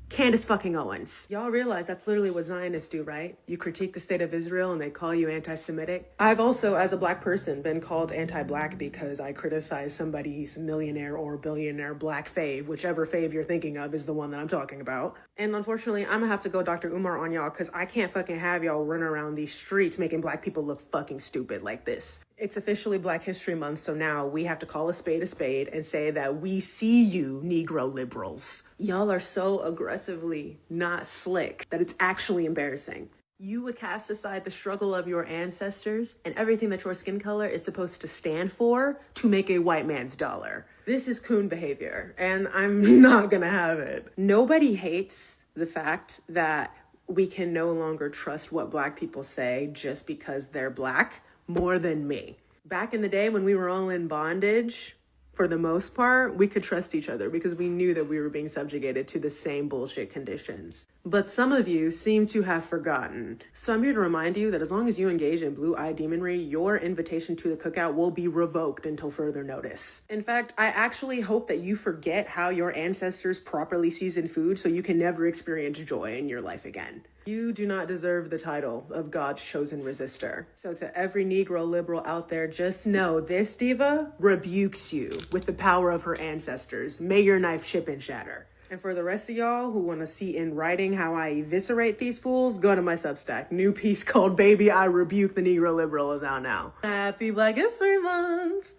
Candace fucking Owens. Y'all realize that's literally what Zionists do, right? You critique the state of Israel and they call you anti-Semitic. I've also, as a black person, been called anti-black because I criticize somebody's millionaire or billionaire black fave, whichever fave you're thinking of is the one that I'm talking about. And unfortunately, I'm gonna have to go Dr. Umar on y'all because I can't fucking have y'all run around these streets making black people look fucking stupid like this. It's officially Black History Month, so now we have to call a spade and say that we see you, Negro liberals. Y'all are so aggressively not slick that it's actually embarrassing. You would cast aside the struggle of your ancestors and everything that your skin color is supposed to stand for to make a white man's dollar. This is coon behavior, and I'm not gonna have it. Nobody hates the fact that we can no longer trust what black people say just because they're black. More than me. Back in the day when we were all in bondage, for the most part, we could trust each other because we knew that we were being subjugated to the same bullshit conditions. But some of you seem to have forgotten. So I'm here to remind you that as long as you engage in blue-eyed demonry, your invitation to the cookout will be revoked until further notice. In fact, I actually hope that you forget how your ancestors properly seasoned food so you can never experience joy in your life again. You do not deserve the title of God's chosen resistor. So to every Negro liberal out there, just know this diva rebukes you with the power of her ancestors. May your knife chip and shatter. And for the rest of y'all who want to see in writing how I eviscerate these fools, go to my Substack. New piece called Baby I Rebuke the Negro Liberal is out now. Happy Black History Month!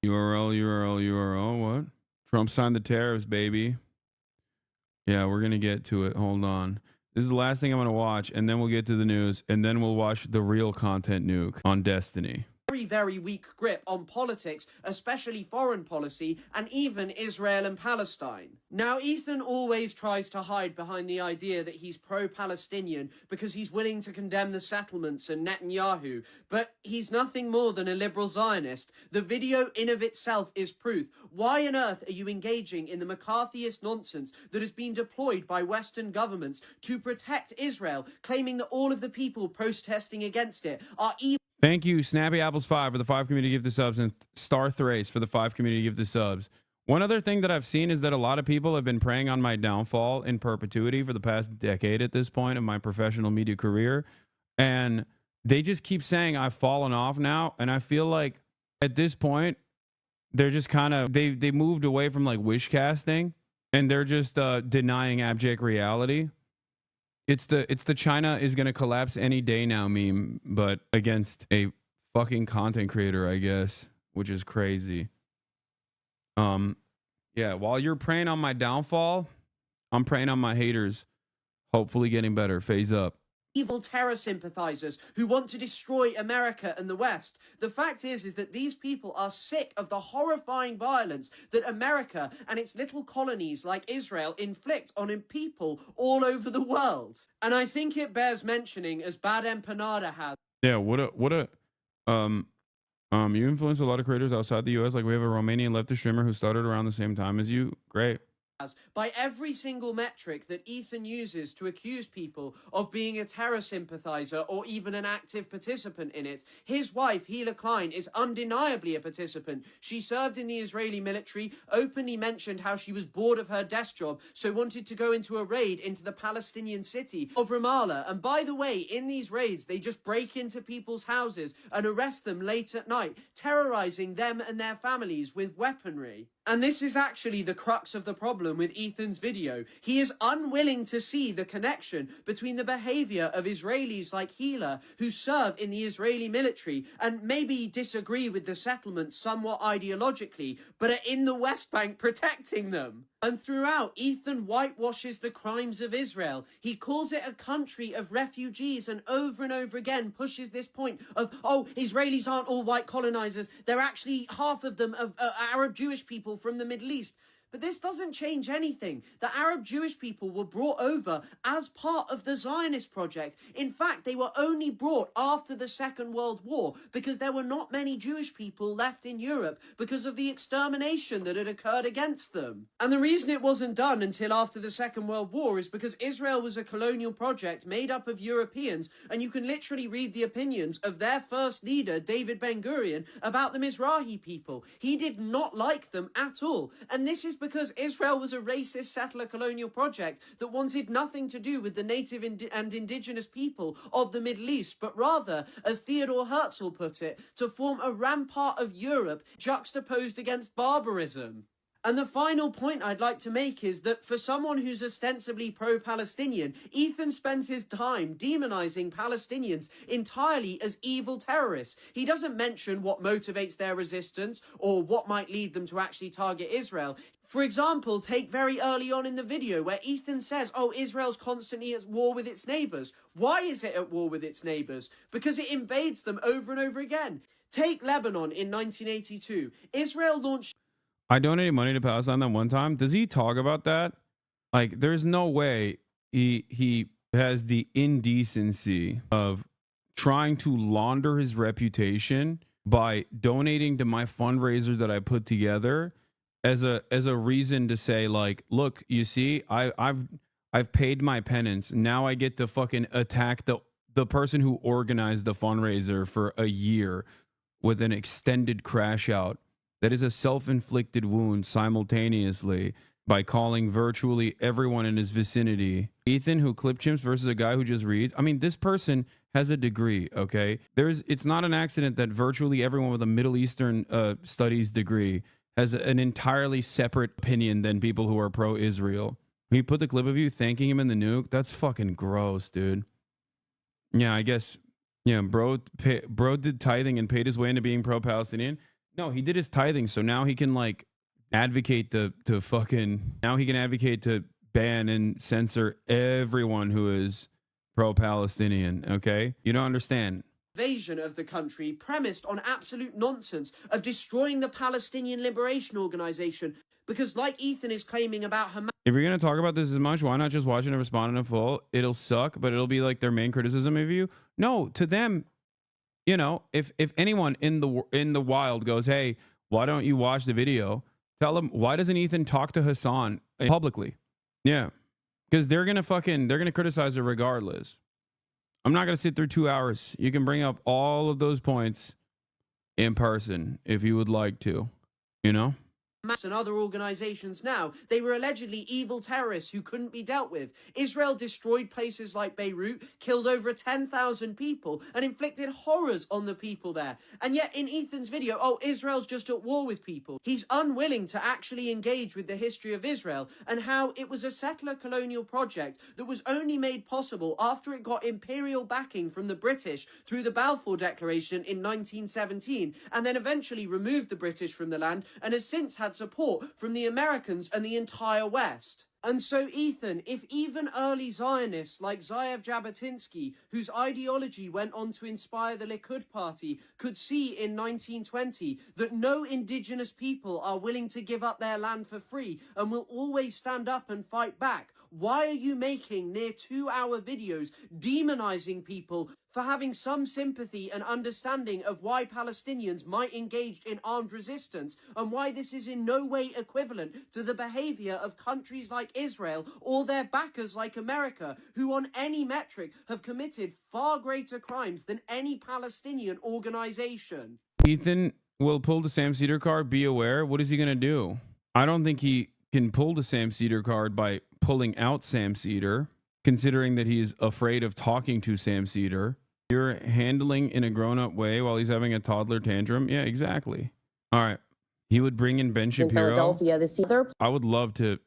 URL, what? Trump signed the tariffs, baby. Yeah, we're going to get to it. Hold on. This is the last thing I'm going to watch, and then we'll get to the news, and then we'll watch the real content nuke on Destiny.
Very, very weak grip on politics, especially foreign policy, and even Israel and Palestine. Now, Ethan always tries to hide behind the idea that he's pro-Palestinian because he's willing to condemn the settlements and Netanyahu, but he's nothing more than a liberal Zionist. The video in of itself is proof. Why on earth are you engaging in the McCarthyist nonsense that has been deployed by Western governments to protect Israel, claiming that all of the people protesting against it are evil?
Thank you, Snappy Apples 5 for the 5 community gift subs, and Star Thrace for the 5 community gift subs. One other thing that I've seen is that a lot of people have been preying on my downfall in perpetuity for the past decade at this point of my professional media career. And they just keep saying I've fallen off now. And I feel like at this point, they're just kind of, they moved away from like wish casting, and they're just denying abject reality. It's the China is going to collapse any day now meme, but against a fucking content creator, I guess, which is crazy. Yeah, while you're preying on my downfall, I'm preying on my haters, hopefully getting better. Phase up.
Evil terror sympathizers who want to destroy America and the West. The fact is that these people are sick of the horrifying violence that America and its little colonies like Israel inflict on people all over the world. And I think it bears mentioning, as Bad Empanada has.
Yeah, you influence a lot of creators outside the US. Like we have a Romanian leftist streamer who started around the same time as you. Great.
by every single metric that Ethan uses to accuse people of being a terror sympathizer or even an active participant in it. His wife, Hila Klein, is undeniably a participant. She served in the Israeli military, openly mentioned how she was bored of her desk job, so wanted to go into a raid into the Palestinian city of Ramallah. And by the way, in these raids, they just break into people's houses and arrest them late at night, terrorizing them and their families with weaponry. And this is actually the crux of the problem with Ethan's video. He is unwilling to see the connection between the behavior of Israelis like Hila, who serve in the Israeli military and maybe disagree with the settlements somewhat ideologically, but are in the West Bank protecting them. And throughout, Ethan whitewashes the crimes of Israel. He calls it a country of refugees and over again pushes this point of, oh, Israelis aren't all white colonizers. They're actually half of them of Arab Jewish people from the Middle East. But this doesn't change anything. The Arab Jewish people were brought over as part of the Zionist project. In fact, they were only brought after the Second World War because there were not many Jewish people left in Europe because of the extermination that had occurred against them. And the reason it wasn't done until after the Second World War is because Israel was a colonial project made up of Europeans, and you can literally read the opinions of their first leader, David Ben-Gurion, about the Mizrahi people. He did not like them at all. And this is because Israel was a racist settler colonial project that wanted nothing to do with the native and indigenous people of the Middle East, but rather, as Theodor Herzl put it, to form a rampart of Europe juxtaposed against barbarism. And the final point I'd like to make is that for someone who's ostensibly pro-Palestinian, Ethan spends his time demonizing Palestinians entirely as evil terrorists. He doesn't mention what motivates their resistance or what might lead them to actually target Israel. For example, take very early on in the video where Ethan says, oh, Israel's constantly at war with its neighbors. Why is it at war with its neighbors? Because it invades them over and over again. Take Lebanon in 1982. Israel launched...
I donated money to Palestine that one time. Does he talk about that? Like, there's no way he has the indecency of trying to launder his reputation by donating to my fundraiser that I put together as a reason to say, like, look, you see, I've paid my penance. Now I get to fucking attack the person who organized the fundraiser for a year with an extended crash out. That is a self-inflicted wound simultaneously by calling virtually everyone in his vicinity. Ethan, who clip chimps versus a guy who just reads. I mean, this person has a degree, okay? It's not an accident that virtually everyone with a Middle Eastern studies degree has an entirely separate opinion than people who are pro-Israel. He put the clip of you thanking him in the nuke. That's fucking gross, dude. Yeah, I guess, yeah, bro did tithing and paid his way into being pro-Palestinian. No, he did his tithing, so now he can, like, advocate to ban and censor everyone who is pro-Palestinian, okay? You don't understand.
Invasion of the country premised on absolute nonsense of destroying the Palestinian Liberation Organization, because like Ethan is claiming about Hamas...
If you're going to talk about this as much, why not just watch it and respond in full? It'll suck, but it'll be like their main criticism of you. No, to them, you know, if anyone in the wild goes, hey, why don't you watch the video? Tell them, why doesn't Ethan talk to Hassan publicly? Yeah, because they're going to criticize it regardless. I'm not going to sit through 2 hours. You can bring up all of those points in person if you would like to, you know?
And other organizations now, they were allegedly evil terrorists who couldn't be dealt with. Israel destroyed places like Beirut, killed over 10,000 people, and inflicted horrors on the people there. And yet in Ethan's video, oh, Israel's just at war with people. He's unwilling to actually engage with the history of Israel and how it was a settler colonial project that was only made possible after it got imperial backing from the British through the Balfour Declaration in 1917, and then eventually removed the British from the land and has since had support from the Americans and the entire West. And so, Ethan, if even early Zionists like Ze'ev Jabotinsky, whose ideology went on to inspire the Likud party, could see in 1920 that no indigenous people are willing to give up their land for free and will always stand up and fight back, Why are you making near 2-hour videos demonizing people for having some sympathy and understanding of why Palestinians might engage in armed resistance and why this is in no way equivalent to the behavior of countries like Israel or their backers like America, who on any metric have committed far greater crimes than any Palestinian organization?
Ethan will pull the Sam Cedar card. Be aware. What is he going to do? I don't think he can pull the Sam Cedar card by pulling out Sam Cedar, considering that he is afraid of talking to Sam Cedar. You're handling in a grown-up way while he's having a toddler tantrum. Yeah, exactly. All right. He would bring in Ben Shapiro.
In Philadelphia this year.
I would love to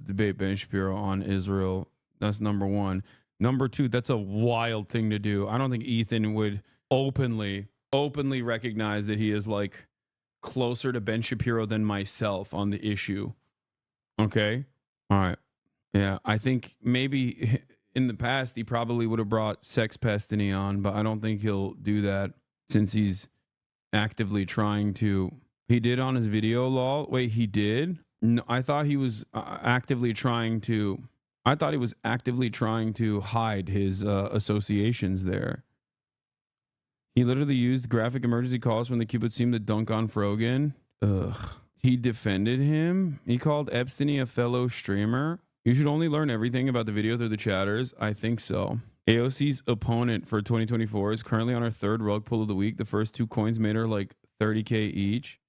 debate Ben Shapiro on Israel. That's number one. Number two, that's a wild thing to do. I don't think Ethan would openly recognize that he is like closer to Ben Shapiro than myself on the issue. Okay. All right. Yeah. I think maybe in the past he probably would have brought Sex Pestany on, but I don't think he'll do that since he's actively trying to. He did on his video, lol. Wait, he did? No, I thought he was actively trying to. I thought he was actively trying to hide his associations there. He literally used graphic emergency calls from the kibbutz team to dunk on Frogan. Ugh. He defended him. He called Epstein a fellow streamer. You should only learn everything about the video through the chatters. I think so. AOC's opponent for 2024 is currently on her third rug pull of the week. The first two coins made her like 30K each.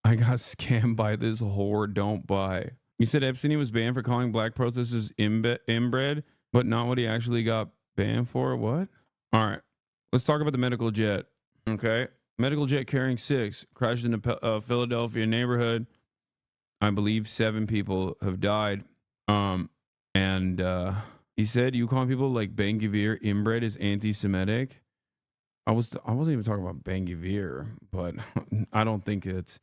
I got scammed by this whore. Don't buy. He said Epstein was banned for calling black protesters inbred, but not what he actually got banned for. What? All right. Let's talk about the medical jet. Okay. Medical jet carrying 6 crashed in a Philadelphia neighborhood. I believe 7 people have died. And he said, you calling people like Ben Gvir inbred is anti-Semitic. I wasn't even talking about Ben Gvir, but I don't think it's.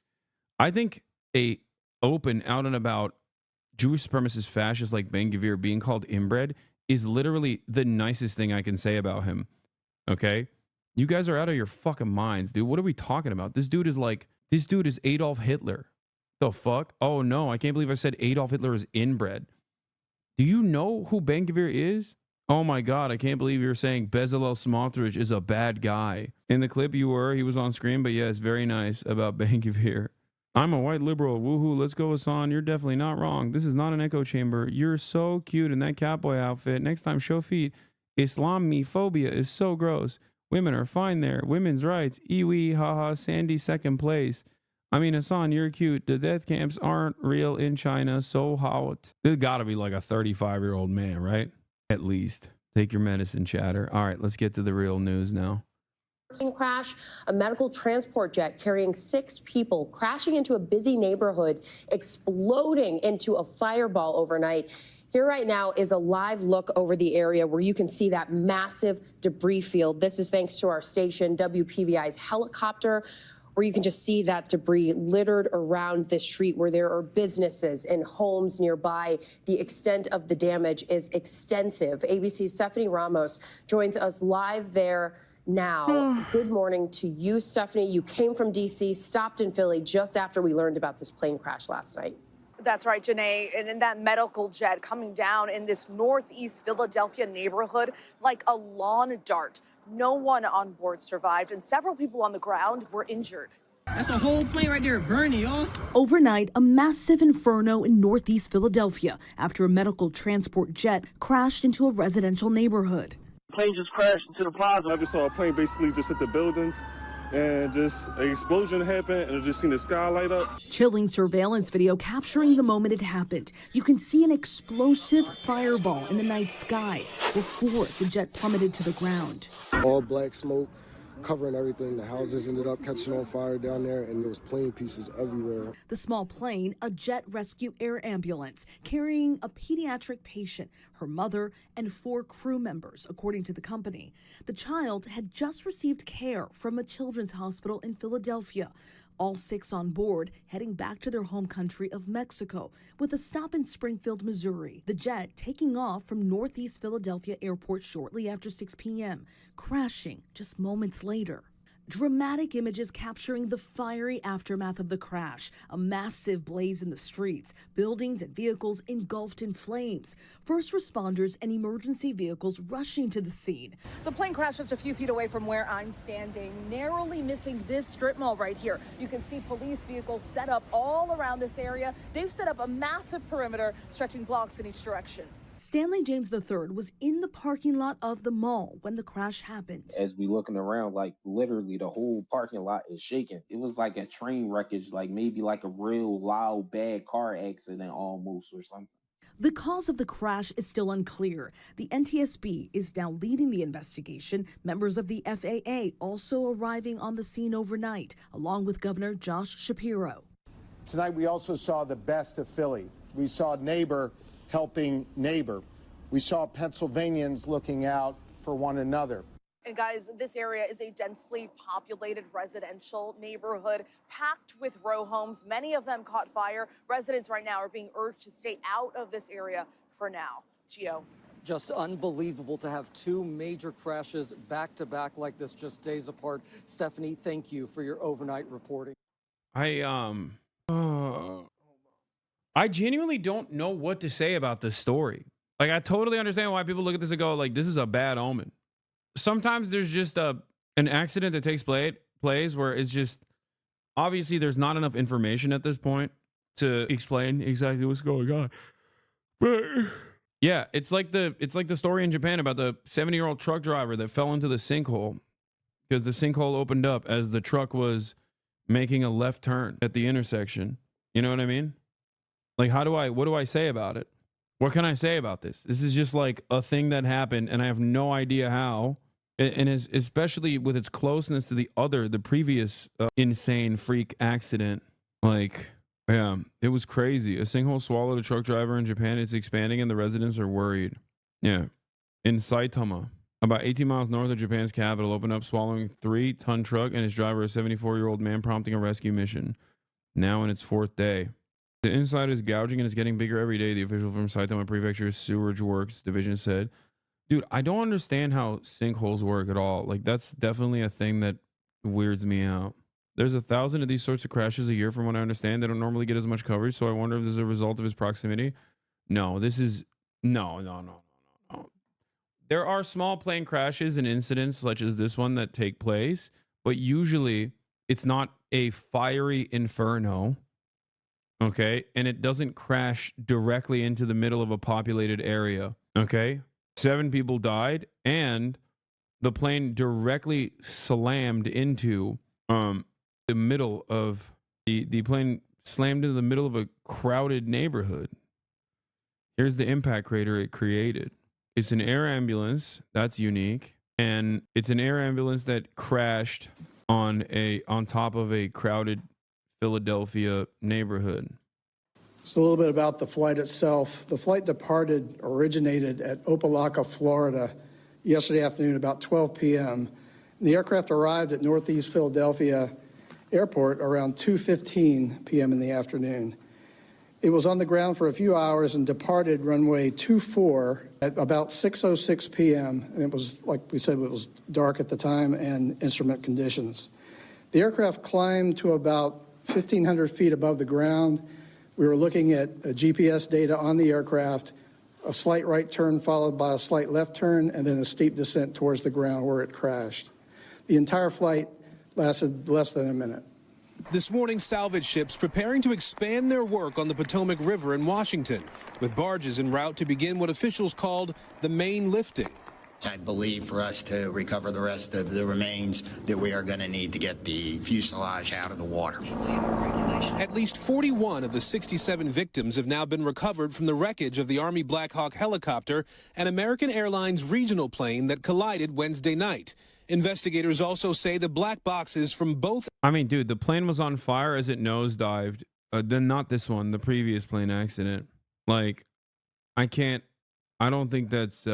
I think a open, out and about Jewish supremacist fascist like Ben Gvir being called inbred is literally the nicest thing I can say about him. Okay? You guys are out of your fucking minds, dude. What are we talking about? This dude is Adolf Hitler. The fuck? Oh no, I can't believe I said Adolf Hitler is inbred. Do you know who Ben Gvir is? Oh my God, I can't believe you're saying Bezalel Smotrich is a bad guy. In the clip he was on screen, but yes, very nice about Ben Gvir. I'm a white liberal. Woohoo, let's go, Hassan. You're definitely not wrong. This is not an echo chamber. You're so cute in that catboy outfit. Next time, show feet. Islamophobia is so gross. Women are fine there. Women's rights. Iwi, haha, Sandy, second place. I mean, Hassan, you're cute. The death camps aren't real in China, so hot. There's got to be like a 35-year-old man, right? At least. Take your medicine, chatter. All right, let's get to the real news now.
Crash, a medical transport jet carrying 6 people crashing into a busy neighborhood, exploding into a fireball overnight. Here right now is a live look over the area where you can see that massive debris field. This is thanks to our station, WPVI's helicopter, where you can just see that debris littered around the street where there are businesses and homes nearby. The extent of the damage is extensive. ABC's Stephanie Ramos joins us live there now. Good morning to you, Stephanie. You came from D.C., stopped in Philly just after we learned about this plane crash last night.
That's right, Janae. And in that medical jet coming down in this northeast Philadelphia neighborhood like a lawn dart. No one on board survived, and several people on the ground were injured.
That's a whole plane right there burning, y'all.
Overnight, a massive inferno in northeast Philadelphia after a medical transport jet crashed into a residential neighborhood.
The plane just crashed into the plaza. I just saw a plane basically just hit the buildings, and just an explosion happened, and I just seen the sky light up.
Chilling surveillance video capturing the moment it happened. You can see an explosive fireball in the night sky before the jet plummeted to the ground.
All black smoke covering everything. The houses ended up catching on fire down there, and there was plane pieces everywhere.
The small plane, a jet rescue air ambulance, carrying a pediatric patient, her mother, and 4 crew members, according to the company. The child had just received care from a children's hospital in Philadelphia. All 6 on board heading back to their home country of Mexico with a stop in Springfield, Missouri. The jet taking off from northeast Philadelphia airport shortly after 6 p.m., crashing just moments later. Dramatic images capturing the fiery aftermath of the crash. A massive blaze in the streets, buildings and vehicles engulfed in flames. First responders and emergency vehicles rushing to the scene.
The plane crashed just a few feet away from where I'm standing, narrowly missing this strip mall right here. You can see police vehicles set up all around this area. They've set up a massive perimeter stretching blocks in each direction.
Stanley James III was in the parking lot of the mall when the crash happened.
As we looking around, like literally the whole parking lot is shaking. It was like a train wreckage, like maybe like a real loud, bad car accident almost or something.
The cause of the crash is still unclear. The NTSB is now leading the investigation. Members of the FAA also arriving on the scene overnight, along with Governor Josh Shapiro.
Tonight we also saw the best of Philly. We saw neighbor helping neighbor. We saw Pennsylvanians looking out for one another.
And guys, this area is a densely populated residential neighborhood packed with row homes. Many of them caught fire. Residents right now are being urged to stay out of this area for now. Gio.
Just unbelievable to have two major crashes back to back like this, just days apart. Stephanie, thank you for your overnight reporting.
I genuinely don't know what to say about this story. Like, I totally understand why people look at this and go, like, this is a bad omen. Sometimes there's just an accident that takes place where it's just, obviously there's not enough information at this point to explain exactly what's going on. But yeah, it's like the story in Japan about the 70-year-old truck driver that fell into the sinkhole because the sinkhole opened up as the truck was making a left turn at the intersection. You know what I mean? Like, what do I say about it? What can I say about this? This is just like a thing that happened and I have no idea how. And especially with its closeness to the previous insane freak accident. Like, yeah, it was crazy. A sinkhole swallowed a truck driver in Japan. It's expanding and the residents are worried. Yeah. In Saitama, about 18 miles north of Japan's capital, opened up swallowing a 3-ton truck and its driver, a 74-year-old man, prompting a rescue mission. Now in its 4th day. The inside is gouging and it's getting bigger every day, the official from Saitama Prefecture's Sewage Works Division said. Dude, I don't understand how sinkholes work at all. Like, that's definitely a thing that weirds me out. There's 1,000 of these sorts of crashes a year from what I understand. They don't normally get as much coverage, so I wonder if this is a result of his proximity. No, this is... No. There are small plane crashes and incidents such as this one that take place, but usually it's not a fiery inferno. Okay, and it doesn't crash directly into the middle of a populated area. Okay, 7 people died, and the plane directly slammed into the middle of the plane slammed into the middle of a crowded neighborhood. Here's the impact crater it created. It's an air ambulance that's unique, and it's an air ambulance that crashed on top of a crowded Philadelphia neighborhood.
Just a little bit about the flight itself. The flight originated at Opelika, Florida, yesterday afternoon about 12 p.m. The aircraft arrived at Northeast Philadelphia Airport around 2:15 p.m. in the afternoon. It was on the ground for a few hours and departed runway 24 at about 6:06 p.m. And it was, like we said, it was dark at the time and instrument conditions. The aircraft climbed to about 1,500 feet above the ground. We were looking at GPS data on the aircraft, a slight right turn followed by a slight left turn, and then a steep descent towards the ground where it crashed. The entire flight lasted less than a minute.
This morning, salvage ships preparing to expand their work on the Potomac River in Washington, with barges en route to begin what officials called the main lifting.
I believe for us to recover the rest of the remains that we are going to need to get the fuselage out of the water.
At least 41 of the 67 victims have now been recovered from the wreckage of the Army Black Hawk helicopter and American Airlines regional plane that collided Wednesday night. Investigators also say the black boxes from both...
I mean, dude, the plane was on fire as it nosedived. Then not this one, the previous plane accident. Like, I don't think that's...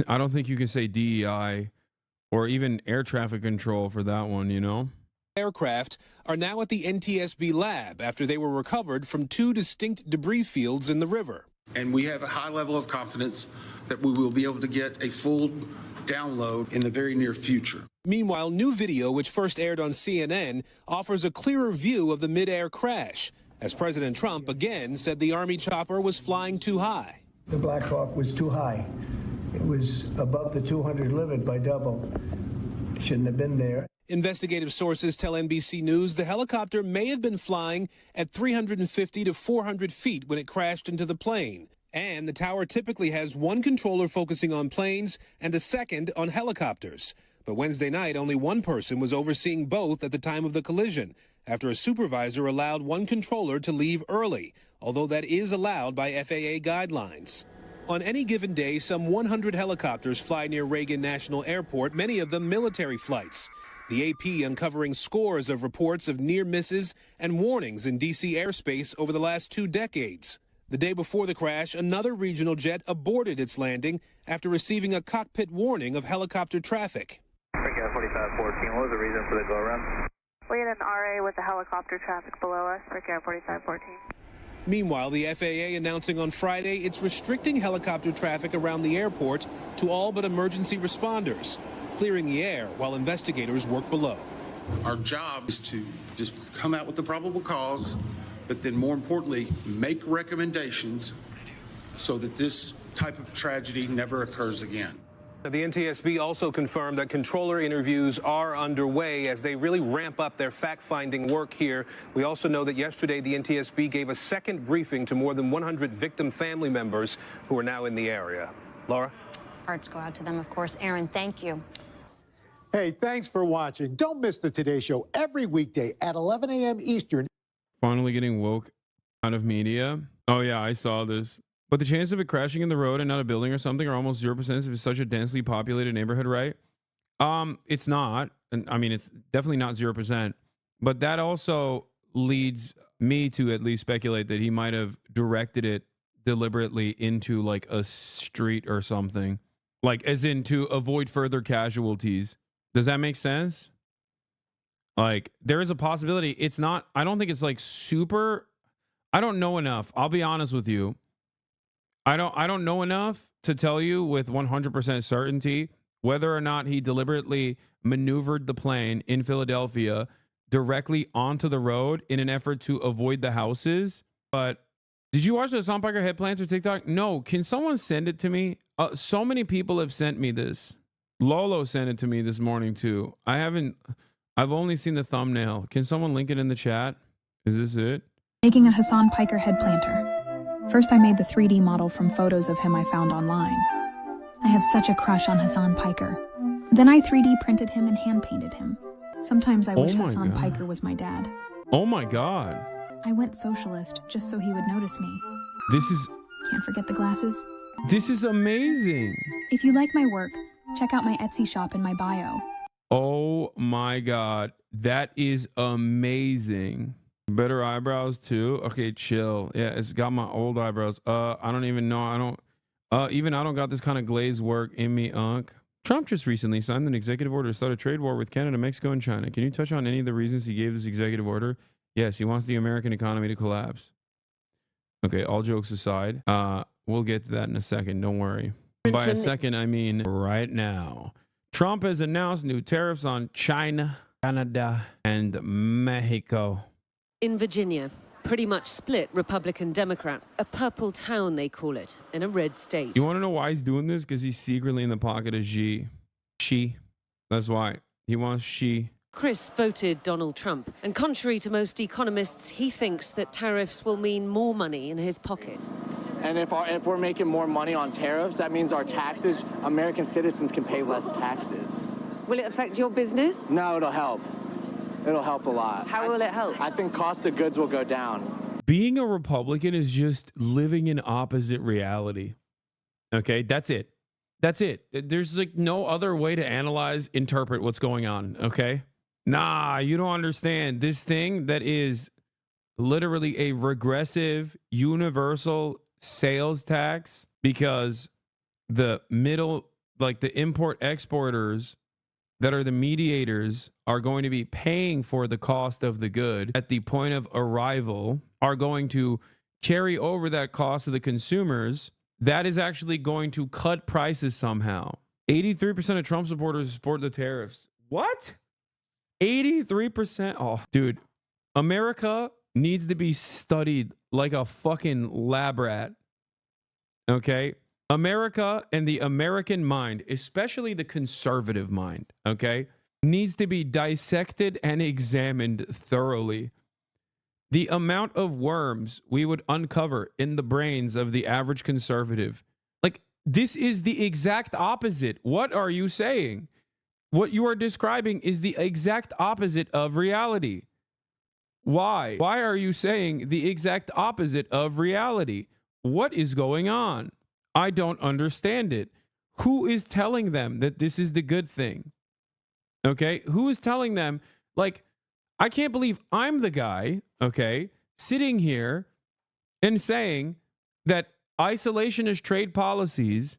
I don't think you can say DEI or even air traffic control for that one, you know?
Aircraft are now at the NTSB lab after they were recovered from 2 distinct debris fields in the river.
And we have a high level of confidence that we will be able to get a full
download in the very near future.
Meanwhile, new video, which first aired on CNN, offers a clearer view of the mid-air crash, as President Trump again said the Army chopper was flying too high.
The Black Hawk was too high. It was above the 200 limit by double. It shouldn't have been there.
Investigative sources tell NBC News the helicopter may have been flying at 350 to 400 feet when it crashed into the plane. And the tower typically has one controller focusing on planes and a second on helicopters. But Wednesday night, only one person was overseeing both at the time of the collision, after a supervisor allowed one controller to leave early, although that is allowed by FAA guidelines. On any given day, some 100 helicopters fly near Reagan National Airport, many of them military flights. The AP uncovering scores of reports of near misses and warnings in D.C. airspace over the last 2 decades. The day before the crash, another regional jet aborted its landing after receiving a cockpit warning of helicopter traffic.
4514, what was the reason for the go-around?
We had an RA with the helicopter traffic below us, Brickyard 4514.
Meanwhile, the FAA announcing on Friday it's restricting helicopter traffic around the airport to all but emergency responders, clearing the air while investigators work below.
Our job is to just come out with the probable cause, but then more importantly, make recommendations so that this type of tragedy never occurs again.
The NTSB also confirmed that controller interviews are underway as they really ramp up their fact-finding work here. We also know that yesterday the NTSB gave a second briefing to more than 100 victim family members who are now in the area. Laura?
Hearts go out to them, of course. Aaron, thank you.
Hey, thanks for watching. Don't miss the Today Show every weekday at 11 a.m. Eastern.
Finally getting woke out of media. Oh yeah, I saw this. But the chance of it crashing in the road and not a building or something are almost 0% if it's such a densely populated neighborhood, right? It's not. And I mean, it's definitely not 0%. But that also leads me to at least speculate that he might have directed it deliberately into like a street or something. Like as in to avoid further casualties. Does that make sense? Like there is a possibility. It's not, I don't think it's like super, I don't know enough. I'll be honest with you. I don't know enough to tell you with 100% certainty whether or not he deliberately maneuvered the plane in Philadelphia directly onto the road in an effort to avoid the houses. But did you watch the Hassan Piker head planter TikTok? No. Can someone send it to me? So many people have sent me this. Lolo sent it to me this morning too. I've only seen the thumbnail. Can someone link it in the chat? Is this it?
Making a Hassan Piker head planter. First, I made the 3D model from photos of him I found online. I have such a crush on Hassan Piker. Then I 3D printed him and hand painted him. Sometimes I wish Hassan Piker was my dad.
Oh my God.
I went socialist just so he would notice me. Can't forget the glasses.
This is amazing.
If you like my work, check out my Etsy shop in my bio.
Oh my God. That is amazing. Better eyebrows too. Okay, chill. Yeah, it's got my old eyebrows. I don't even know. I don't got this kind of glazed work in me, Unc. Trump just recently signed an executive order to start a trade war with Canada, Mexico, and China. Can you touch on any of the reasons he gave this executive order? Yes, he wants the American economy to collapse. Okay, all jokes aside, we'll get to that in a second. Don't worry. By a second, I mean right now. Trump has announced new tariffs on China, Canada, and Mexico.
In Virginia, pretty much split Republican-Democrat. A purple town, they call it, in a red state.
You want to know why he's doing this? Because he's secretly in the pocket of Xi. That's why. He wants Xi.
Chris voted Donald Trump, and contrary to most economists, he thinks that tariffs will mean more money in his pocket.
And if we're making more money on tariffs, that means our taxes, American citizens can pay less taxes.
Will it affect your business?
No, it'll help. It'll help a lot.
How will it help?
I think cost of goods will go down.
Being a Republican is just living in opposite reality. Okay, that's it. That's it. There's like no other way to analyze, interpret what's going on. Okay. Nah, you don't understand. This thing that is literally a regressive universal sales tax because the import exporters that are the mediators are going to be paying for the cost of the good at the point of arrival, are going to carry over that cost to the consumers. That is actually going to cut prices somehow. 83% of Trump supporters support the tariffs. What? 83%? Oh, dude, America needs to be studied like a fucking lab rat. Okay? America and the American mind, especially the conservative mind, okay, needs to be dissected and examined thoroughly. The amount of worms we would uncover in the brains of the average conservative. Like, this is the exact opposite. What are you saying? What you are describing is the exact opposite of reality. Why? Why are you saying the exact opposite of reality? What is going on? I don't understand it. Who is telling them that this is the good thing? Okay? Who is telling them, like, I can't believe I'm the guy, okay, sitting here and saying that isolationist trade policies,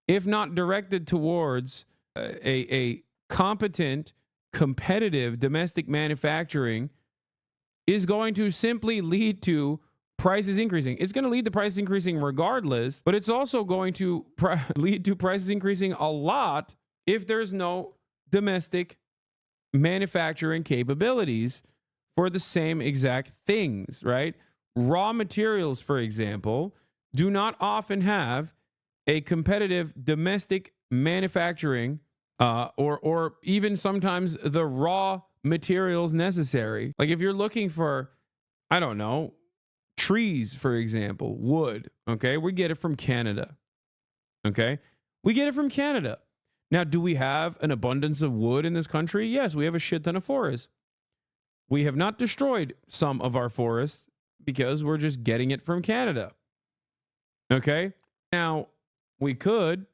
if not directed towards a competent, competitive domestic manufacturing, is going to simply lead to prices increasing. It's going to lead to prices increasing regardless, but it's also going to lead to prices increasing a lot if there's no domestic manufacturing capabilities for the same exact things, right? Raw materials, for example, do not often have a competitive domestic manufacturing or even sometimes the raw materials necessary. Like if you're looking for, I don't know, trees, for example, wood, okay? We get it from Canada, okay? We get it from Canada. Now, do we have an abundance of wood in this country? Yes, we have a shit ton of forests. We have not destroyed some of our forests because we're just getting it from Canada. Okay? Now, we could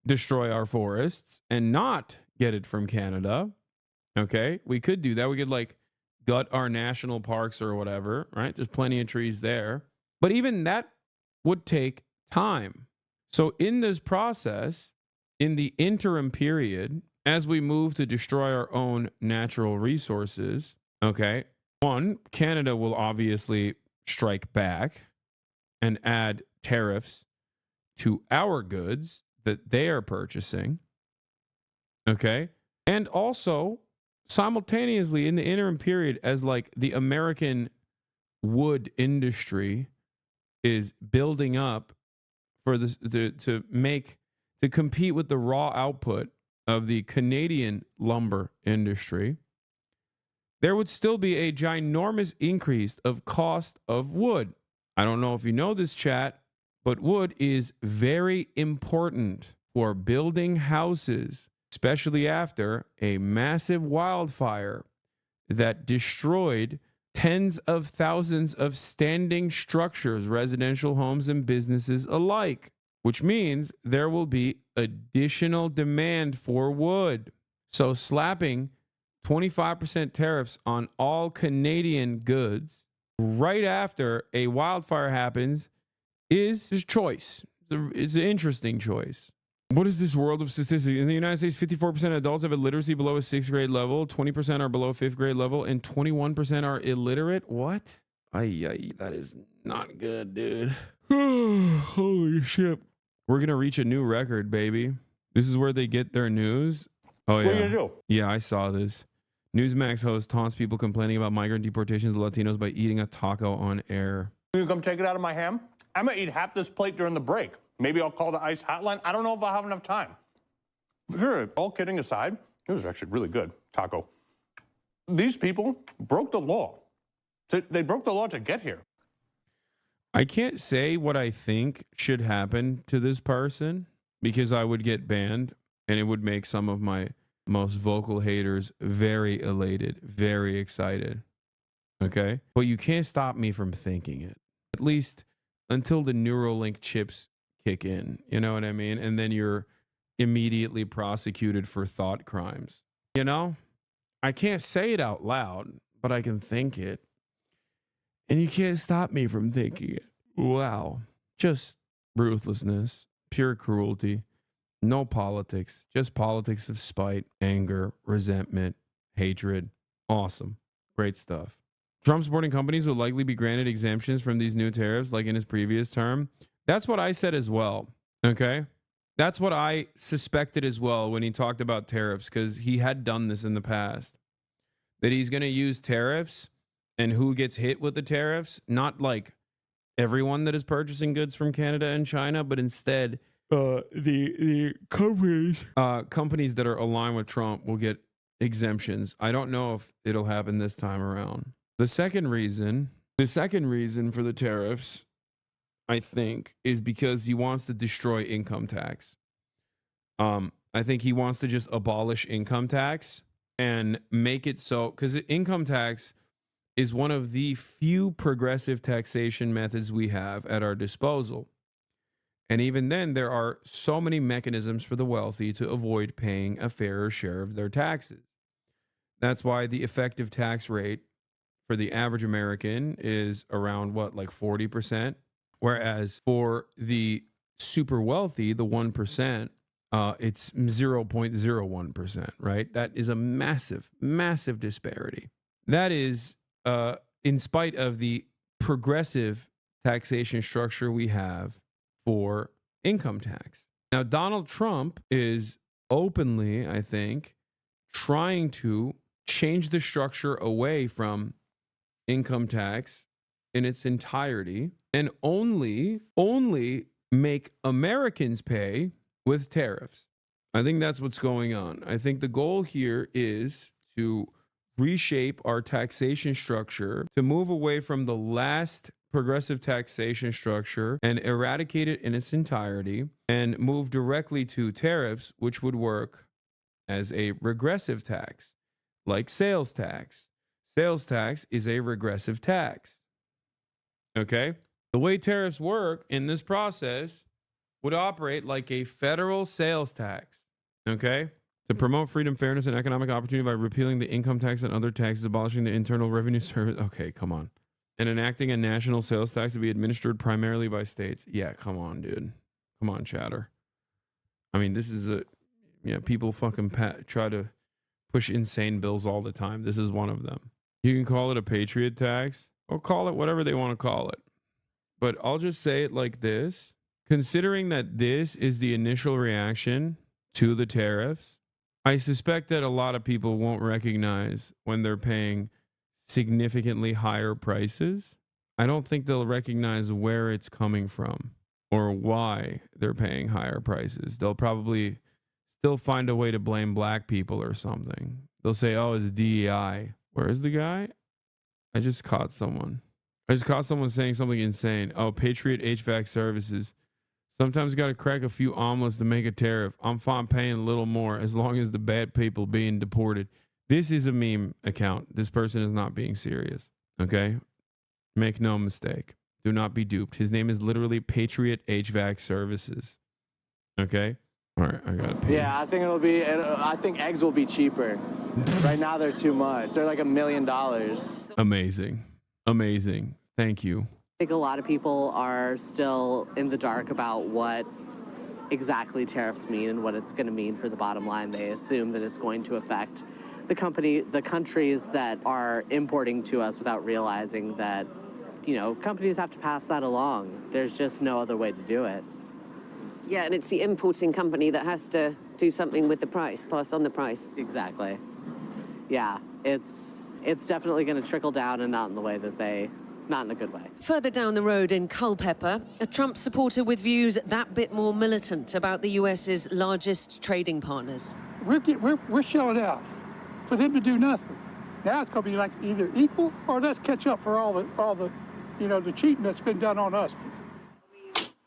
destroy our forests and not get it from Canada. Okay? We could do that. We could like gut our national parks or whatever, right? There's plenty of trees there. But even that would take time. So in this process, in the interim period, as we move to destroy our own natural resources, okay, one, Canada will obviously strike back and add tariffs to our goods that they are purchasing, okay? And also, simultaneously, in the interim period, as like the American wood industry is building up for this to compete with the raw output of the Canadian lumber industry, there would still be a ginormous increase of cost of wood. I don't know if you know this, chat, but wood is very important for building houses, especially after a massive wildfire that destroyed tens of thousands of standing structures, residential homes and businesses alike, which means there will be additional demand for wood. So slapping 25% tariffs on all Canadian goods right after a wildfire happens is a choice. It's an interesting choice. What is this world of statistics? In the United States, 54% of adults have a literacy below a 6th grade level, 20% are below 5th grade level, and 21% are illiterate. What? That is not good, dude. Holy shit. We're going to reach a new record, baby. This is where they get their news. Oh, yeah. What are you going to do? Yeah, I saw this. Newsmax host taunts people complaining about migrant deportations of Latinos by eating a taco on air.
You come take it out of my ham? I'm going to eat half this plate during the break. Maybe I'll call the ICE hotline. I don't know if I'll have enough time. Sure, all kidding aside, it was actually really good taco. These people broke the law. They broke the law to get here.
I can't say what I think should happen to this person because I would get banned and it would make some of my most vocal haters very elated, very excited. Okay? But you can't stop me from thinking it. At least until the Neuralink chips kick in. You know what I mean? And then you're immediately prosecuted for thought crimes. You know? I can't say it out loud, but I can think it. And you can't stop me from thinking it. Wow. Just ruthlessness, pure cruelty, no politics, just politics of spite, anger, resentment, hatred. Awesome. Great stuff. Trump supporting companies will likely be granted exemptions from these new tariffs like in his previous term. That's what I said as well. Okay. That's what I suspected as well when he talked about tariffs, because he had done this in the past. That he's going to use tariffs and who gets hit with the tariffs, not like everyone that is purchasing goods from Canada and China, but instead the companies that are aligned with Trump will get exemptions. I don't know if it'll happen this time around. The second reason for the tariffs, I think, is because he wants to destroy income tax. I think he wants to just abolish income tax and make it so, because income tax is one of the few progressive taxation methods we have at our disposal. And even then, there are so many mechanisms for the wealthy to avoid paying a fairer share of their taxes. That's why the effective tax rate for the average American is around like 40%. Whereas for the super wealthy, the 1%, it's 0.01%, right? That is a massive, massive disparity. That is in spite of the progressive taxation structure we have for income tax. Now, Donald Trump is openly, I think, trying to change the structure away from income tax in its entirety and only make Americans pay with tariffs. I think that's what's going on. I think the goal here is to reshape our taxation structure to move away from the last progressive taxation structure and eradicate it in its entirety and move directly to tariffs, which would work as a regressive tax, like sales tax. Sales tax is a regressive tax. Okay? The way tariffs work in this process would operate like a federal sales tax. Okay? To promote freedom, fairness, and economic opportunity by repealing the income tax and other taxes, abolishing the Internal Revenue Service. Okay, come on. And enacting a national sales tax to be administered primarily by states. Yeah, come on, dude. Come on, chatter. I mean, this is people fucking try to push insane bills all the time. This is one of them. You can call it a patriot tax or call it whatever they want to call it. But I'll just say it like this. Considering that this is the initial reaction to the tariffs, I suspect that a lot of people won't recognize when they're paying significantly higher prices. I don't think they'll recognize where it's coming from or why they're paying higher prices. They'll probably still find a way to blame black people or something. They'll say, oh, it's DEI. Where is the guy? I just caught someone saying something insane. Oh, Patriot HVAC services. Sometimes you got to crack a few omelets to make a tariff. I'm fine paying a little more as long as the bad people being deported. This is a meme account. This person is not being serious. Okay? Make no mistake. Do not be duped. His name is literally Patriot HVAC Services. Okay? All right, I got to pee.
Yeah, I think eggs will be cheaper. Right now they're too much. They're like $1 million.
Amazing. Amazing. Thank you.
I think a lot of people are still in the dark about what exactly tariffs mean and what it's going to mean for the bottom line. They assume that it's going to affect the countries that are importing to us without realizing that, companies have to pass that along. There's just no other way to do it.
Yeah, and it's the importing company that has to do something with the price, pass on the price.
Exactly. Yeah, it's definitely going to trickle down and not in a good way.
Further down the road in Culpeper, a Trump supporter with views that bit more militant about the U.S.'s largest trading partners.
We're shelling out for them to do nothing. Now it's going to be like either equal or let's catch up for all the cheating that's been done on us.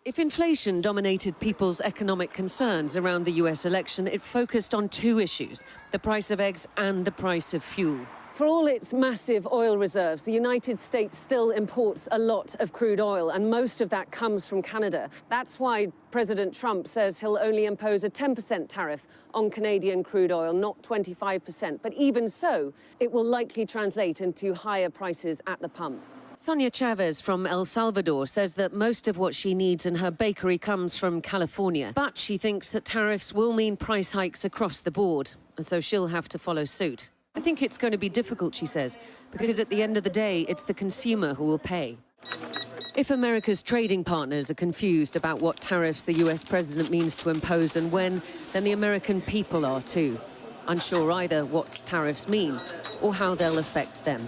If inflation dominated people's economic concerns around the U.S. election, it focused on two issues: the price of eggs and the price of fuel. For all its massive oil reserves, the United States still imports a lot of crude oil, and most of that comes from Canada. That's why President Trump says he'll only impose a 10% tariff on Canadian crude oil, not 25%. But even so, it will likely translate into higher prices at the pump. Sonia Chavez from El Salvador says that most of what she needs in her bakery comes from California, but she thinks that tariffs will mean price hikes across the board, and so she'll have to follow suit. I think it's going to be difficult, she says, because at the end of the day, it's the consumer who will pay. If America's trading partners are confused about what tariffs the US president means to impose and when, then the American people are too. Unsure either what tariffs mean or how they'll affect them.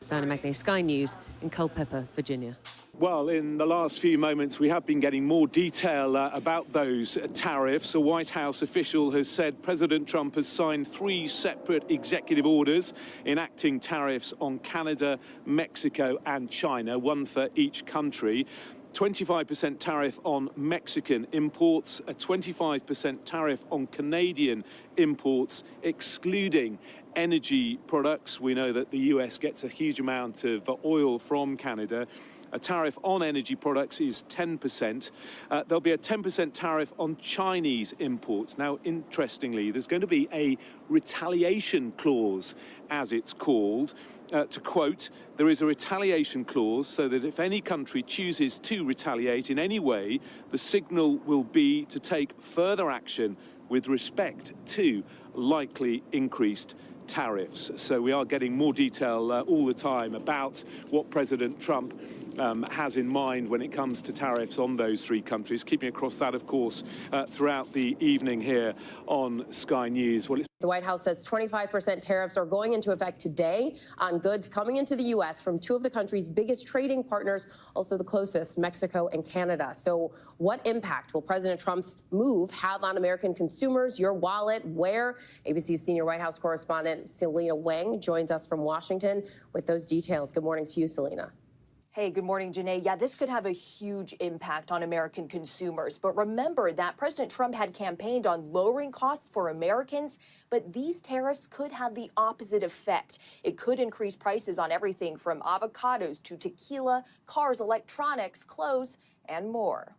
Diana Magnay, Sky News in Culpeper, Virginia.
Well, in the last few moments, we have been getting more detail about those tariffs. A White House official has said President Trump has signed 3 separate executive orders enacting tariffs on Canada, Mexico and China, one for each country. 25% tariff on Mexican imports, a 25% tariff on Canadian imports, excluding energy products. We know that the US gets a huge amount of oil from Canada. A tariff on energy products is 10%. There'll be a 10% tariff on Chinese imports. Now, interestingly, there's going to be a retaliation clause, as it's called. To quote, there is a retaliation clause so that if any country chooses to retaliate in any way, the signal will be to take further action with respect to likely increased tariffs. So we are getting more detail all the time about what President Trump has in mind when it comes to tariffs on those 3 countries. Keeping across that, of course, throughout the evening here on Sky News. Well,
the White House says 25% tariffs are going into effect today on goods coming into the U.S. from 2 of the country's biggest trading partners, also the closest, Mexico and Canada. So what impact will President Trump's move have on American consumers, your wallet, where? ABC's senior White House correspondent Selena Wang joins us from Washington with those details. Good morning to you, Selena.
Hey, good morning, Janae. Yeah, this could have a huge impact on American consumers. But remember that President Trump had campaigned on lowering costs for Americans, but these tariffs could have the opposite effect. It could increase prices on everything from avocados to tequila, cars, electronics, clothes, and more.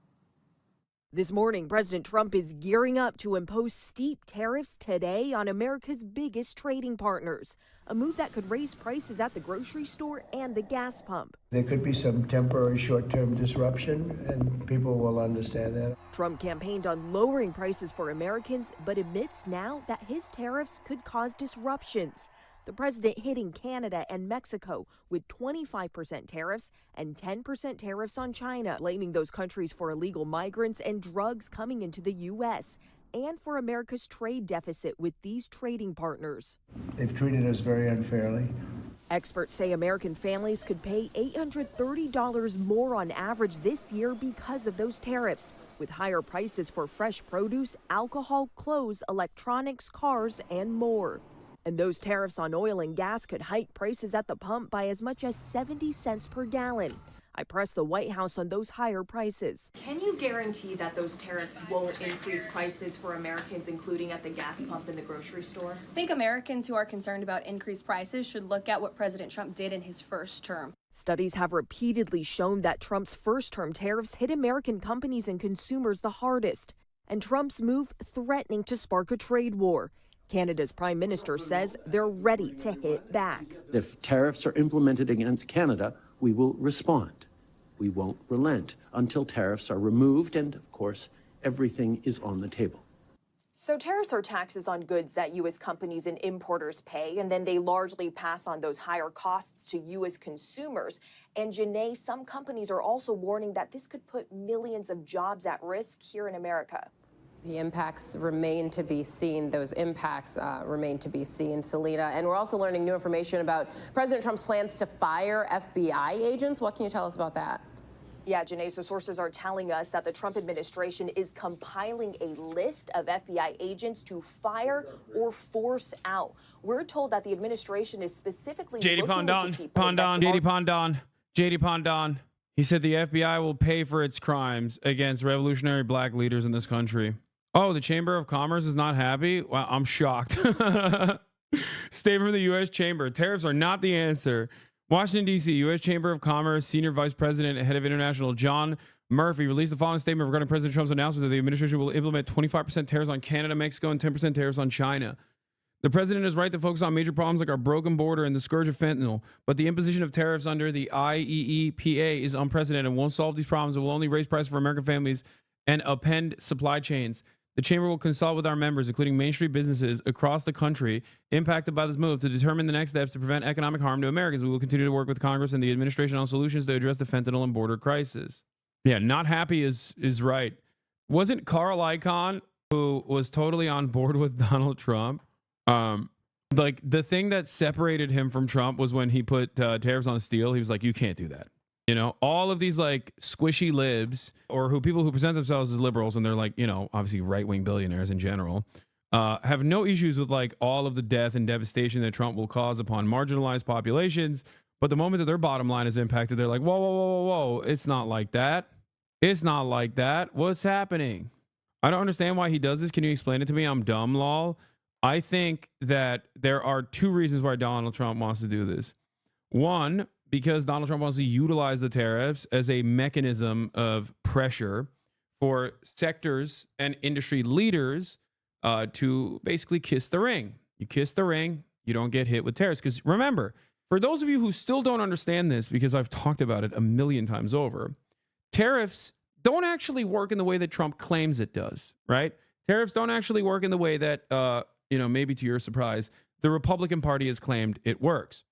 This morning, President Trump is gearing up to impose steep tariffs today on America's biggest trading partners, a move that could raise prices at the grocery store and the gas pump.
There could be some temporary short-term disruption, and people will understand that.
Trump campaigned on lowering prices for Americans, but admits now that his tariffs could cause disruptions. The president hitting Canada and Mexico with 25% tariffs and 10% tariffs on China, blaming those countries for illegal migrants and drugs coming into the U.S. and for America's trade deficit with these trading partners.
They've treated us very unfairly.
Experts say American families could pay $830 more on average this year because of those tariffs, with higher prices for fresh produce, alcohol, clothes, electronics, cars, and more. And those tariffs on oil and gas could hike prices at the pump by as much as 70 cents per gallon. I pressed the White House on those higher prices.
Can you guarantee that those tariffs won't increase prices for Americans, including at the gas pump and the grocery store?
I think Americans who are concerned about increased prices should look at what President Trump did in his first term.
Studies have repeatedly shown that Trump's first-term tariffs hit American companies and consumers the hardest, and Trump's move threatening to spark a trade war. Canada's prime minister says they're ready to hit back.
If tariffs are implemented against Canada, we will respond. We won't relent until tariffs are removed, and of course, everything is on the table.
So tariffs are taxes on goods that U.S. companies and importers pay, and then they largely pass on those higher costs to U.S. consumers. And Janae, some companies are also warning that this could put millions of jobs at risk here in America.
The impacts remain to be seen. Those impacts remain to be seen, Selena. And we're also learning new information about President Trump's plans to fire FBI agents. What can you tell us about that?
Yeah, Janae, so sources are telling us that the Trump administration is compiling a list of FBI agents to fire or force out. We're told that the administration is specifically looking into people.
JD Pondon. He said the FBI will pay for its crimes against revolutionary black leaders in this country. Oh, the Chamber of Commerce is not happy? Wow, I'm shocked. Statement from the U.S. Chamber. Tariffs are not the answer. Washington, D.C., U.S. Chamber of Commerce, Senior Vice President and Head of International John Murphy released the following statement regarding President Trump's announcement that the administration will implement 25% tariffs on Canada, Mexico, and 10% tariffs on China. The president is right to focus on major problems like our broken border and the scourge of fentanyl, but the imposition of tariffs under the IEEPA is unprecedented and won't solve these problems. It will only raise prices for American families and upend supply chains. The chamber will consult with our members, including Main Street businesses across the country impacted by this move, to determine the next steps to prevent economic harm to Americans. We will continue to work with Congress and the administration on solutions to address the fentanyl and border crisis. Yeah, not happy is right. Wasn't Carl Icahn, who was totally on board with Donald Trump, like the thing that separated him from Trump was when he put tariffs on steel. He was like, you can't do that. You know, all of these like squishy libs, or people who present themselves as liberals, and they're like, you know, obviously right-wing billionaires in general, have no issues with like all of the death and devastation that Trump will cause upon marginalized populations. But the moment that their bottom line is impacted, they're like, whoa, whoa, whoa, whoa, whoa. It's not like that. It's not like that. What's happening? I don't understand why he does this. Can you explain it to me? I'm dumb, lol. I think that there are two reasons why Donald Trump wants to do this. One, because Donald Trump wants to utilize the tariffs as a mechanism of pressure for sectors and industry leaders to basically kiss the ring. You kiss the ring, you don't get hit with tariffs. Because remember, for those of you who still don't understand this, because I've talked about it a million times over, tariffs don't actually work in the way that Trump claims it does, right? Tariffs don't actually work in the way that, maybe to your surprise, the Republican Party has claimed it works.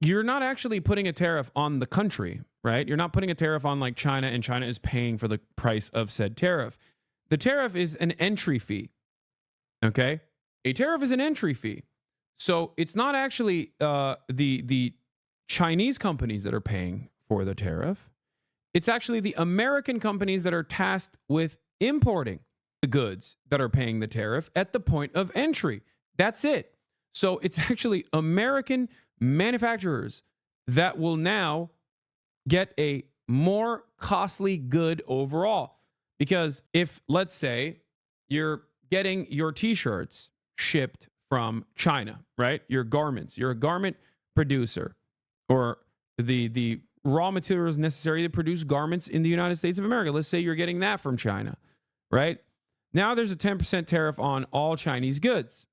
You're not actually putting a tariff on the country, right? You're not putting a tariff on like China, and China is paying for the price of said tariff. The tariff is an entry fee, okay? A tariff is an entry fee. So it's not actually the Chinese companies that are paying for the tariff. It's actually the American companies that are tasked with importing the goods that are paying the tariff at the point of entry. That's it. So it's actually American manufacturers that will now get a more costly good overall. Because if, let's say, you're getting your t-shirts shipped from China, right? Your garments, you're a garment producer, or the raw materials necessary to produce garments in the United States of America. Let's say you're getting that from China, right? Now there's a 10% tariff on all Chinese goods,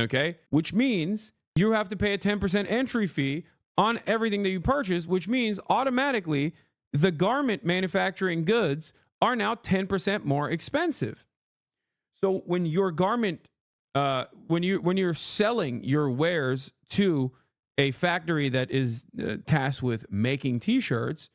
okay? Which means you have to pay a 10% entry fee on everything that you purchase, which means automatically the garment manufacturing goods are now 10% more expensive. So when your garment, when you're selling your wares to a factory that is tasked with making t-shirts,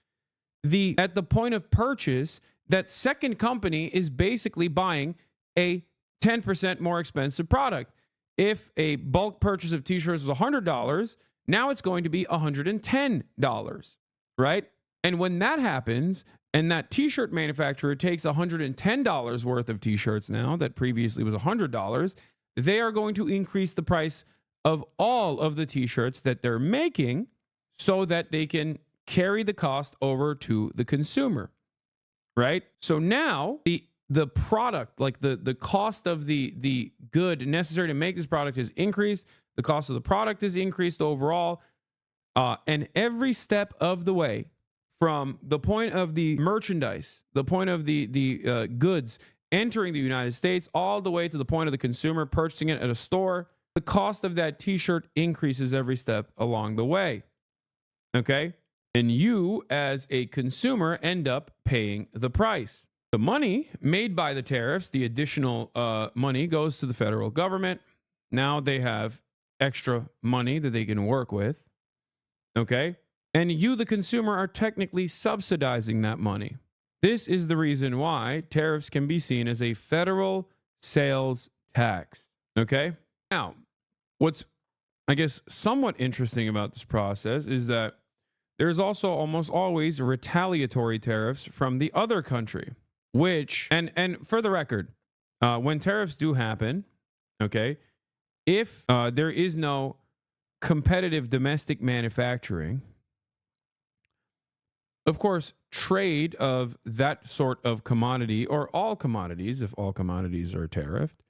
at the point of purchase, that second company is basically buying a 10% more expensive product. If a bulk purchase of t-shirts was $100, now it's going to be $110, right? And when that happens, and that t-shirt manufacturer takes $110 worth of t-shirts now that previously was $100, they are going to increase the price of all of the t-shirts that they're making so that they can carry the cost over to the consumer, right? So now the product, like the cost of the good necessary to make this product is increased. The cost of the product is increased overall. And every step of the way, from the point of the merchandise, the point of the goods entering the United States, all the way to the point of the consumer purchasing it at a store, the cost of that t-shirt increases every step along the way. Okay? And you, as a consumer, end up paying the price. The money made by the tariffs, the additional money, goes to the federal government. Now they have extra money that they can work with. Okay? And you, the consumer, are technically subsidizing that money. This is the reason why tariffs can be seen as a federal sales tax. Okay? Now, what's, I guess, somewhat interesting about this process is that there's also almost always retaliatory tariffs from the other country, which, and for the record, when tariffs do happen, okay, if there is no competitive domestic manufacturing, of course, trade of that sort of commodity, or all commodities, if all commodities are tariffed,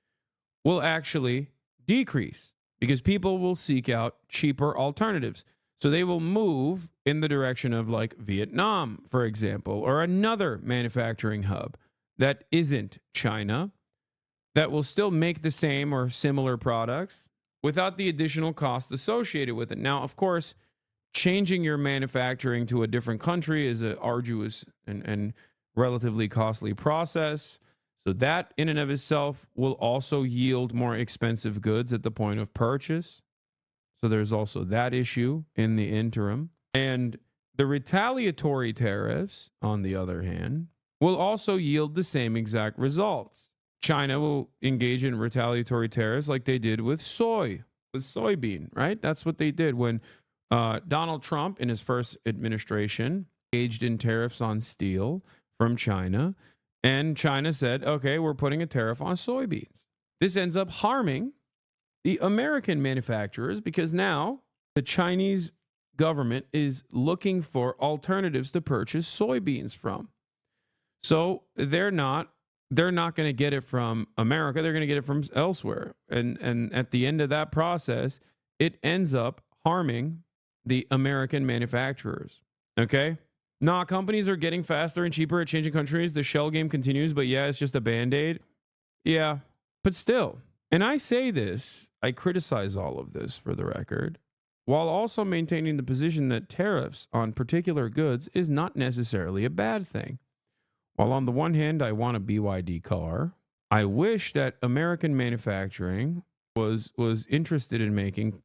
will actually decrease because people will seek out cheaper alternatives. So they will move in the direction of like Vietnam, for example, or another manufacturing hub that isn't China, that will still make the same or similar products without the additional cost associated with it. Now, of course, changing your manufacturing to a different country is an arduous and relatively costly process. So that in and of itself will also yield more expensive goods at the point of purchase. So there's also that issue in the interim. And the retaliatory tariffs, on the other hand, will also yield the same exact results. China will engage in retaliatory tariffs like they did with soybean, right? That's what they did when Donald Trump in his first administration engaged in tariffs on steel from China. And China said, okay, we're putting a tariff on soybeans. This ends up harming the American manufacturers because now the Chinese government is looking for alternatives to purchase soybeans from. So they're not going to get it from America. They're going to get it from elsewhere. And at the end of that process, it ends up harming the American manufacturers. Okay? Nah, companies are getting faster and cheaper at changing countries. The shell game continues, but yeah, it's just a Band-Aid. Yeah, but still. And I say this, I criticize all of this for the record, while also maintaining the position that tariffs on particular goods is not necessarily a bad thing. While on the one hand, I want a BYD car, I wish that American manufacturing was interested in making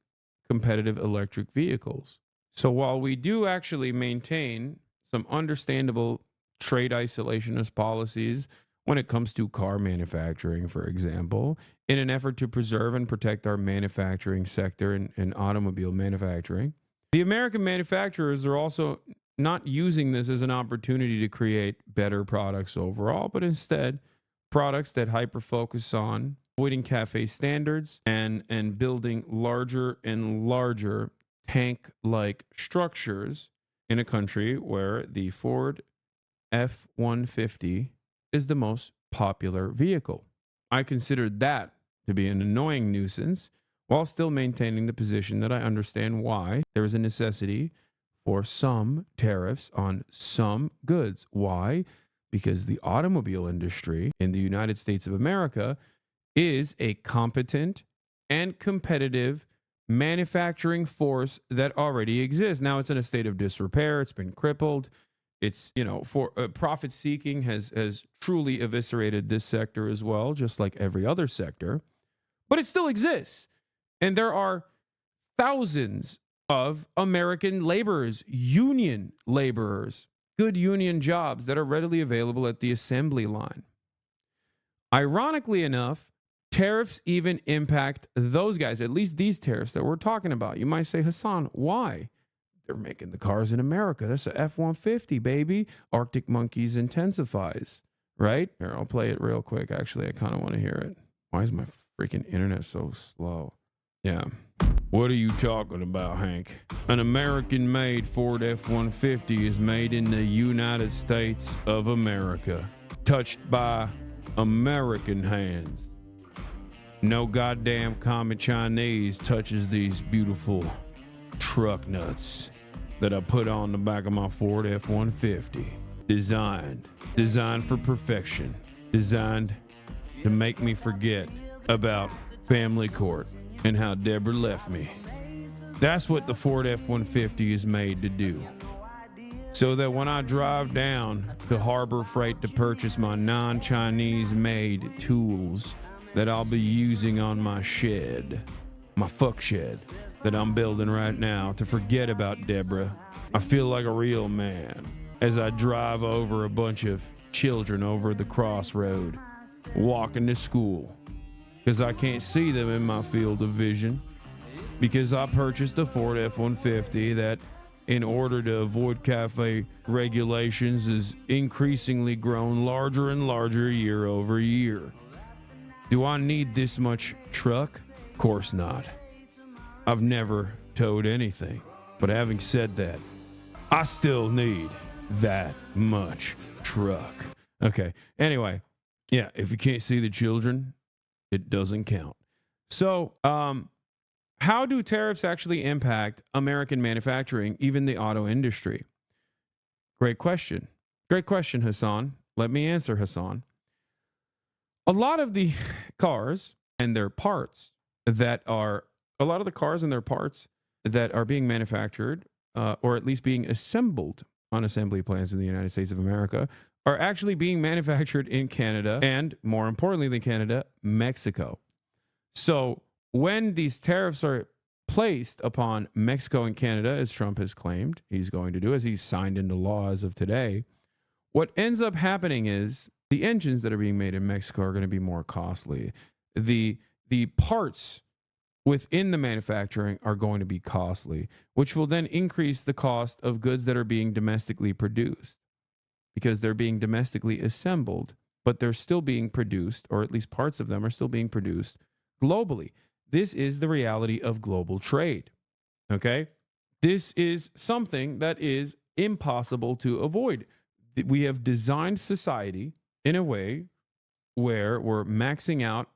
competitive electric vehicles. So while we do actually maintain some understandable trade isolationist policies when it comes to car manufacturing, for example, in an effort to preserve and protect our manufacturing sector and automobile manufacturing, the American manufacturers are also not using this as an opportunity to create better products overall, but instead products that hyper-focus on avoiding CAFE standards and building larger and larger tank-like structures in a country where the Ford F-150 is the most popular vehicle. I considered that to be an annoying nuisance while still maintaining the position that I understand why there is a necessity for some tariffs on some goods. Why? Because the automobile industry in the United States of America is a competent and competitive manufacturing force that already exists. Now it's in a state of disrepair. It's been crippled. It's, for profit seeking has truly eviscerated this sector as well, just like every other sector. But it still exists. And there are thousands of American laborers, union laborers, good union jobs that are readily available at the assembly line. Ironically enough, tariffs even impact those guys, at least these tariffs that we're talking about. You might say, Hassan, why? They're making the cars in America. That's a F-150, baby. Arctic Monkeys intensifies, right? Here, I'll play it real quick. Actually, I kind of want to hear it. Why is my freaking internet so slow? Yeah. What are you talking about, Hank? An American-made Ford F-150 is made in the United States of America, touched by American hands. No goddamn common Chinese touches these beautiful truck nuts that I put on the back of my Ford F-150. Designed for perfection. Designed to make me forget about family court and how Deborah left me. That's what the Ford F-150 is made to do. So that when I drive down to Harbor Freight to purchase my non-Chinese made tools that I'll be using on my shed, my fuck shed that I'm building right now to forget about Deborah, I feel like a real man as I drive over a bunch of children over the crossroad walking to school because I can't see them in my field of vision because I purchased a Ford F-150 that, in order to avoid CAFE regulations, is increasingly grown larger and larger year over year. Do I need this much truck? Of course not. I've never towed anything. But having said that, I still need that much truck. Okay. Anyway, yeah, if you can't see the children, it doesn't count. So, how do tariffs actually impact American manufacturing, even the auto industry? Great question. Great question, Hassan. Let me answer, Hassan. A lot of the cars and their parts that are being manufactured or at least being assembled on assembly plants in the United States of America are actually being manufactured in Canada and, more importantly than Canada, Mexico. So when these tariffs are placed upon Mexico and Canada, as Trump has claimed he's going to do, as he's signed into law as of today, what ends up happening is the engines that are being made in Mexico are going to be more costly. The parts within the manufacturing are going to be costly, which will then increase the cost of goods that are being domestically produced because they're being domestically assembled, but they're still being produced, or at least parts of them are still being produced globally. This is the reality of global trade, okay? This is something that is impossible to avoid. We have designed society in a way where we're maxing out,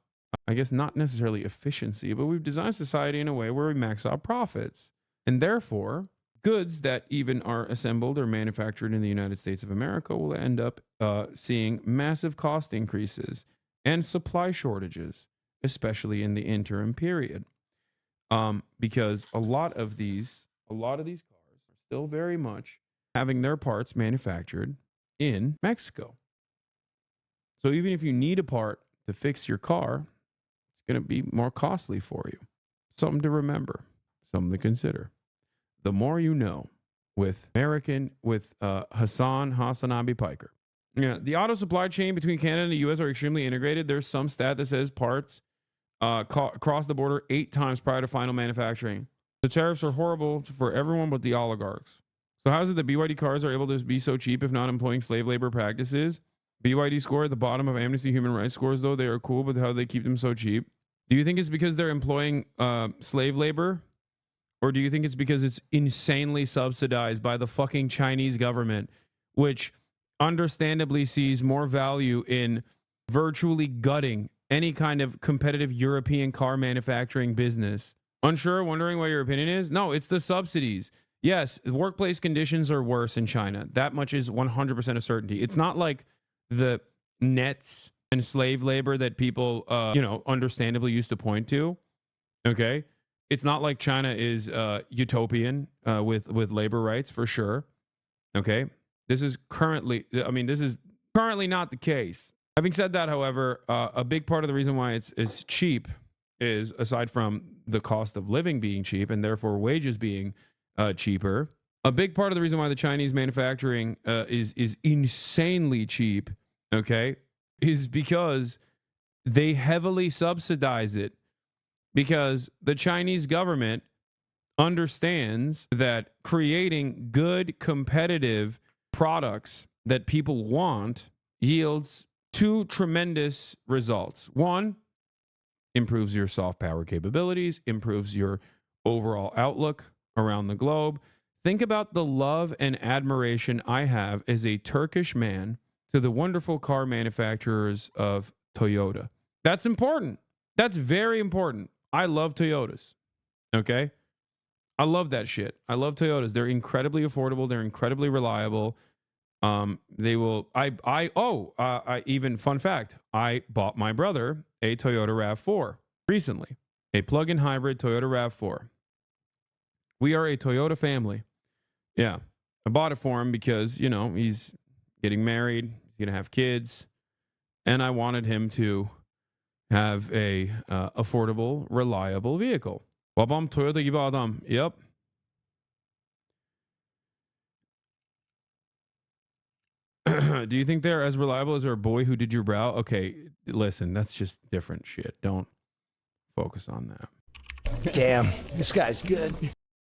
I guess not necessarily efficiency, but we've designed society in a way where we max out profits. And therefore, goods that even are assembled or manufactured in the United States of America will end up seeing massive cost increases and supply shortages, especially in the interim period. Because a lot of these cars are still very much having their parts manufactured in Mexico. So even if you need a part to fix your car, it's going to be more costly for you. Something to remember, something to consider. The more you know with Hasanabi Piker. Yeah, the auto supply chain between Canada and the U.S. are extremely integrated. There's some stat that says parts cross the border 8 times prior to final manufacturing. The tariffs are horrible for everyone but the oligarchs. So how is it that BYD cars are able to be so cheap if not employing slave labor practices? BYD score at the bottom of Amnesty Human Rights scores, though. They are cool, but how do they keep them so cheap? Do you think it's because they're employing slave labor? Or do you think it's because it's insanely subsidized by the fucking Chinese government, which understandably sees more value in virtually gutting any kind of competitive European car manufacturing business? Unsure, wondering what your opinion is? No, it's the subsidies. Yes, workplace conditions are worse in China. That much is 100% a certainty. It's not like the nets and slave labor that people, understandably used to point to. Okay. It's not like China is utopian with labor rights for sure. Okay. This is currently not the case. Having said that, however, a big part of the reason why it's cheap is, aside from the cost of living being cheap and therefore wages being cheaper, a big part of the reason why the Chinese manufacturing is insanely cheap, okay, is because they heavily subsidize it. Because the Chinese government understands that creating good, competitive products that people want yields 2 tremendous results. 1, improves your soft power capabilities, improves your overall outlook around the globe. Think about the love and admiration I have as a Turkish man to the wonderful car manufacturers of Toyota. That's important. That's very important. I love Toyotas. Okay? I love that shit. I love Toyotas. They're incredibly affordable. They're incredibly reliable. They will, even fun fact, I bought my brother a Toyota RAV4 recently, a plug-in hybrid Toyota RAV4. We are a Toyota family. Yeah. I bought it for him because, he's getting married. He's going to have kids. And I wanted him to have a affordable, reliable vehicle. Babam Toyota gibi adam. Yep. Do you think they're as reliable as our boy who did your brow? Okay, listen, that's just different shit. Don't focus on that.
Damn, this guy's good.